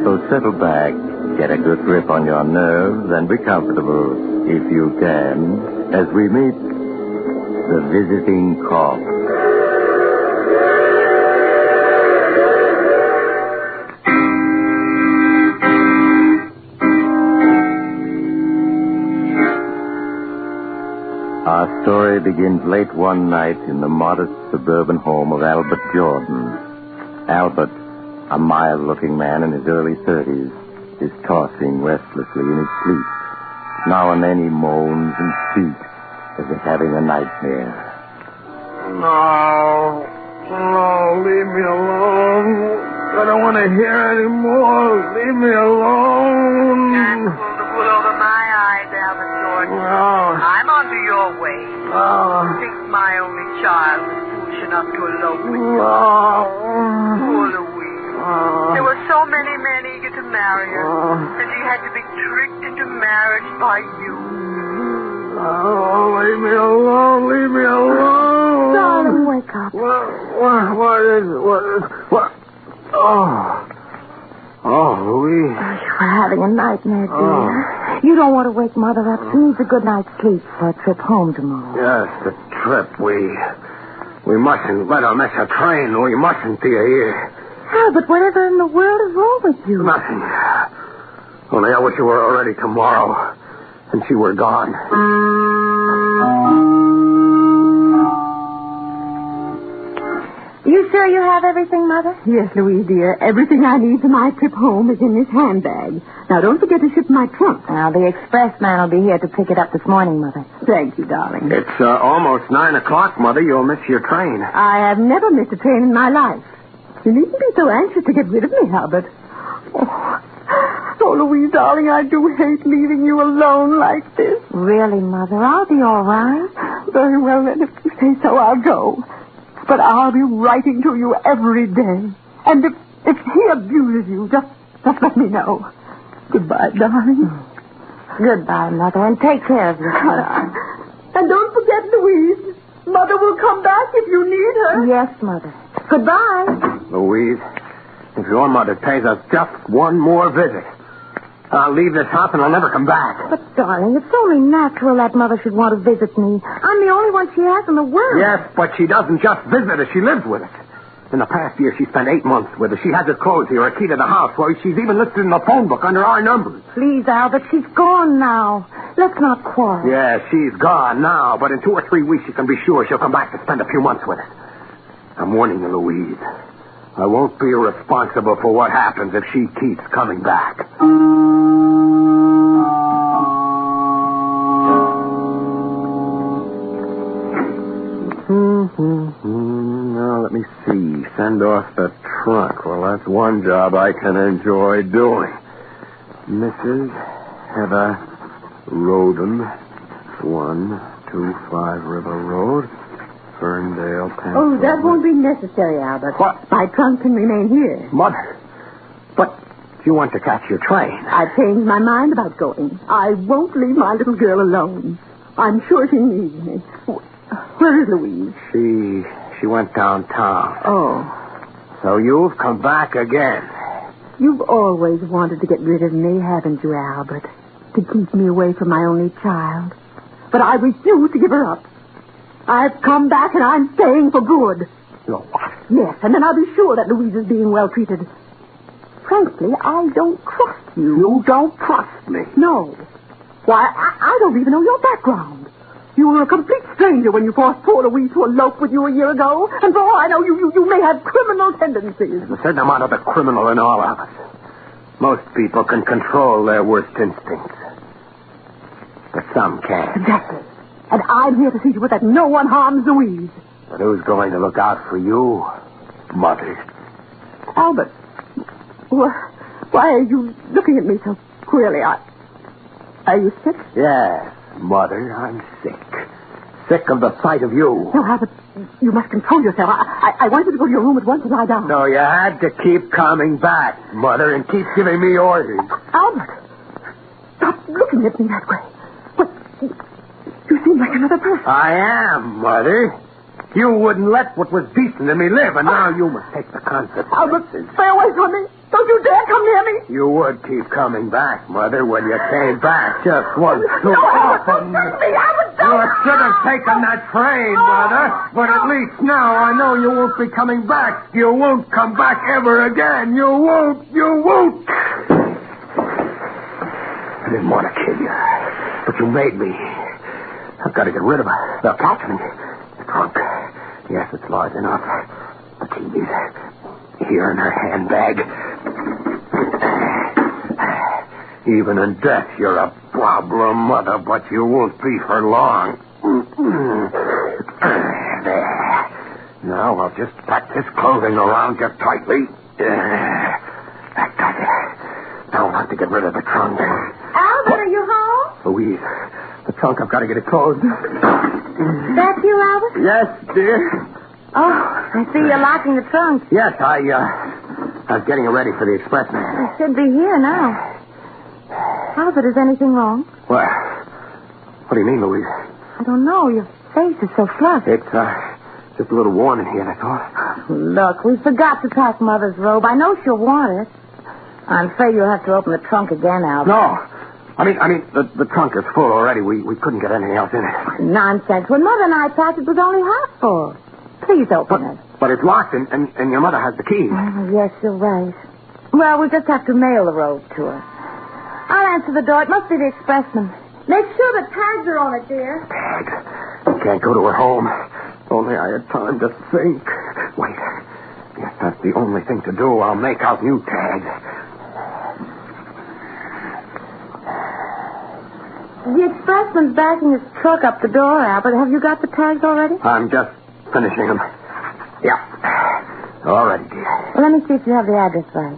So settle back, get a good grip on your nerves, and be comfortable, if you can, as we meet the visiting corpse. Our story begins late one night in the modest suburban home of Albert Jordan. Albert, a mild-looking man in his early 30s, is tossing restlessly in his sleep. Now and then he moans and speaks as if having a nightmare.
No, leave me alone. I don't want to hear anymore. Leave me alone.
Pull the wool over my eyes, Albert Jordan.
No.
I'm onto your way.
No.
Think my only child was foolish
enough to elope with you. Poor Louise. There were so many men eager to marry her, and she had to be tricked into marriage by you.
Oh, leave me alone. Leave me alone.
Darling, wake up.
What is it? What? Oh, Louise.
You were having a nightmare, dear. You don't want to wake Mother up. She needs a good night's sleep for a trip home tomorrow.
Yes, the trip. We mustn't let her miss her train. We mustn't, do you hear?
Albert, whatever in the world is wrong with you?
Nothing. Only I wish you were already tomorrow, and she were gone.
You sure you have everything, Mother?
Yes, Louise, dear. Everything I need for my trip home is in this handbag. Now, don't forget to ship my trunk.
Now, the express man will be here to pick it up this morning, Mother.
Thank you, darling.
It's almost 9 o'clock, Mother. You'll miss your train.
I have never missed a train in my life. You needn't be so anxious to get rid of me, Albert. Oh, Louise, darling, I do hate leaving you alone like this.
Really, Mother? I'll be all right.
Very well, then, if you say so, I'll go. But I'll be writing to you every day. And if he abuses you, just let me know. Goodbye, darling.
Goodbye, Mother, and take care of yourself.
And don't forget, Louise. Mother will come back if you need her.
Yes, Mother. Goodbye.
Louise, if your mother pays us just one more visit, I'll leave this house and I'll never come back.
But, darling, it's only natural that Mother should want to visit me. I'm the only one she has in the world.
Yes, but she doesn't just visit us. She lives with us. In the past year, she spent 8 months with us. She has her clothes here, a key to the house. Well, she's even listed in the phone book under our numbers.
Please, Albert, she's gone now. Let's not quarrel.
Yeah, she's gone now, but in 2 or 3 weeks, you can be sure she'll come back to spend a few months with us. I'm warning you, Louise. I won't be responsible for what happens if she keeps coming back. Now, let me see. Send off the trunk. Well, that's one job I can enjoy doing. Mrs. Heather Roden, 125 River Road, Ferndale, Pennsylvania.
Oh, that won't be necessary, Albert.
What?
My trunk can remain here.
Mother, but you want to catch your train.
I've changed my mind about going. I won't leave my little girl alone. I'm sure she needs me. Where is Louise?
She went downtown.
Oh.
So you've come back again.
You've always wanted to get rid of me, haven't you, Albert? To keep me away from my only child. But I refuse to give her up. I've come back and I'm staying for good.
No, what?
Yes, and then I'll be sure that Louise is being well treated. Frankly, I don't trust you.
You don't trust me?
No. Why, I don't even know your background. You were a complete stranger when you forced poor Louise to elope with you a year ago. And for all I know, you may have criminal tendencies.
There's a certain amount of the criminal in all of us. Most people can control their worst instincts. But some can't.
Exactly. And I'm here to see to it that no one harms Louise.
But who's going to look out for you, Mother?
Albert, why are you looking at me so queerly? Are you sick?
Yes, Mother, I'm sick. Sick of the sight of you.
No, Albert, you must control yourself. I want you to go to your room at once and lie down.
No, you had to keep coming back, Mother, and keep giving me orders.
Albert, stop looking at me that way. But you seem like another person.
I am, Mother. You wouldn't let what was decent in me live, and now you must take the consequences.
Albert, stay away from me. Don't you dare come near me.
You would keep coming back, Mother, when you came back just once too often.
Don't touch me, Albert, don't.
You should have taken that train, Mother. But at least now I know you won't be coming back. You won't come back ever again. You won't. You won't. I didn't want to kill you, but you made me. I've got to get rid of her. They'll catch me. The trunk. Yes, it's large enough. The TV's here in her handbag. Even in death, you're a problem, Mother, but you won't be for long. There. Now I'll just pack this clothing around you tightly. That does it. Now I'll have to get rid of the trunk.
Albert, are you home?
Louise, the trunk, I've got to get it closed.
That's you, Albert?
Yes, dear.
Oh, I see you're locking the trunk.
Yes, I was getting it ready for the expressman.
It should be here now. Albert, is anything wrong?
What do you mean, Louise?
I don't know. Your face is so flushed.
It's, just a little warm in here, that's all.
Look, we forgot to pack Mother's robe. I know she'll want it. I'm afraid you'll have to open the trunk again, Albert.
No. I mean, the trunk is full already. We couldn't get anything else in it.
Nonsense. When Mother and I packed, it was only half full. Please open it.
But it's locked, and your mother has the key.
Oh, yes, you're right. Well, we'll just have to mail the robe to her. I'll answer the door. It must be the expressman. Make sure the tags are on it, dear.
Tags? You can't go to her home. Only I had time to think. Wait. Yes, that's the only thing to do. I'll make out new tags.
The expressman's backing his truck up the door, Albert. Have you got the tags already?
I'm just finishing them. Yeah. All right, dear.
Well, let me see if you have the address right.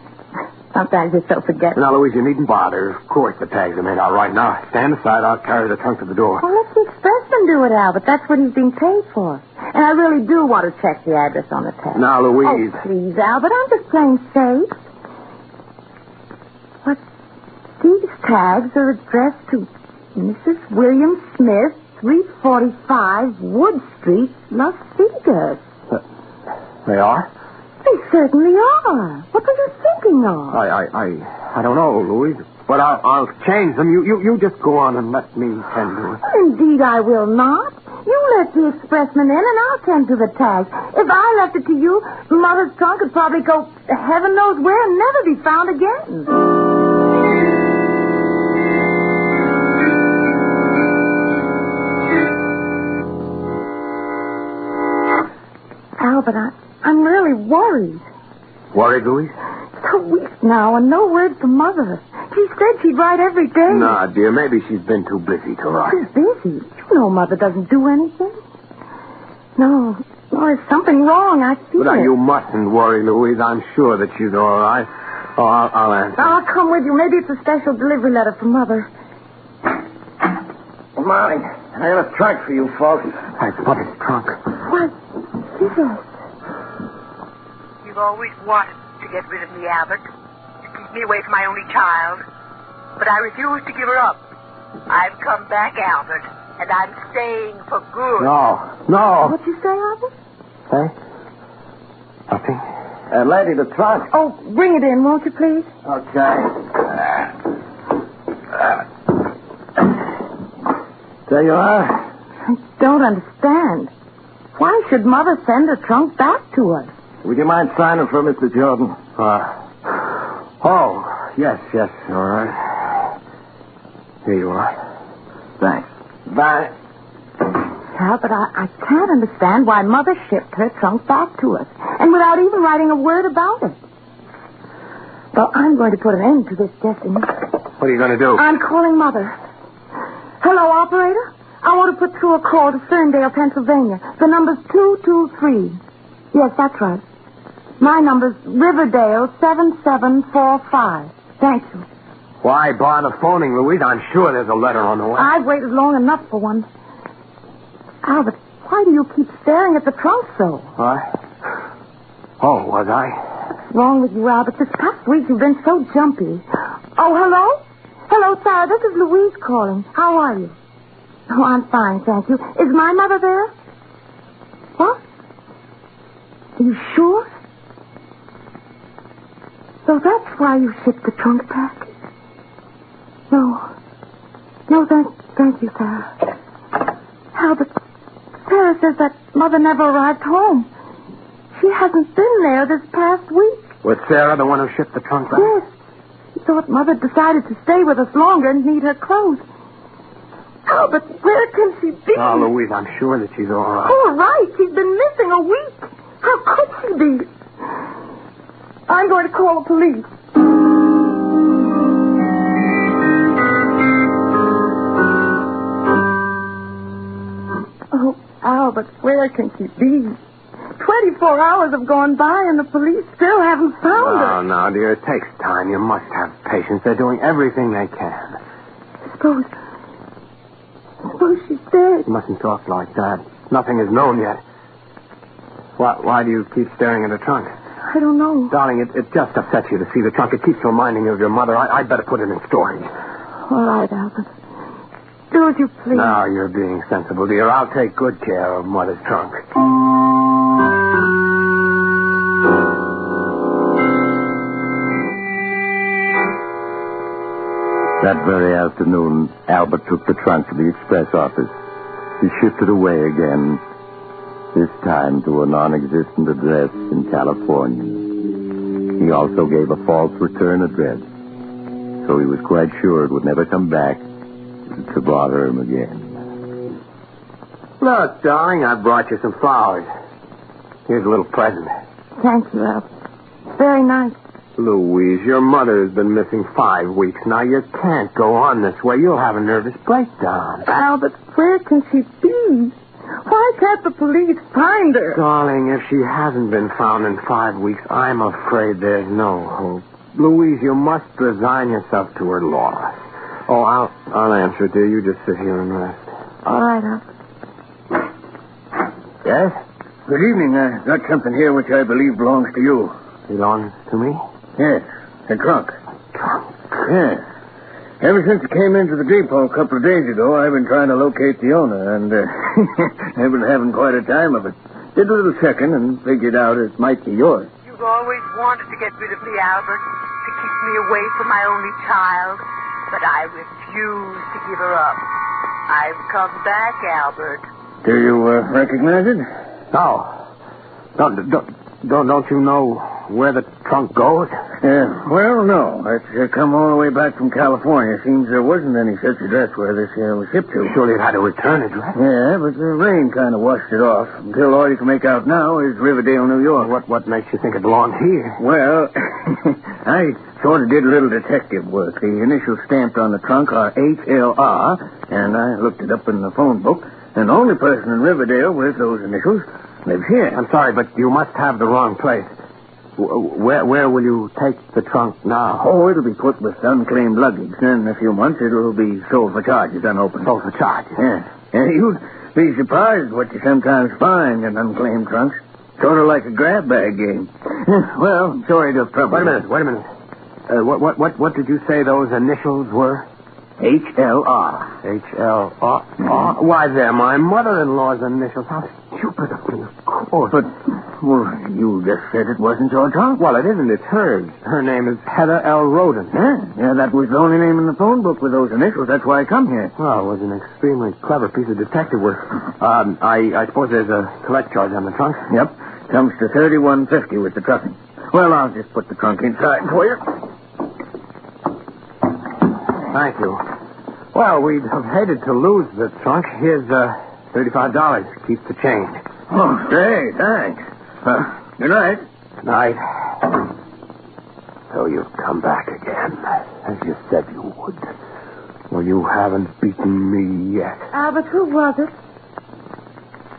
Sometimes you're so forgetful.
Now, Louise, you needn't bother. Of course the tags are made out right now. Stand aside. I'll carry the trunk to the door.
Well, let the expressman do it, Albert. That's what he's being paid for. And I really do want to check the address on the tag.
Now, Louise.
Oh, please, Albert. I'm just playing safe. But these tags are addressed to Mrs. William Smith, 345 Wood Street, Las Vegas.
They are?
They certainly are. What were you thinking of?
I don't know, Louise. But I'll change them. You just go on and let me tend to it.
Indeed, I will not. You let the expressman in, and I'll tend to the tag. If I left it to you, Mother's trunk would probably go heaven knows where and never be found again. Albert, I'm really worried.
Worried, Louise?
It's a week now, and no word from Mother. She said she'd write every day.
Nah, dear, maybe she's been too busy to write.
She's busy? You know Mother doesn't do anything. No, there's something wrong. I feel
But
it.
you mustn't worry, Louise. I'm sure that she's all right. Oh, I'll answer.
I'll come with you. Maybe it's a special delivery letter from Mother.
Good morning. I got a trunk for you folks. That's Mother's trunk.
What is it?
You've always wanted to get rid of me, Albert. To keep me away from my only child. But I refuse to give her up. I've come back, Albert. And I'm staying for good.
No.
What'd you say, Albert?
Hey? Nothing. Lady, the trunk.
Oh, bring it in, won't you, please?
Okay. There you are.
I don't understand. Why should Mother send her trunk back to us?
Would you mind signing for Mr. Jordan? Yes, all right. Here you are. Thanks. Bye.
Albert, I can't understand why Mother shipped her trunk back to us, and without even writing a word about it. Well, I'm going to put an end to this guessing.
What are you going to do?
I'm calling Mother. Hello, operator. I want to put through a call to Ferndale, Pennsylvania. The number's 223. Yes, that's right. My number's Riverdale 7745. Thank you.
Why bother phoning, Louise? I'm sure there's a letter on the way.
I've waited long enough for one. Albert, why do you keep staring at the trunk so?
What? Oh, was I?
What's wrong with you, Albert? This past week you've been so jumpy. Oh, hello? Hello, Sarah. This is Louise calling. How are you? Oh, I'm fine, thank you. Is my mother there? What? Are you sure? So that's why you shipped the trunk back? No, thank you, Sarah. Albert, Sarah says that Mother never arrived home. She hasn't been there this past week.
Was Sarah the one who shipped the trunk back?
Yes. She thought Mother decided to stay with us longer and need her clothes. Albert, where can she be?
Oh, Louise, I'm sure that she's all right.
All right. She's been missing a week. How could she be? I'm going to call the police. Oh, Albert, where can she be? 24 hours have gone by and the police still haven't found her.
No, dear, it takes time. You must have patience. They're doing everything they can.
Suppose she's dead.
You mustn't talk like that. Nothing is known yet. Why do you keep staring at the trunk?
I don't know.
Darling, it just upsets you to see the trunk. It keeps reminding you of your mother. I'd better put it in storage.
All right, Albert. Do as you please.
Now you're being sensible, dear. I'll take good care of Mother's trunk.
That very afternoon, Albert took the trunk to the express office. He shifted away again, this time to a non-existent address in California. He also gave a false return address, so he was quite sure it would never come back to bother him again.
Look, darling, I brought you some flowers. Here's a little present.
Thank you, Albert. Very nice.
Louise, your mother has been missing 5 weeks now. You can't go on this way. You'll have a nervous breakdown.
Albert, where can she be? Why can't the police find her?
Darling, if she hasn't been found in 5 weeks, I'm afraid there's no hope. Louise, you must resign yourself to her loss. Oh, I'll answer it, dear. You just sit here and rest.
All right, Albert.
Yes? Good evening. I've got something here which I believe belongs to you.
Belongs to me?
Yes, the trunk.
Trunk?
Yes. Ever since it came into the depot a couple of days ago, I've been trying to locate the owner, and I've been having quite a time of it. Did a little checking and figured out it might be yours.
You've always wanted to get rid of me, Albert, to keep me away from my only child, but I refuse to give her up. I've come back, Albert.
Do you recognize it?
No. Don't you know where the trunk goes?
Well, no. It's come all the way back from California. Seems there wasn't any such address where this was shipped to.
Surely it had a return address.
Yeah, but the rain kind of washed it off. Until all you can make out now is Riverdale, New York.
What makes you think it belonged here?
Well, I sort of did a little detective work. The initials stamped on the trunk are HLR, and I looked it up in the phone book. And the only person in Riverdale with those initials lives here.
I'm sorry, but you must have the wrong place. Where will you take the trunk now?
Oh, it'll be put with unclaimed luggage. Then in a few months, it'll be sold for charges, unopened.
Sold for charges?
Yeah. And you'd be surprised what you sometimes find in unclaimed trunks. Sort of like a grab bag game. Well, sorry to trouble.
Wait a minute. What did you say those initials were?
HLR.
HLR? Why, they're my mother-in-law's initials. How stupid of me, of course.
But, well, you just said it wasn't your trunk.
Well, it isn't. It's hers. Her name is Heather L. Roden.
Yeah, that was the only name in the phone book with those initials. That's why I come here.
Well, it was an extremely clever piece of detective work. I suppose there's a collect charge on the trunk?
Yep. Comes to $31.50 with the trucking. Well, I'll just put the trunk inside for you.
Thank you. Well, we'd have hated to lose the trunk. Here's $35. Keep the change.
Oh, great. Thanks. Good night.
Good night. So you've come back again, as you said you would. Well, you haven't beaten me yet.
Albert, who was it?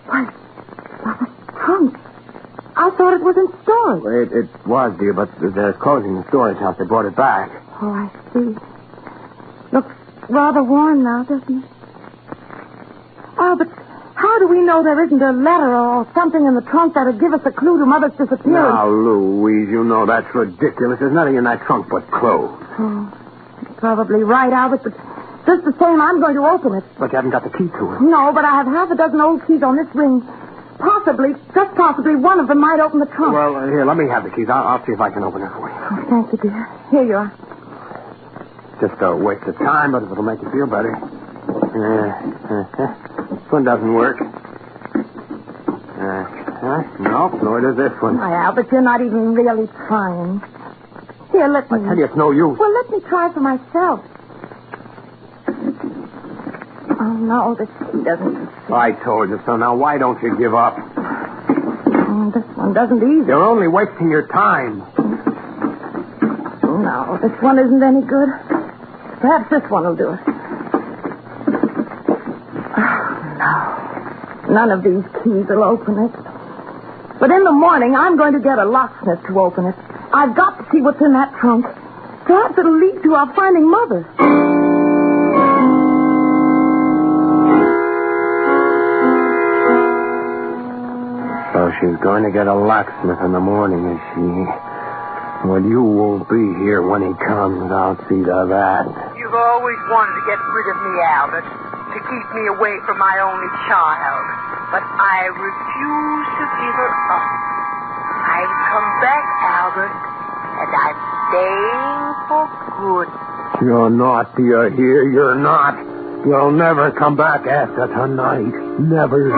Why, the trunk. I thought it was in storage.
Well, it was, dear, but they're closing the storage house. They brought it back.
Oh, I see. Looks rather worn now, doesn't it? Albert, how do we know there isn't a letter or something in the trunk that'll give us a clue to Mother's disappearance?
Now, Louise, you know that's ridiculous. There's nothing in that trunk but clothes.
Oh, you're probably right, Albert, but just the same, I'm going to open it.
But you haven't got the key to it.
No, but I have half a dozen old keys on this ring. Possibly, just possibly, one of them might open the trunk.
Well, here, let me have the keys. I'll see if I can open it for you.
Oh, thank you, dear. Here you are.
Just a waste of time, but it'll make you feel better. This one doesn't work. Nope, nor does this one.
Why, Albert, you're not even really trying. Here, let me...
I tell you, it's no use.
Well, let me try for myself. Oh, no, this key doesn't...
I told you so. Now, why don't you give up?
This one doesn't either.
You're only wasting your time.
No, this one isn't any good. Perhaps this one will do it. Oh, no. None of these keys will open it. But in the morning, I'm going to get a locksmith to open it. I've got to see what's in that trunk. Perhaps it'll lead to our finding Mother.
So she's going to get a locksmith in the morning, is she? Well, you won't be here when he comes. I'll see to that.
You've always wanted to get rid of me, Albert, to keep me away from my only child. But I refuse to give her up. I've come back, Albert, and I'm staying for good.
You're not, do you hear? You're not. You'll never come back after tonight. Never.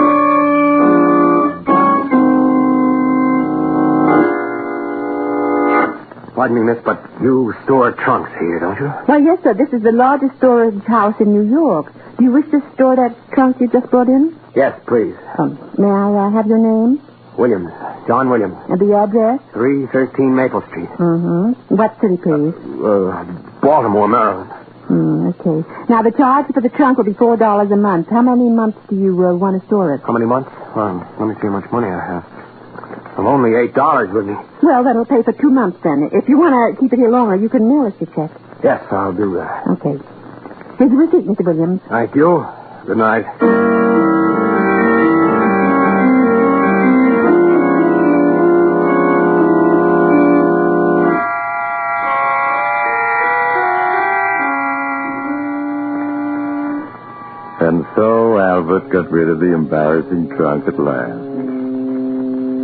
Pardon me, miss, but you store trunks here, don't you?
Why, yes, sir. This is the largest storage house in New York. Do you wish to store that trunk you just brought in?
Yes, please.
May I have your name?
Williams. John Williams.
And the address?
313 Maple Street.
Mm-hmm. What city, please?
Baltimore, Maryland.
Okay. Now, the charge for the trunk will be $4 a month. How many months do you want to store it?
How many months? Let me see how much money I have. I've only $8 with me.
Well, that'll pay for 2 months, then. If you want to keep it here longer, you can mail us your check.
Yes, I'll do that.
Okay. Here's the receipt, Mr. Williams.
Thank you. Good night.
And so Albert got rid of the embarrassing trunk at last.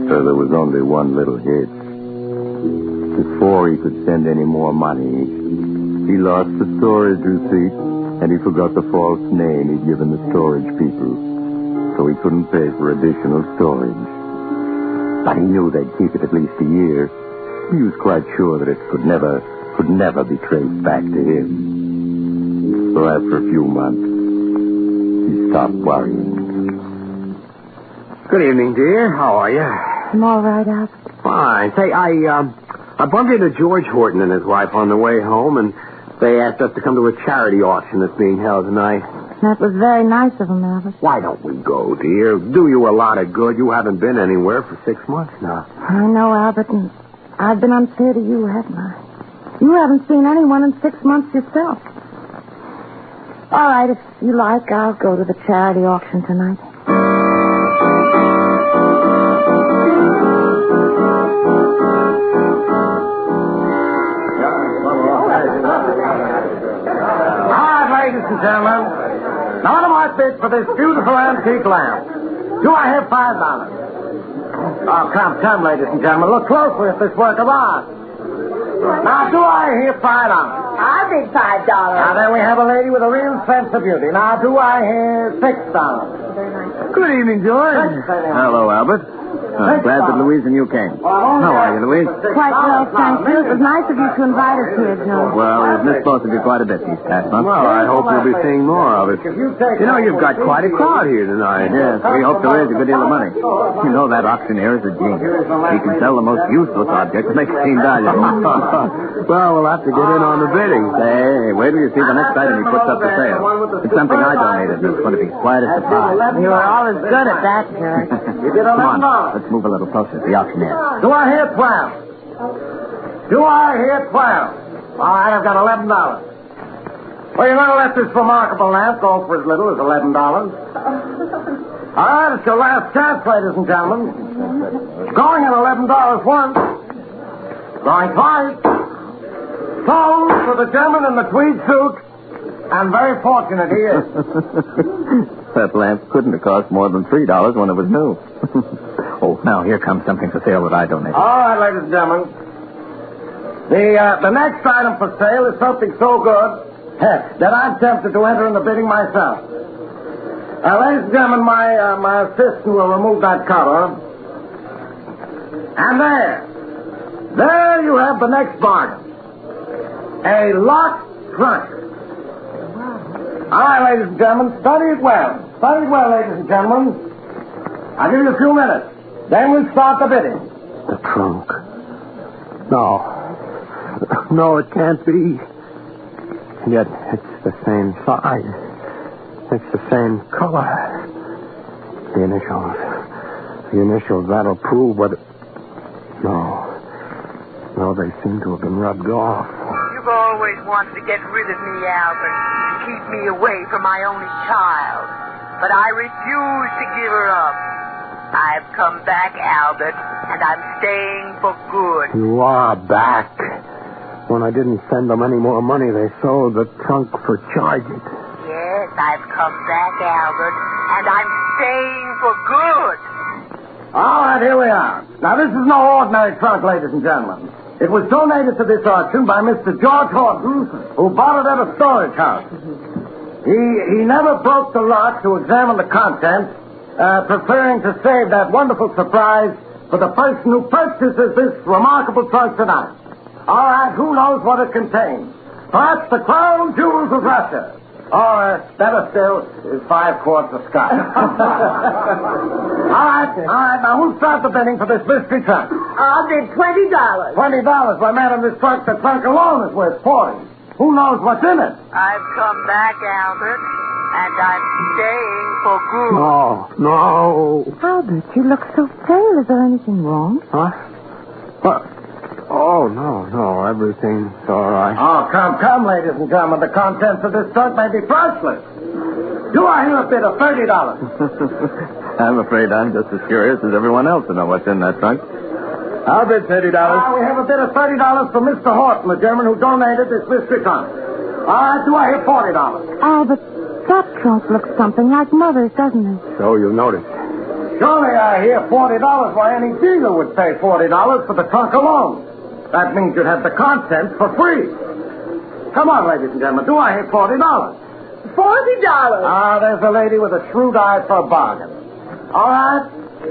So there was only one little hitch. Before he could send any more money, he lost the storage receipt, and he forgot the false name he'd given the storage people. So he couldn't pay for additional storage. But he knew they'd keep it at least a year. He was quite sure that it could never be traced back to him. So after a few months, he stopped worrying.
Good evening, dear. How are you?
I'm all right, Albert.
Fine. Say, I bumped into George Horton and his wife on the way home, and they asked us to come to a charity auction that's being held tonight.
That was very nice of them, Albert.
Why don't we go, dear? Do you a lot of good. You haven't been anywhere for 6 months now.
I know, Albert, and I've been unfair to you, haven't I? You haven't seen anyone in 6 months yourself. All right, if you like, I'll go to the charity auction tonight.
Ladies and gentlemen, now what am I bid for this beautiful antique lamp? Do I have $5? Oh, come, ladies and gentlemen, look closely at this work of art. Now, do I hear $5?
I'll bid $5.
Now, then we have a lady with a real sense of beauty. Now, do I hear $6?
Good evening, George. Hello, Albert. I'm glad that Louise and you came. How are you, Louise?
Quite well, thank you. It was nice of you to invite us here, George.
Well, we've missed both of you quite a bit these past months.
Well, I hope you'll be seeing more of it. You know, you've got quite a crowd here tonight.
Yes, we hope to raise a good deal of money. You know, that auctioneer is a genius. He can sell the most useless objects and make it seem valuable.
Well, we'll have to get in on the bidding.
Hey, wait till you see the next item he puts up for sale. It's something I donated. It's going to be quite a surprise.
You are always good at that, George.
Come on, let's move a little closer to the auctioneer.
Do I hear 12? Do I hear 12? All right, I've got $11. Well, you're going to let this remarkable lamp go for as little as $11. All right, it's your last chance, ladies and gentlemen. Going at $11 once. Going twice. Sold for the gentleman in the tweed suit. And very fortunate he is.
That lamp couldn't have cost more than $3 when it was new. Oh, now here comes something for sale that I donated.
All right, ladies and gentlemen. The next item for sale is something so good that I'm tempted to enter in the bidding myself. Ladies and gentlemen, my assistant will remove that cover. And there you have the next bargain. A locked trunk. All right, ladies and gentlemen, study it well. Study it well, ladies and gentlemen. I'll give you a few minutes. Then we'll start the bidding.
The trunk. No. No, it can't be. And yet, it's the same size. It's the same color. The initials. The initials, that'll prove what it... No. No, they seem to have been rubbed off.
You've always wanted to get rid of me, Albert, to keep me away from my only child. But I refuse to give her up. I've come back, Albert, and I'm staying for good.
You are back. When I didn't send them any more money, they sold the trunk for charges.
Yes, I've come back, Albert, and I'm staying for good.
All right, here we are. Now, this is no ordinary trunk, ladies and gentlemen. It was donated to this auction by Mr. George Horton, who bought it at a storage house. He never broke the lock to examine the contents, preferring to save that wonderful surprise for the person who purchases this remarkable trunk tonight. All right, who knows what it contains? Perhaps the crown jewels of Russia. Or, better still, is 5 quarts of scotch. All right. Now, who'll start the bidding for this mystery trunk?
I'll bid $20.
$20? Why, madam, this trunk, the trunk alone is worth $40. Who knows what's in it?
I've come back, Albert, and I'm staying for good.
No.
Albert, you look so pale. Is there anything wrong?
Huh? What? Oh, no. Everything's all right.
Oh, come, ladies and gentlemen. The contents of this trunk may be priceless. Do I hear a bid of $30?
I'm afraid I'm just as curious as everyone else to know what's in that trunk.
I'll bid $30. We have a bid of $30 from Mr. Horton, the German who donated this mystery trunk. All right, do I hear $40?
Albert, that trunk looks something like Mother's, doesn't it?
So you noticed.
Surely I hear $40. Why, any dealer would pay $40 for the trunk alone. That means you'd have the contents for free. Come on, ladies and gentlemen. Do I hear $40?
$40.
There's a lady with a shrewd eye for a bargain. All right.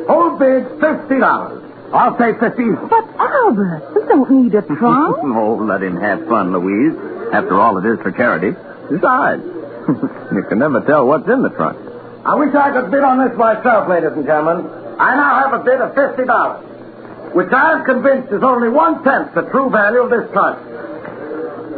Who bids $50? I'll say 15.
But, Albert, we don't need a trunk.
Oh, let him have fun, Louise. After all, it is for charity. Besides, you can never tell what's in the trunk.
I wish I could bid on this myself, ladies and gentlemen. I now have a bid of $50, which I'm convinced is only 1/10 the true value of this trunk.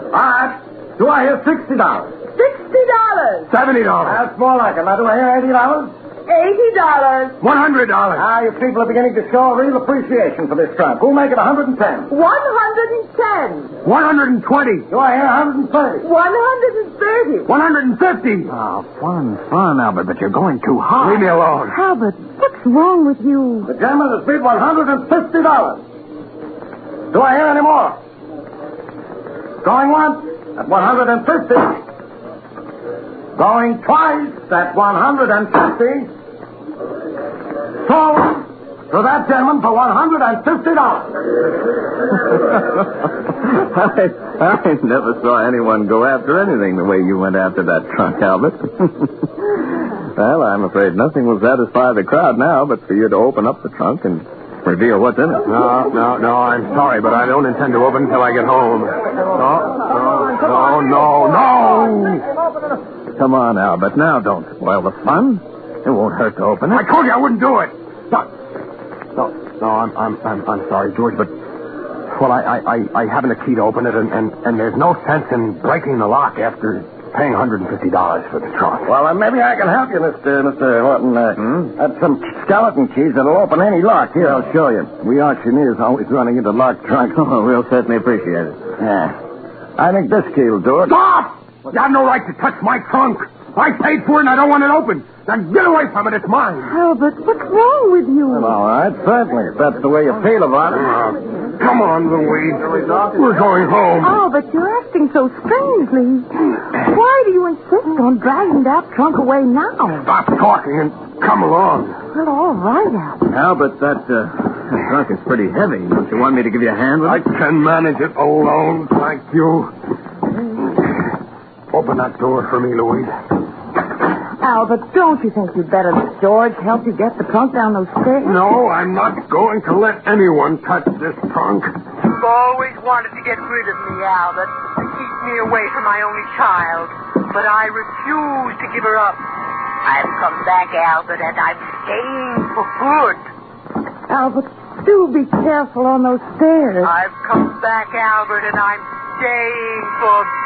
All right. Do I hear $60?
$60.
$70. That's more like it. Now, do I hear $80?
$80.
$100. You people are beginning to show a real appreciation for this trunk. Who'll make it 110?
$110.
$120. Do I hear $130?
$130.
$150.
Oh, fun, Albert, but you're going too high.
Leave me alone.
Albert, what's wrong with you?
The gentleman has bid $150. Do I hear any more? Going once at $150. Going twice at $150. Sold to that gentleman for $150.
I never saw anyone go after anything the way you went after that trunk, Albert. Well, I'm afraid nothing will satisfy the crowd now but for you to open up the trunk and reveal what's in it.
No, I'm sorry, but I don't intend to open until I get home. No.
Come on, Albert. Now don't spoil the fun. It won't hurt to open it.
I told you I wouldn't do it. No, I'm sorry, George, but well, I haven't a key to open it, and there's no sense in breaking the lock after paying $150 for the trunk.
Well, maybe I can help you, Mr. Horton. That's some skeleton keys that'll open any lock. Here, I'll show you. We auctioneers always running into locked trunks.
Oh, we'll certainly appreciate it.
Yeah. I think this key will do it.
Stop! You have no right to touch my trunk. I paid for it and I don't want it open. Now get away from it. It's mine.
Albert, what's wrong with you?
Well, all right, certainly. If that's the way you feel about it.
Come on, Louise. We're going home.
Albert, you're acting so strangely. Why do you insist on dragging that trunk away now?
Stop talking and come along.
Well, all right, Albert.
Albert, that trunk is pretty heavy. Don't you want me to give you a hand with it?
I can manage it alone, thank you. Open that door for me, Louise.
Albert, don't you think you'd better let George help you get the trunk down those stairs?
No, I'm not going to let anyone touch this trunk.
You've always wanted to get rid of me, Albert, to keep me away from my only child. But I refuse to give her up. I've come back, Albert, and I'm staying for good.
Albert, do be careful on those stairs.
I've come back, Albert, and I'm staying for good.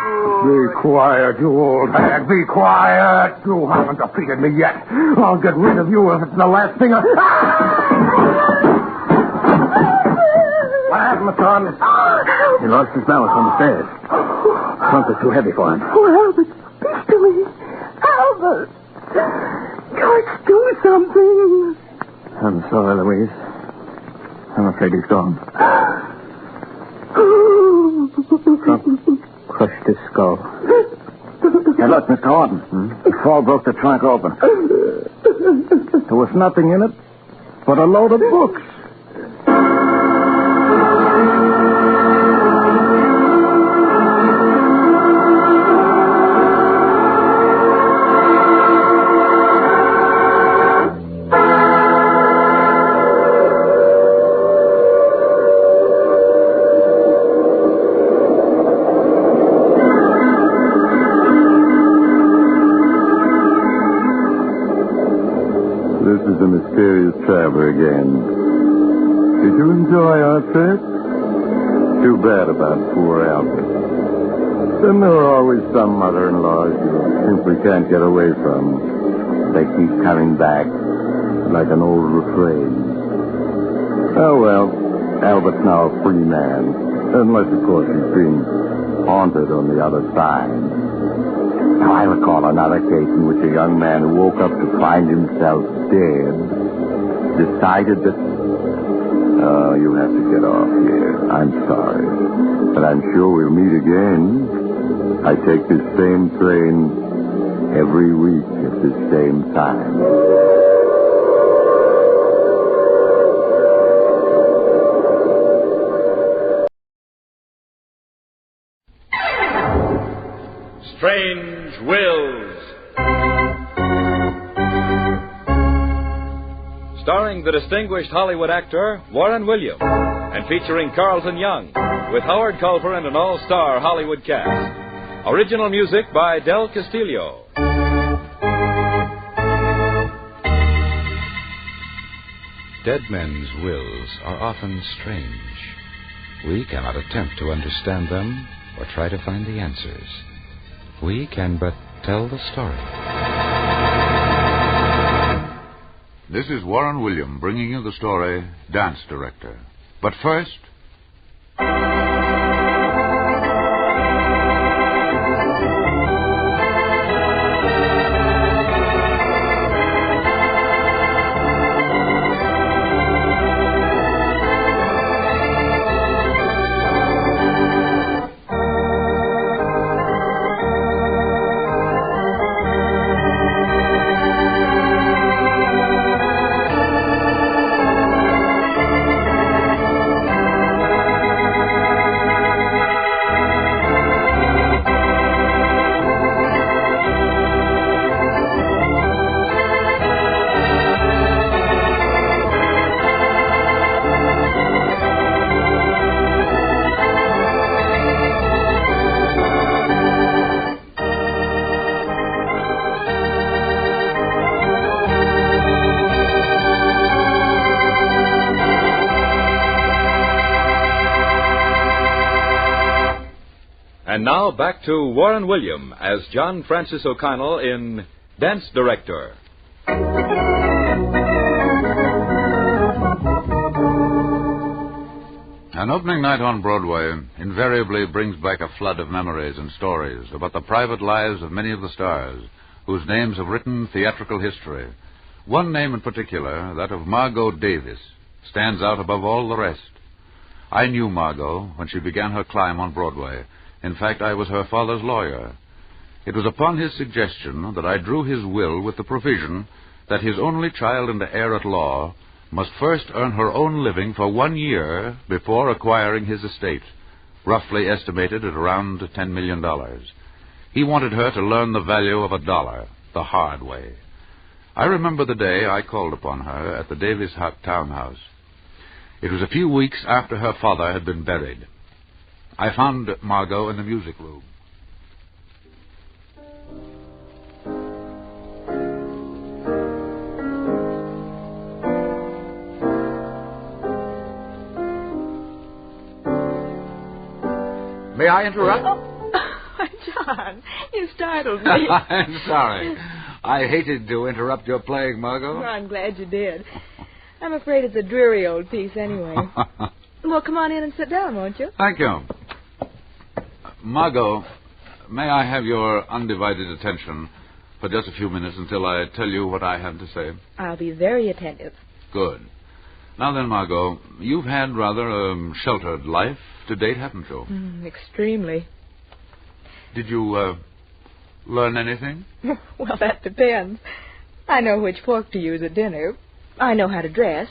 Be quiet, you old hag. Be quiet. You haven't defeated me yet. I'll get rid of you if it's the last thing
What happened, Mr. Horton?
He lost his balance on the stairs. The trunk was too heavy for him.
Oh, Albert, speak to me. Albert. George, do something.
I'm sorry, Louise. I'm afraid he's gone. Crushed his skull.
Hey, look, Mr. Horton. The fall broke the trunk open. There was nothing in it but a load of books. This is the mysterious traveler again. Did you enjoy our trip? Too bad about poor Albert. Then there are always some mother-in-laws you simply can't get away from. They keep coming back like an old refrain. Oh, well, Albert's now a free man. Unless, of course, he's being haunted on the other side. Now, I recall another case in which a young man who woke up to find himself dead decided that... Oh, you have to get off here. I'm sorry. But I'm sure we'll meet again. I take this same train every week at this same time.
Strange Wills. Starring the distinguished Hollywood actor Warren Williams and featuring Carlton Young with Howard Culver and an all-star Hollywood cast. Original music by Del Castillo.
Dead men's wills are often strange. We cannot attempt to understand them or try to find the answers. We can but tell the story.
This is Warren Williams bringing you the story, Dance Director. But first...
And now back to Warren Williams as John Francis O'Connell in Dance Director.
An opening night on Broadway invariably brings back a flood of memories and stories about the private lives of many of the stars whose names have written theatrical history. One name in particular, that of Margot Davis, stands out above all the rest. I knew Margot when she began her climb on Broadway. In fact, I was her father's lawyer. It was upon his suggestion that I drew his will with the provision that his only child and heir at law must first earn her own living for 1 year before acquiring his estate, roughly estimated at around $10 million. He wanted her to learn the value of $1, the hard way. I remember the day I called upon her at the Davis townhouse. It was a few weeks after her father had been buried. I found Margot in the music room. May I interrupt?
Oh, John, you startled me.
I'm sorry. I hated to interrupt your playing, Margot.
Well, I'm glad you did. I'm afraid it's a dreary old piece anyway. Well, come on in and sit down, won't you?
Thank you. Margot, may I have your undivided attention for just a few minutes until I tell you what I have to say?
I'll be very attentive.
Good. Now then, Margot, you've had rather a sheltered life to date, haven't you?
Extremely.
Did you, learn anything?
Well, that depends. I know which fork to use at dinner. I know how to dress,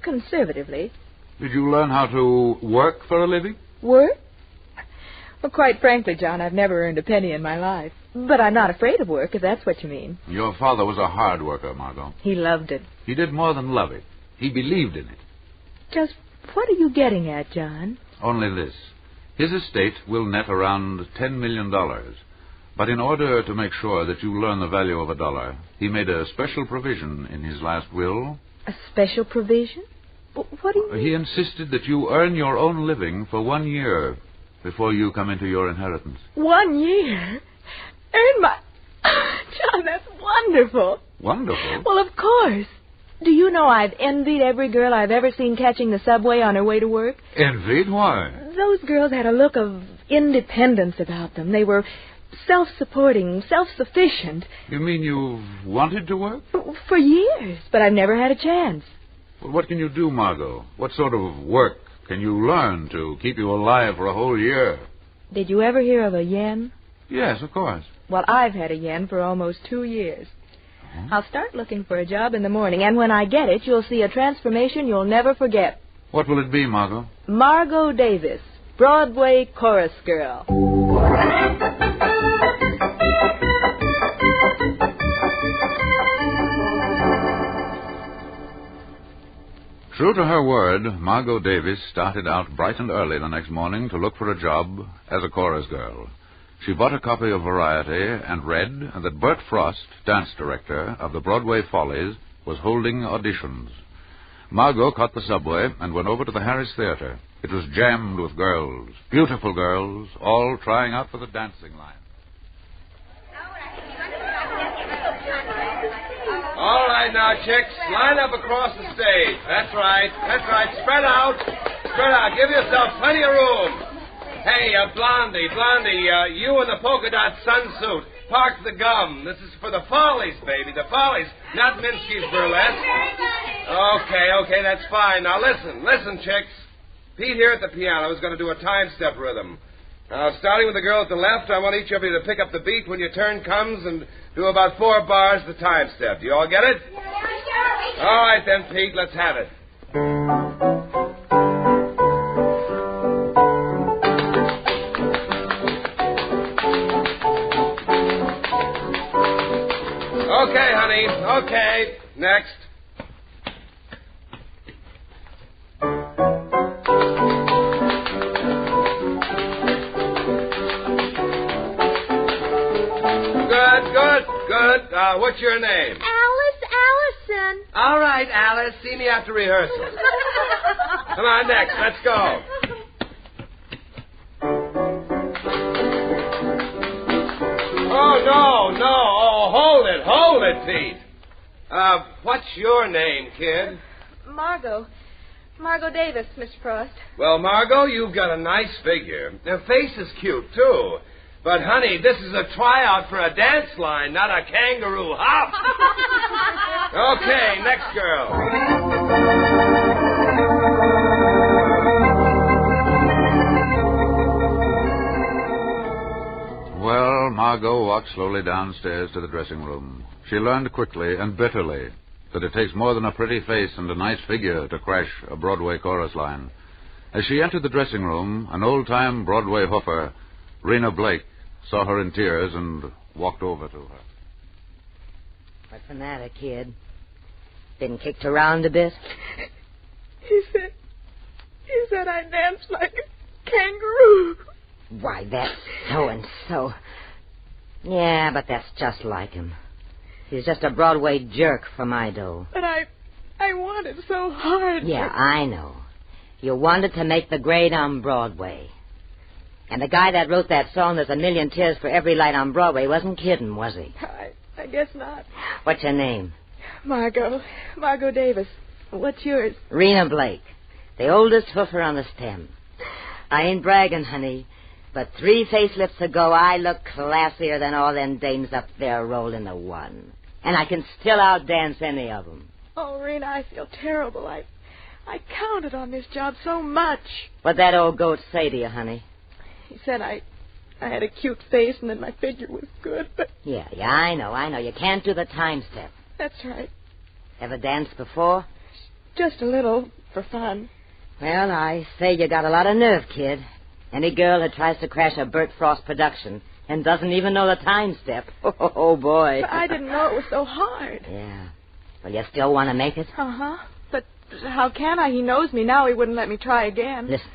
conservatively.
Did you learn how to work for a living?
Work? Well, quite frankly, John, I've never earned a penny in my life. But I'm not afraid of work, if that's what you mean.
Your father was a hard worker, Margot.
He loved it.
He did more than love it. He believed in it.
Just what are you getting at, John?
Only this. His estate will net around $10 million. But in order to make sure that you learn the value of a dollar, he made a special provision in his last will.
A special provision? What do you mean?
He insisted that you earn your own living for 1 year before you come into your inheritance.
1 year? Earn my... John, that's wonderful.
Wonderful?
Well, of course. Do you know I've envied every girl I've ever seen catching the subway on her way to work?
Envied? Why?
Those girls had a look of independence about them. They were self-supporting, self-sufficient.
You mean you've wanted to work?
For years, but I've never had a chance.
Well, what can you do, Margot? What sort of work can you learn to keep you alive for a whole year?
Did you ever hear of a yen?
Yes, of course.
Well, I've had a yen for almost 2 years. I'll start looking for a job in the morning, and when I get it, you'll see a transformation you'll never forget.
What will it be, Margot?
Margot Davis, Broadway chorus girl.
True to her word, Margot Davis started out bright and early the next morning to look for a job as a chorus girl. She bought a copy of Variety and read that Bert Frost, dance director of the Broadway Follies, was holding auditions. Margot caught the subway and went over to the Harris Theater. It was jammed with girls, beautiful girls, all trying out for the dancing line.
All right now, chicks, line up across the stage. That's right. Spread out. Give yourself plenty of room. Hey, Blondie, you in the polka dot sunsuit. Park the gum. This is for the Follies, baby, the Follies, not Minsky's Burlesque. Okay, that's fine. Now listen, chicks. Pete here at the piano is going to do a time-step rhythm. Now, starting with the girl at the left, I want each of you to pick up the beat when your turn comes and do about 4 bars the time-step. Do you all get it? All right, then, Pete, let's have it. Okay, honey. Okay. Next. Good. What's your name?
Allison.
All right, Alice. See me after rehearsal. Come on, next. Let's go. Oh, no. Oh, hold it, Pete. What's your name, kid?
Margot Davis, Mr. Frost.
Well, Margot, you've got a nice figure. Your face is cute, too. But, honey, this is a tryout for a dance line, not a kangaroo hop. Okay, next girl.
Well, Margot walked slowly downstairs to the dressing room. She learned quickly and bitterly that it takes more than a pretty face and a nice figure to crash a Broadway chorus line. As she entered the dressing room, an old-time Broadway hoofer, Rena Blake, saw her in tears and walked over to her.
What's the matter, kid? Been kicked around a bit?
He said I danced like a kangaroo.
Why, that's so-and-so. Yeah, but that's just like him. He's just a Broadway jerk for my dough.
But I wanted so hard.
Yeah, I know. You wanted to make the grade on Broadway. And the guy that wrote that song, There's a Million Tears for Every Light on Broadway, wasn't kidding, was he?
I guess not.
What's your name?
Margot Davis. What's yours?
Rena Blake, the oldest hoofer on the stem. I ain't bragging, honey, but 3 facelifts ago I look classier than all them dames up there rolling the one. And I can still outdance any of them.
Oh, Rena, I feel terrible. I counted on this job so much.
What'd that old goat say to you, honey?
He said I had a cute face and that my figure was good, but...
Yeah, I know. You can't do the time step.
That's right.
Ever danced before?
Just a little, for fun.
Well, I say you got a lot of nerve, kid. Any girl that tries to crash a Bert Frost production and doesn't even know the time step. Oh, boy.
But I didn't know it was so hard.
Yeah. Well, you still want to make it?
Uh-huh. But how can I? He knows me now. He wouldn't let me try again.
Listen,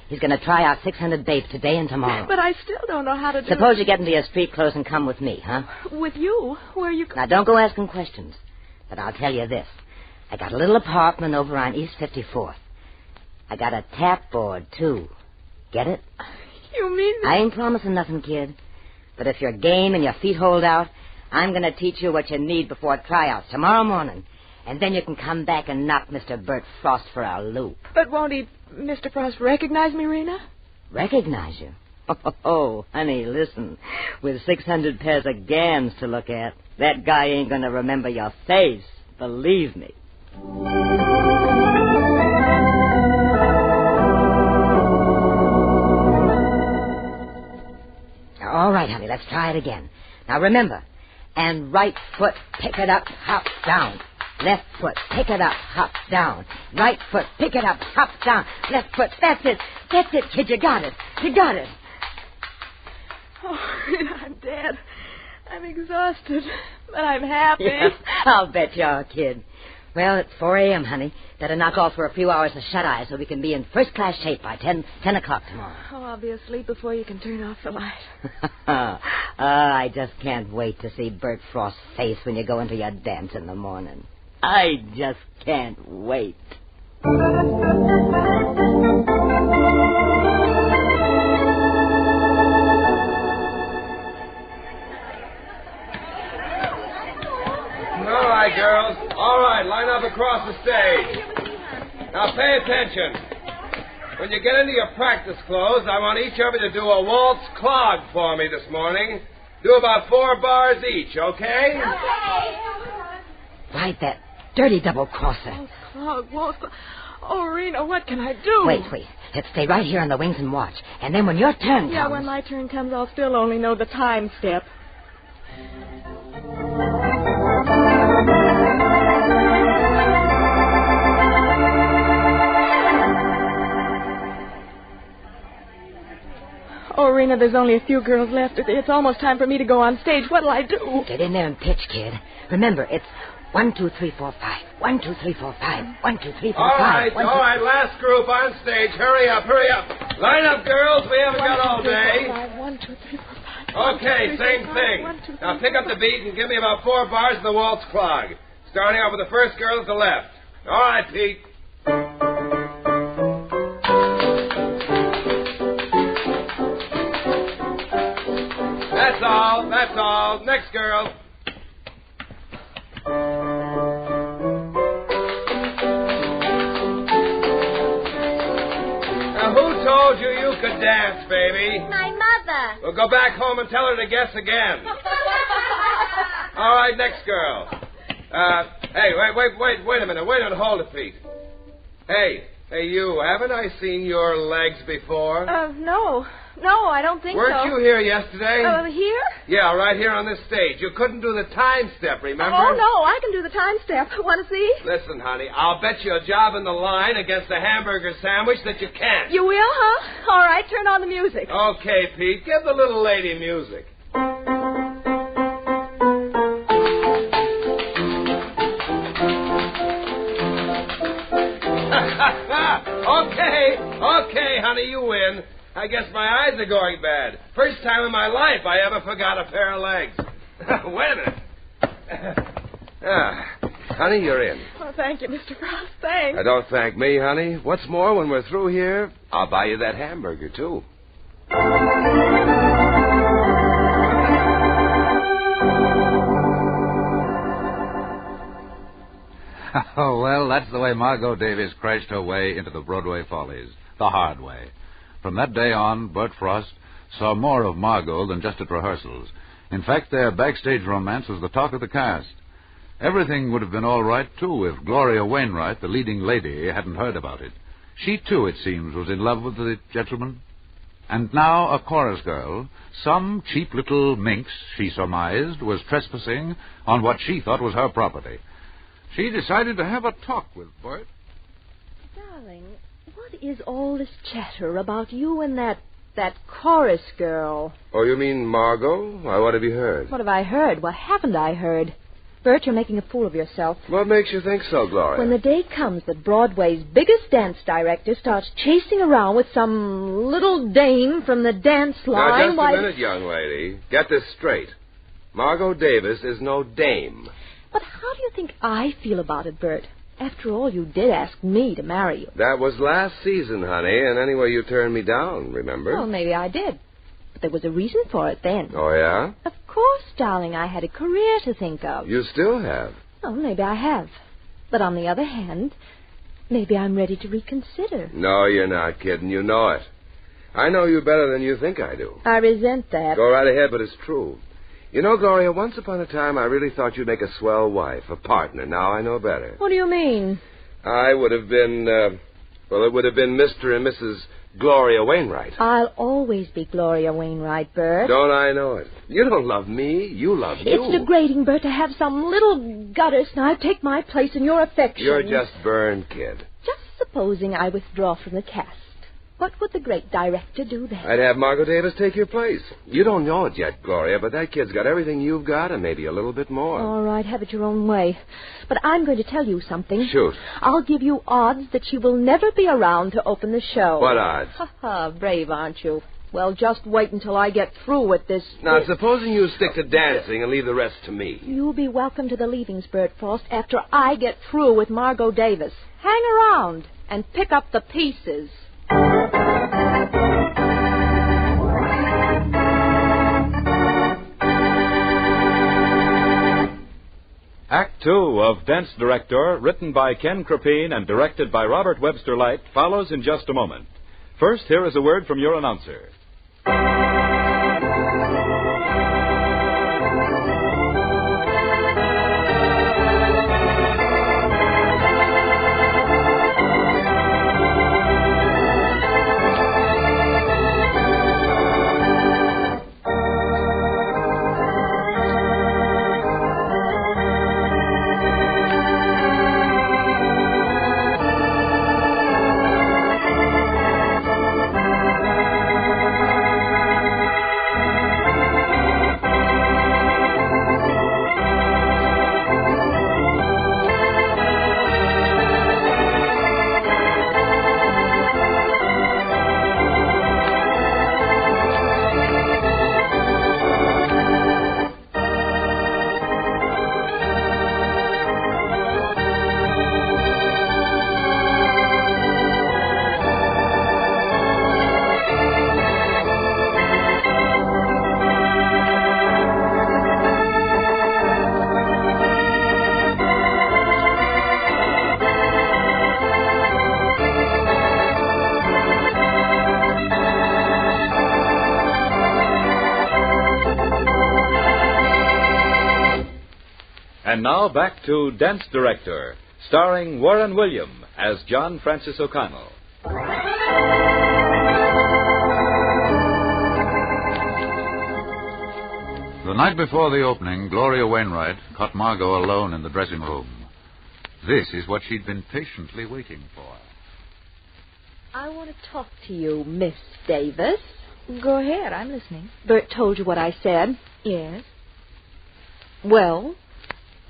he's going to try out 600 baits today and tomorrow.
But I still don't know how to do...
Suppose you get into your street clothes and come with me, huh?
With you? Where are you...
Now, don't go asking questions. But I'll tell you this. I got a little apartment over on East 54th. I got a tap board, too. Get it?
You mean...
I ain't promising nothing, kid. But if you're game and your feet hold out, I'm going to teach you what you need before tryouts tomorrow morning. And then you can come back and knock Mr. Bert Frost for a loop.
But won't he, Mr. Frost, recognize me, Rena?
Recognize you? Oh, honey, listen. With 600 pairs of gams to look at, that guy ain't going to remember your face. Believe me. All right, honey, let's try it again. Now, remember, and right foot, pick it up, hop down. Left foot, pick it up, hop down. Right foot, pick it up, hop down. Left foot, that's it, kid, you got it.
Oh, I'm dead. I'm exhausted, but I'm happy.
Yeah, I'll bet you are, kid. Well, it's 4 a.m., honey. Better knock off for a few hours of shut-eye so we can be in first-class shape by 10 o'clock tomorrow.
Oh, I'll be asleep before you can turn off the light.
I just can't wait to see Bert Frost's face when you go into your dance in the morning. I just can't wait.
All right, girls. All right, line up across the stage. Now, pay attention. When you get into your practice clothes, I want each of you to do a waltz clog for me this morning. Do about 4 bars each, okay?
Right, that dirty double-crosser.
Oh, Rena, what can I do?
Wait. Let's stay right here on the wings and watch. And then when your turn comes...
Yeah, when my turn comes, I'll still only know the time step. Oh, Rena, there's only a few girls left. It's almost time for me to go on stage. What'll I do?
Get in there and pitch, kid. Remember, it's 1, 2, 3, 4, 5. 1, 2, 3, 4, 5. 1, 2, 3, 4, 5.
All right, last group on stage. Hurry up. Line up, girls. We haven't got all day.
1, 2, 3, 4, 5.
Okay, same thing. Now pick up the beat and give me about 4 bars in the waltz clog. Starting off with the first girl at the left. All right, Pete. That's all. Next girl. Now, who told you could dance, baby?
My mother.
Well, go back home and tell her to guess again. All right, next girl. Hey, wait a minute. Hold it, Pete. Hey, you, haven't I seen your legs before?
No, I don't think so.
Weren't you here yesterday?
Here?
Yeah, right here on this stage. You couldn't do the time step, remember?
Oh, no, I can do the time step. Want to see?
Listen, honey, I'll bet you a job in the line against a hamburger sandwich that you can't.
You will, huh? All right, turn on the music.
Okay, Pete, give the little lady music. Okay, honey, you win. I guess my eyes are going bad. First time in my life I ever forgot a pair of legs. Wait a minute. Honey, you're in.
Oh, thank you, Mr. Frost. Thanks.
Don't thank me, honey. What's more, when we're through here, I'll buy you that hamburger, too.
Oh, well, that's the way Margot Davies crashed her way into the Broadway Follies. The hard way. From that day on, Bert Frost saw more of Margot than just at rehearsals. In fact, their backstage romance was the talk of the cast. Everything would have been all right, too, if Gloria Wainwright, the leading lady, hadn't heard about it. She, too, it seems, was in love with the gentleman. And now a chorus girl, some cheap little minx, she surmised, was trespassing on what she thought was her property. She decided to have a talk with Bert.
Darling, what is all this chatter about you and that chorus girl?
Oh, you mean Margot? Why, what have you heard?
What have I heard? What haven't I heard? Bert, you're making a fool of yourself.
What makes you think so, Gloria?
When the day comes that Broadway's biggest dance director starts chasing around with some little dame from the dance line...
Now, just a minute, young lady. Get this straight. Margot Davis is no dame.
But how do you think I feel about it, Bert? After all, you did ask me to marry you.
That was last season, honey, and anyway, you turned me down, remember?
Well, maybe I did. But there was a reason for it then.
Oh, yeah?
Of course, darling. I had a career to think of.
You still have.
Oh, maybe I have. But on the other hand, maybe I'm ready to reconsider.
No, you're not kidding. You know it. I know you better than you think I do.
I resent that.
Go right ahead, but it's true. You know, Gloria, once upon a time I really thought you'd make a swell wife, a partner. Now I know better.
What do you mean?
I would have been, it would have been Mr. and Mrs. Gloria Wainwright.
I'll always be Gloria Wainwright, Bert.
Don't I know it? You don't love me. You love you.
It's degrading, Bert, to have some little gutter snipe take my place in your affection.
You're just burned, kid.
Just supposing I withdraw from the cast. What would the great director do then?
I'd have Margot Davis take your place. You don't know it yet, Gloria, but that kid's got everything you've got and maybe a little bit more.
All right, have it your own way. But I'm going to tell you something.
Shoot.
I'll give you odds that she will never be around to open the show.
What odds?
Ha, brave, aren't you? Well, just wait until I get through with this.
Now, supposing you stick to dancing and leave the rest to me.
You'll be welcome to the leavings, Bert Frost, after I get through with Margot Davis. Hang around and pick up the pieces.
Act 2 of Dance Director, written by Ken Crepine and directed by Robert Webster Light, follows in just a moment. First, here is a word from your announcer. And now back to Dance Director, starring Warren William as John Francis O'Connell.
The night before the opening, Gloria Wainwright caught Margot alone in the dressing room. This is what she'd been patiently waiting for.
I want to talk to you, Miss Davis. Go ahead, I'm listening. Bert told you what I said. Yes. Well,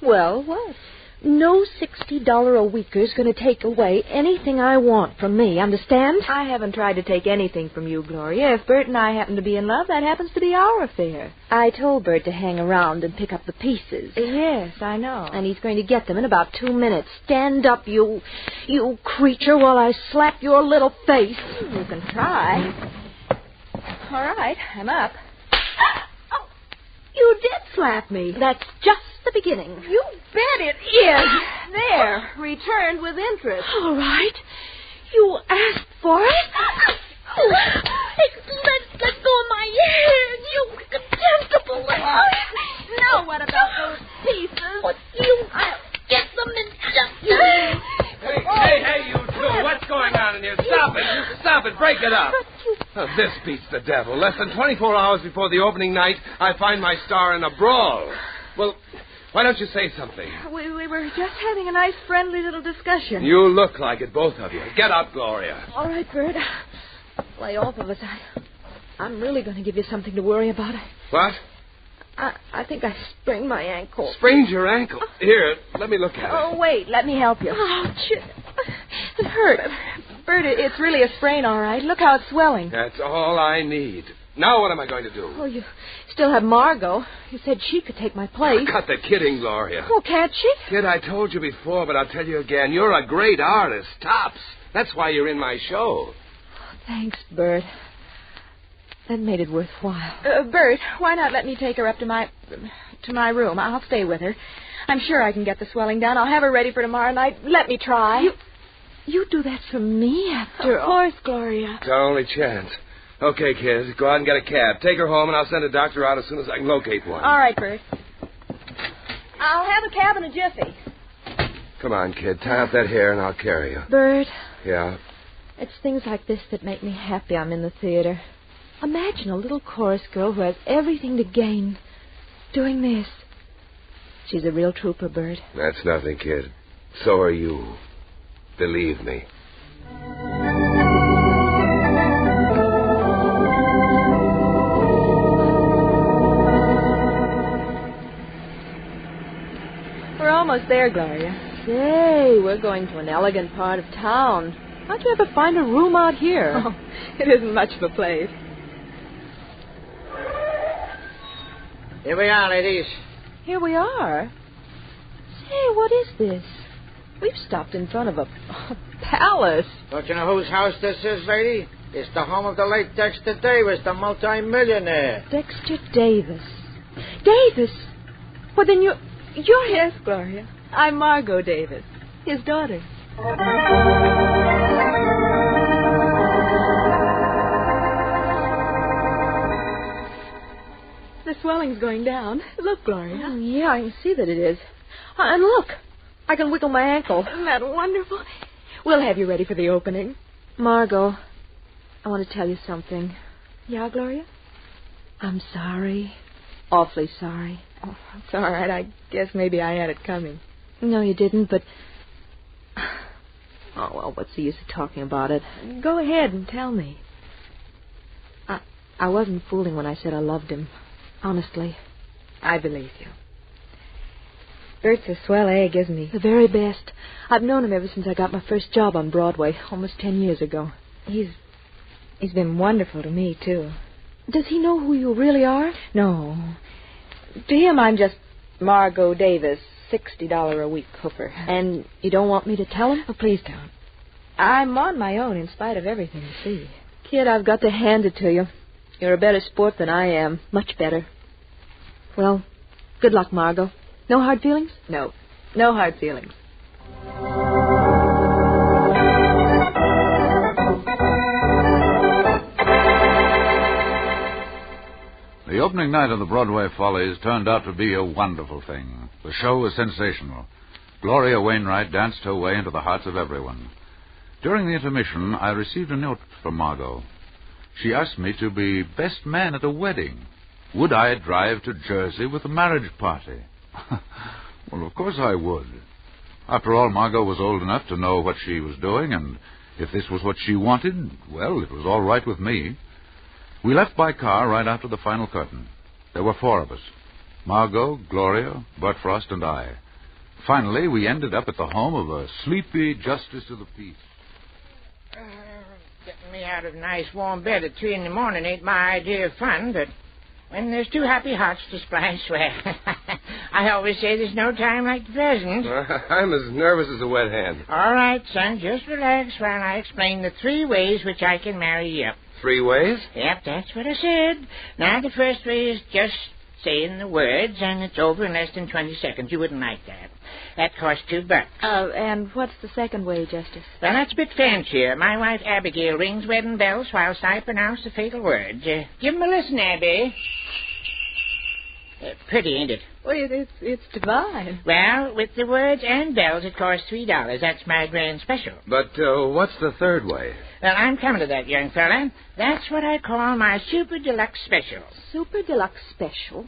what? No $60 a weeker is going to take away anything I want from me, understand? I haven't tried to take anything from you, Gloria. If Bert and I happen to be in love, that happens to be our affair. I told Bert to hang around and pick up the pieces. Yes, I know.
And he's going to get them in about 2 minutes. Stand up, you creature, while I slap your little face.
You can try. All right, I'm up.
Oh, you did slap me. That's just the beginning.
You bet it is. There, returned with interest.
All right. You asked for it. Let go of my hand, you contemptible.
Now what about those pieces?
What, you
break it up. Oh, this beats the devil. Less than 24 hours before the opening night, I find my star in a brawl. Well, why don't you say something?
We were just having a nice, friendly little discussion.
You look like it, both of you. Get up, Gloria.
All right, Bert. Lay off of us. I'm really going to give you something to worry about.
What?
I think I sprained my ankle.
Sprained your ankle? Here, let me look at it.
Oh, wait. Let me help you. Ouch. It hurt. Bert, it's really a sprain, all right. Look how it's swelling.
That's all I need. Now what am I going to do?
Oh, you still have Margot. You said she could take my place.
Cut the kidding, Gloria.
Oh, can't she?
Kid, I told you before, but I'll tell you again. You're a great artist. Tops. That's why you're in my show.
Thanks, Bert. That made it worthwhile. Bert, why not let me take her up to my room? I'll stay with her. I'm sure I can get the swelling down. I'll have her ready for tomorrow night. Let me try. You do that for me after all? Of course, Gloria.
It's our only chance. Okay, kids, go out and get a cab. Take her home, and I'll send a doctor out as soon as I can locate one.
All right, Bert. I'll have a cab in a jiffy.
Come on, kid. Tie up that hair, and I'll carry you.
Bert.
Yeah?
It's things like this that make me happy I'm in the theater. Imagine a little chorus girl who has everything to gain doing this. She's a real trooper, Bert.
That's nothing, kid. So are you. Believe me.
We're almost there, Gloria. Say, we're going to an elegant part of town. How'd you ever find a room out here? Oh, it isn't much of a place.
Here we are, ladies.
Here we are. Say, what is this? We've stopped in front of a palace.
Don't you know whose house this is, lady? It's the home of the late Dexter Davis, the multi-millionaire.
Dexter Davis. Davis? Well, then you're... Yes, Gloria. I'm Margot Davis, his daughter. The swelling's going down. Look, Gloria. Oh, yeah, I can see that it is. And look, I can wiggle my ankle. Isn't that wonderful? We'll have you ready for the opening. Margot, I want to tell you something. Yeah, Gloria? I'm sorry. Awfully sorry. Oh, it's all right. I guess maybe I had it coming. No, you didn't, but... Oh, well, what's the use of talking about it? Go ahead and tell me. I wasn't fooling when I said I loved him. Honestly, I believe you. Bert's a swell egg, isn't he? The very best. I've known him ever since I got my first job on Broadway, almost 10 years ago. He's been wonderful to me, too. Does he know who you really are? No. To him, I'm just Margot Davis, $60 a week hooker. And you don't want me to tell him? Oh, please don't. I'm on my own in spite of everything, you see. Kid, I've got to hand it to you. You're a better sport than I am. Much better. Well, good luck, Margot. No hard feelings? No. No hard feelings.
The opening night of the Broadway Follies turned out to be a wonderful thing. The show was sensational. Gloria Wainwright danced her way into the hearts of everyone. During the intermission, I received a note from Margot. She asked me to be best man at a wedding. Would I drive to Jersey with a marriage party? Well, of course I would. After all, Margot was old enough to know what she was doing, and if this was what she wanted, well, it was all right with me. We left by car right after the final curtain. There were 4 of us. Margot, Gloria, Bert Frost, and I. Finally, we ended up at the home of a sleepy justice of the peace.
Getting me out of a nice warm bed at 3 a.m. ain't my idea of fun, but when there's 2 happy hearts to splash, well, I always say there's no time like the present.
I'm as nervous as a wet hen.
All right, son, just relax while I explain the 3 ways which I can marry you.
3 ways?
Yep, that's what I said. Now, the first way is just saying the words, and it's over in less than 20 seconds. You wouldn't like that. That costs $2.
And what's the second way, Justice?
Well, that's a bit fancier. My wife Abigail rings wedding bells whilst I pronounce the fatal words. Give 'em a listen, Abby. Pretty, ain't it?
Well, it's divine.
Well, with the words and bells, it costs $3. That's my grand special.
But what's the third way?
Well, I'm coming to that, young fella. That's what I call my Super Deluxe Special.
Super Deluxe Special?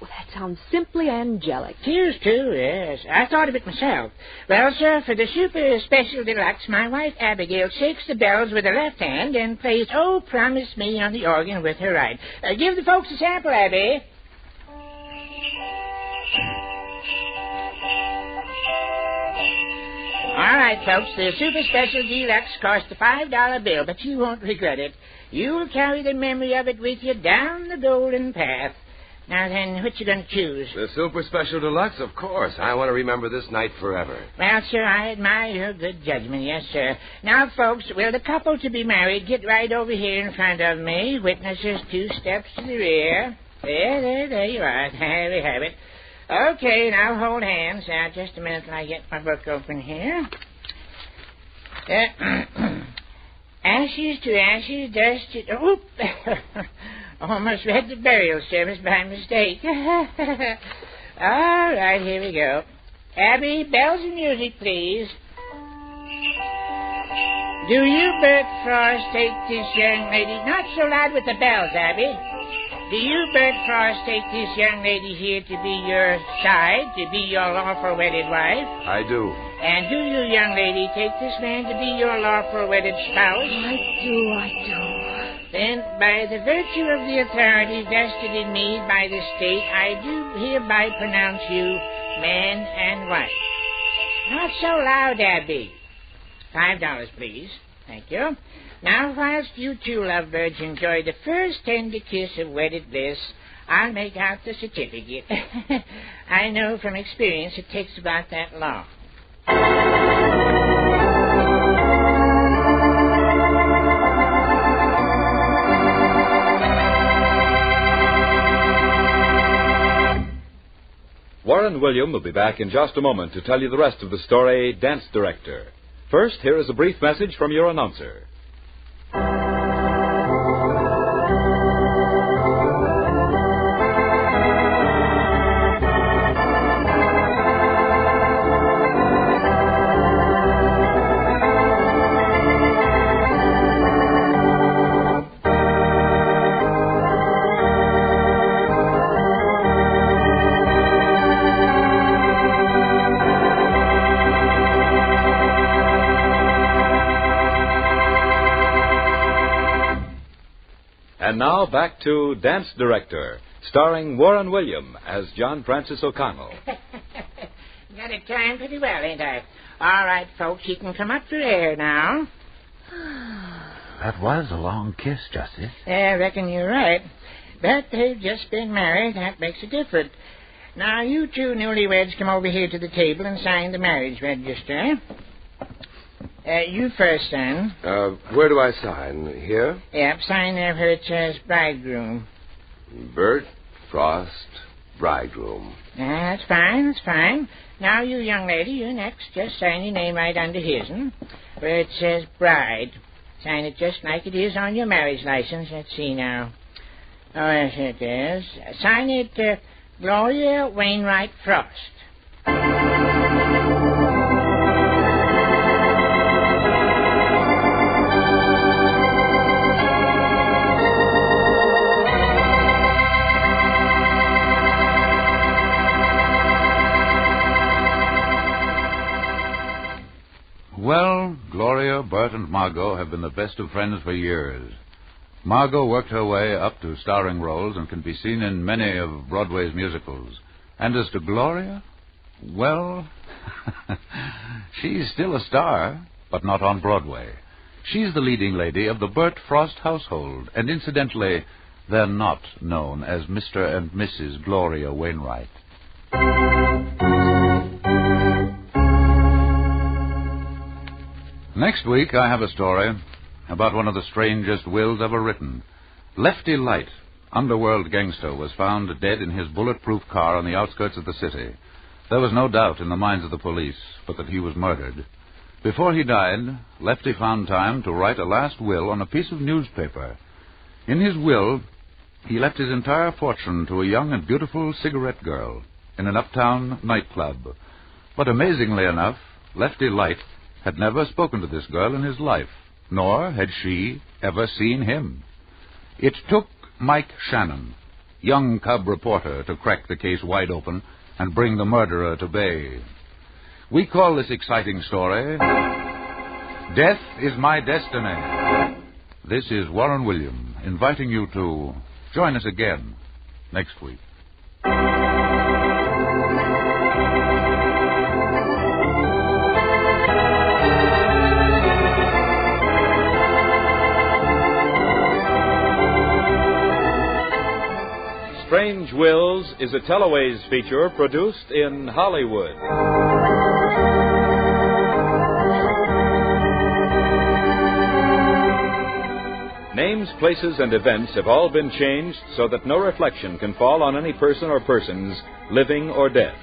Well, that sounds simply angelic.
Tears, too, yes. I thought of it myself. Well, sir, for the Super Special Deluxe, my wife Abigail shakes the bells with her left hand and plays Oh, Promise Me on the organ with her right. Give the folks a sample, Abby. All right, folks, the Super Special Deluxe costs a $5 bill, but you won't regret it. You'll carry the memory of it with you down the golden path. Now then, what you going to choose?
The Super Special Deluxe, of course. I want to remember this night forever.
Well, sir, I admire your good judgment, yes, sir. Now, folks, will the couple to be married get right over here in front of me? Witnesses 2 steps to the rear. There you are. There we have it. Okay, now hold hands. Now, just a minute till I get my book open here. Ashes to ashes, dust to... Oop! Almost read the burial service by mistake. All right, here we go. Abby, bells and music, please. Do you, Bert Frost, take this young lady... Not so loud with the bells, Abby. Do you, Bert Frost, take this young lady here to be your side, to be your lawful wedded wife?
I do.
And do you, young lady, take this man to be your lawful wedded spouse?
I do.
Then, by the virtue of the authority vested in me by the state, I do hereby pronounce you man and wife. Not so loud, Abby. $5, please. Thank you. Now, whilst you two lovebirds enjoy the first tender kiss of wedded bliss, I'll make out the certificate. I know from experience it takes about that long.
Warren William will be back in just a moment to tell you the rest of the story, Dance Director. First, here is a brief message from your announcer. And now back to Dance Director, starring Warren William as John Francis O'Connell.
Got it timed pretty well, ain't I? All right, folks, you can come up for air now.
That was a long kiss, Justice.
I reckon you're right. But they've just been married. That makes a difference. Now, you two newlyweds come over here to the table and sign the marriage register. You first, son.
Where do I sign? Here?
Yep, sign there where it says bridegroom.
Bert Frost, bridegroom.
That's fine. Now, you young lady, you next. Just sign your name right under his, where it says bride. Sign it just like it is on your marriage license. Let's see now. Oh, yes, it is. Sign it, Gloria Wainwright Frost.
Well, Gloria, Bert, and Margot have been the best of friends for years. Margot worked her way up to starring roles and can be seen in many of Broadway's musicals. And as to Gloria, well, she's still a star, but not on Broadway. She's the leading lady of the Bert Frost household, and incidentally, they're not known as Mr. and Mrs. Gloria Wainwright. Next week, I have a story about one of the strangest wills ever written. Lefty Light, underworld gangster, was found dead in his bulletproof car on the outskirts of the city. There was no doubt in the minds of the police but that he was murdered. Before he died, Lefty found time to write a last will on a piece of newspaper. In his will, He left his entire fortune to a young and beautiful cigarette girl in an uptown nightclub. But amazingly enough, Lefty Light had never spoken to this girl in his life, nor had she ever seen him. It took Mike Shannon, young cub reporter, to crack the case wide open and bring the murderer to bay. We call this exciting story, Death is My Destiny. This is Warren William inviting you to join us again next week.
Strange Wills is a Teleways feature produced in Hollywood. Names, places, and events have all been changed so that no reflection can fall on any person or persons, living or dead.